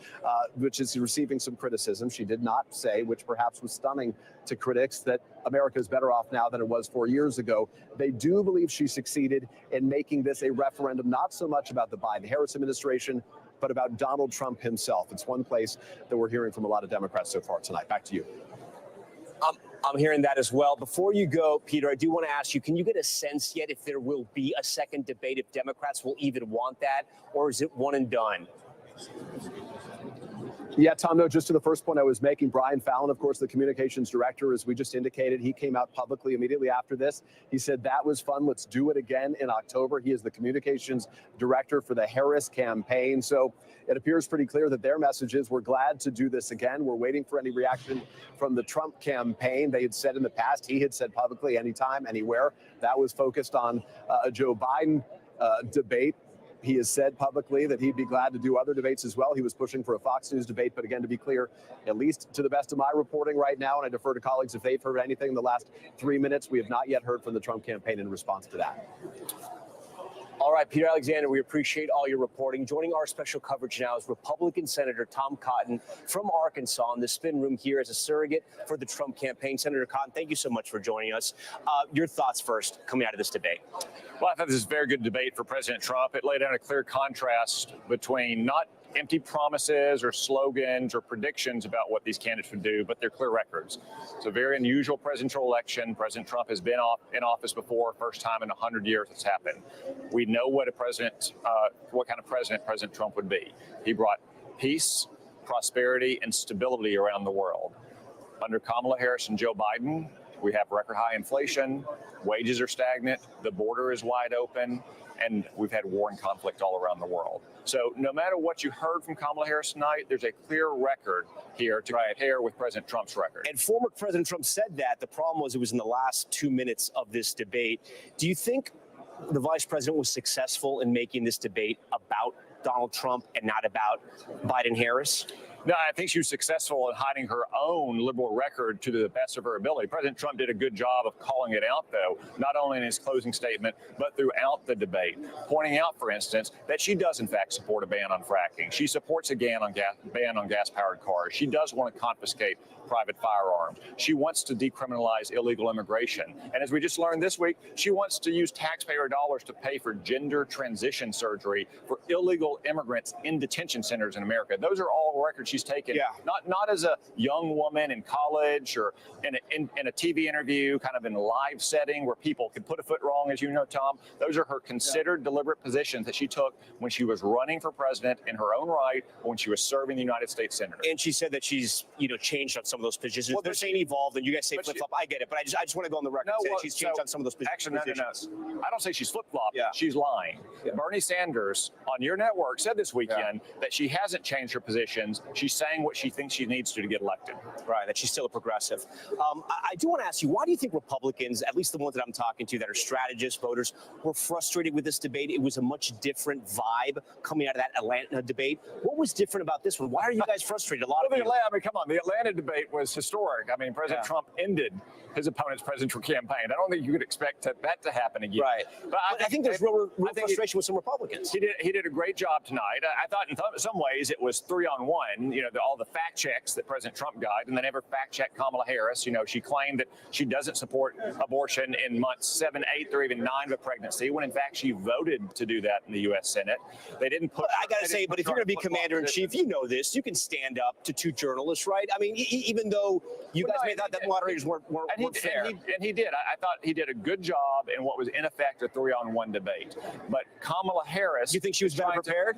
which is receiving some criticism, she did not say, which perhaps was stunning to critics, that America is better off now than it was 4 years ago. They do believe she succeeded in making this a referendum, not so much about the Biden-Harris administration, but about Donald Trump himself. It's one place that we're hearing from a lot of Democrats so far tonight. Back to you. I'm hearing that as well. Before you go, Peter, I do want to ask you, can you get a sense yet if there will be a second debate, if Democrats will even want that, or is it one and done? Yeah, Tom, no, just to the first point I was making, Brian Fallon, of course, the communications director, as we just indicated, he came out publicly immediately after this. He said, "That was fun. Let's do it again in October." He is the communications director for the Harris campaign. So it appears pretty clear that their message is, we're glad to do this again. We're waiting for any reaction from the Trump campaign. They had said in the past, he had said publicly, anytime, anywhere. That was focused on a Joe Biden debate. He has said publicly that he'd be glad to do other debates as well. He was pushing for a Fox News debate. But again, to be clear, at least to the best of my reporting right now, and I defer to colleagues if they've heard anything in the last 3 minutes, we have not yet heard from the Trump campaign in response to that. All right, Peter Alexander, we appreciate all your reporting. Joining our special coverage now is Republican Senator Tom Cotton from Arkansas in the spin room here as a surrogate for the Trump campaign. Senator Cotton, thank you so much for joining us. Your thoughts first coming out of this debate. Well, I thought this was a very good debate for President Trump. It laid out a clear contrast between not empty promises or slogans or predictions about what these candidates would do, but their clear records. It's a very unusual presidential election. President Trump has been in office before, first time in 100 years it's happened. We know what a president, what kind of president President Trump would be. He brought peace, prosperity, and stability around the world. Under Kamala Harris and Joe Biden, We have record high inflation, wages are stagnant, the border is wide open, and we've had war and conflict all around the world. So no matter what you heard from Kamala Harris tonight, there's a clear record here to compare with President Trump's record. And former President Trump said that. The problem was it was in the last 2 minutes of this debate. Do you think the vice president was successful in making this debate about Donald Trump and not about Biden-Harris? No, I think she was successful in hiding her own liberal record to the best of her ability. President Trump did a good job of calling it out, though, not only in his closing statement, but throughout the debate, pointing out, for instance, that she does, in fact, support a ban on fracking. She supports a ban on gas-powered cars. She does want to confiscate private firearms. She wants to decriminalize illegal immigration. And as we just learned this week, she wants to use taxpayer dollars to pay for gender transition surgery for illegal immigrants in detention centers in America. Those are all records she's taken, not as a young woman in college or in a TV interview, kind of in a live setting where people could put a foot wrong, as you know, Tom. Those are her considered, deliberate positions that she took when she was running for president in her own right, or when she was serving the United States Senator. And she said that she's, changed on some of those positions. Well, they're saying evolved, and you guys say flip-flop. I get it, but I just want to go on the record and say that she's changed on some of those positions. Actually, no. I don't say she's flip-flopped. Yeah. She's lying. Yeah. Bernie Sanders on your network said this weekend that she hasn't changed her positions. She's saying what she thinks she needs to get elected. Right, that she's still a progressive. I do want to ask you, why do you think Republicans, at least the ones that I'm talking to that are strategists, voters, were frustrated with this debate? It was a much different vibe coming out of that Atlanta debate. What was different about this one? Why are you guys frustrated? A lot of Atlanta, I mean, come on, the Atlanta debate was historic. I mean, President Trump ended his opponent's presidential campaign. I don't think you could expect that to happen again. Right. But I think there's real frustration with some Republicans. He did a great job tonight. I thought in some ways it was 3-on-1, all the fact checks that President Trump got, and they never fact checked Kamala Harris. She claimed that she doesn't support abortion in months 7, 8, or even 9 of a pregnancy, when in fact she voted to do that in the U.S. Senate. They didn't put. I got to say, but if you're going to be commander in chief, you know this. You can stand up to 2 journalists, right? I mean, even though you guys may thought that moderators weren't fair. And he did. I thought he did a good job in what was in effect a 3-on-1 debate. But Kamala Harris. You think she was better prepared?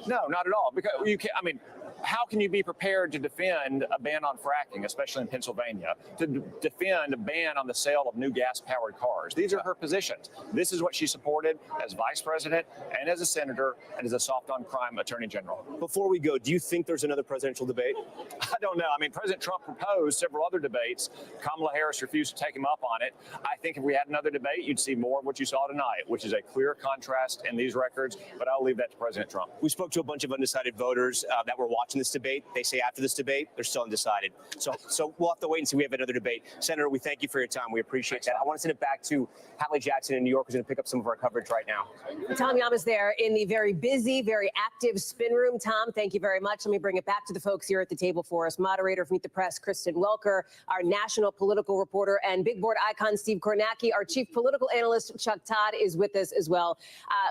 No, not at all. Because you can't. I mean, how can you be prepared to defend a ban on fracking, especially in Pennsylvania, to defend a ban on the sale of new gas-powered cars? These are her positions. This is what she supported as vice president and as a senator and as a soft-on-crime attorney general. Before we go, do you think there's another presidential debate? I don't know. I mean, President Trump proposed several other debates. Kamala Harris refused to take him up on it. I think if we had another debate, you'd see more of what you saw tonight, which is a clear contrast in these records. But I'll leave that to President Trump. We spoke to a bunch of undecided voters that were watching this debate. They say after this debate, they're still undecided. So we'll have to wait and see. We have another debate. Senator, we thank you for your time. We appreciate that. I want to send it back to Hallie Jackson in New York, who's going to pick up some of our coverage right now. Tom Llamas there in the very busy, very active spin room. Tom, thank you very much. Let me bring it back to the folks here at the table for us. Moderator of Meet the Press, Kristen Welker, our national political reporter, and big board icon, Steve Kornacki. Our chief political analyst, Chuck Todd, is with us as well.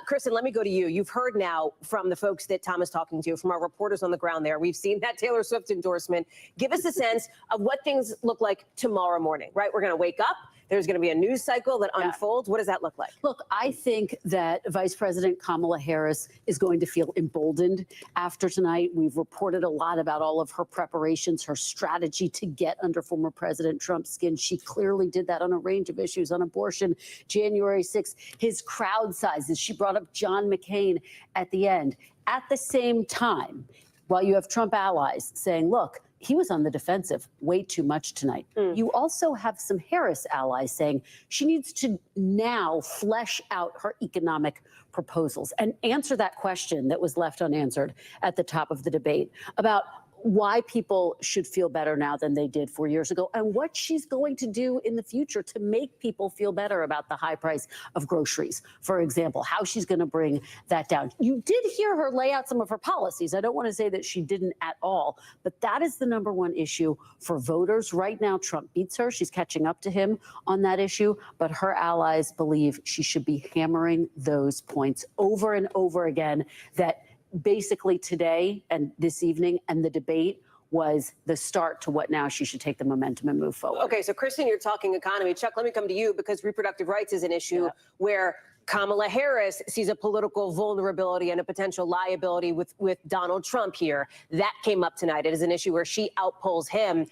Kristen, let me go to you. You've heard now from the folks that Tom is talking to, from our reporters on the ground there. We've seen that Taylor Swift endorsement. Give us a sense of what things look like tomorrow morning, right? We're going to wake up. There's going to be a news cycle that unfolds. What does that look like? Look, I think that Vice President Kamala Harris is going to feel emboldened after tonight. We've reported a lot about all of her preparations, her strategy to get under former President Trump's skin. She clearly did that on a range of issues, on abortion, January 6th, his crowd sizes. She brought up John McCain at the end. At the same time, while you have Trump allies saying, look, he was on the defensive way too much tonight. You also have some Harris allies saying she needs to now flesh out her economic proposals and answer that question that was left unanswered at the top of the debate about why people should feel better now than they did 4 years ago, and what she's going to do in the future to make people feel better about the high price of groceries, for example, how she's going to bring that down. You did hear her lay out some of her policies. I don't want to say that she didn't at all, but that is the number one issue for voters. Right now, Trump beats her. She's catching up to him on that issue, but her allies believe she should be hammering those points over and over again, that basically today and this evening and the debate was the start to what now she should take the momentum and move forward. Okay, so Kristen, you're talking economy. Chuck, let me come to you because reproductive rights is an issue where Kamala Harris sees a political vulnerability and a potential liability with Donald Trump here. That came up tonight. It is an issue where she outpolls him.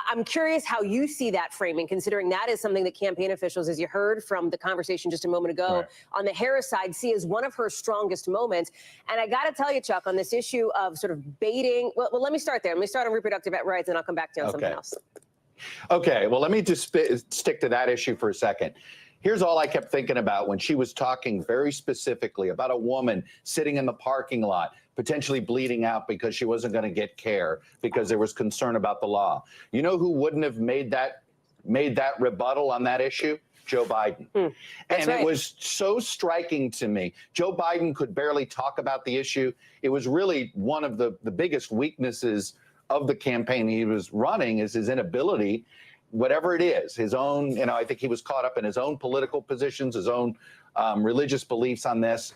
I'm curious how you see that framing, considering that is something that campaign officials, as you heard from the conversation just a moment ago, on the Harris side, see as one of her strongest moments. And I got to tell you, Chuck, on this issue of sort of baiting, well, let me start there. Let me start on reproductive rights, and I'll come back to you on something else. Okay, well, let me just stick to that issue for a second. Here's all I kept thinking about when she was talking very specifically about a woman sitting in the parking lot, potentially bleeding out because she wasn't going to get care because there was concern about the law. You know who wouldn't have made that rebuttal on that issue? Joe Biden. And it was so striking to me. Joe Biden could barely talk about the issue. It was really one of the biggest weaknesses of the campaign he was running, is his inability, whatever it is, his own, I think he was caught up in his own political positions, his own religious beliefs on this.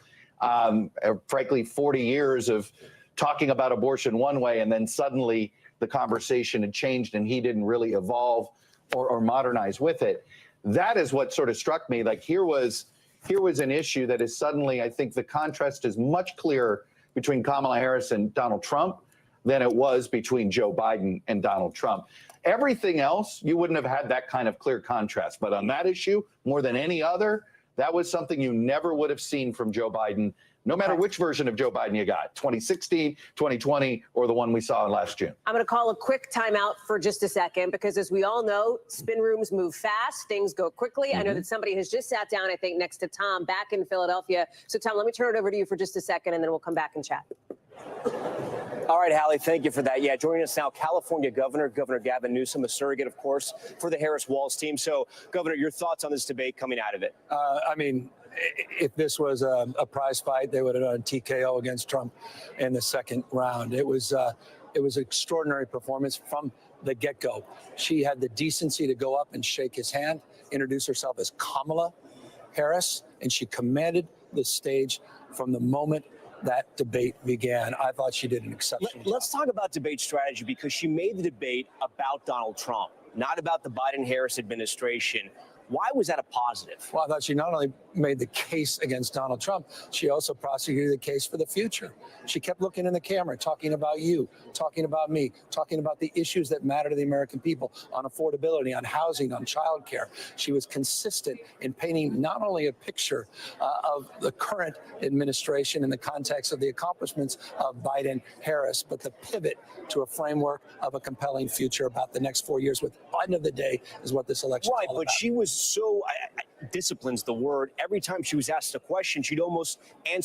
Frankly, 40 years of talking about abortion one way, and then suddenly the conversation had changed and he didn't really evolve or modernize with it. That is what sort of struck me. Like here was an issue that is suddenly, I think the contrast is much clearer between Kamala Harris and Donald Trump than it was between Joe Biden and Donald Trump. Everything else, you wouldn't have had that kind of clear contrast. But on that issue, more than any other, that was something you never would have seen from Joe Biden, no matter which version of Joe Biden you got, 2016, 2020, or the one we saw last June. I'm going to call a quick timeout for just a second, because as we all know, spin rooms move fast. Things go quickly. I know that somebody has just sat down, I think, next to Tom back in Philadelphia. So, Tom, let me turn it over to you for just a second, and then we'll come back and chat. All right, Hallie, thank you for that. Yeah, joining us now, California Governor Gavin Newsom, a surrogate, of course, for the Harris-Walz team. So, Governor, your thoughts on this debate coming out of it? I mean, if this was a prize fight, they would have done TKO against Trump in the second round. It was an extraordinary performance from the get-go. She had the decency to go up and shake his hand, introduce herself as Kamala Harris, and she commanded the stage from the moment that debate began. I thought she did an exceptional job. Let's talk about debate strategy, because she made the debate about Donald Trump, not about the Biden-Harris administration. Why was that a positive? Well, I thought she not only made the case against Donald Trump, she also prosecuted the case for the future. She kept looking in the camera, talking about you, talking about me, talking about the issues that matter to the American people, on affordability, on housing, on childcare. She was consistent in painting not only a picture of the current administration in the context of the accomplishments of Biden-Harris, but the pivot to a framework of a compelling future about the next 4 years, which, at the end of the day, is what this election is all about. But she was so, discipline's the word. Every time she was asked a question, she'd almost answer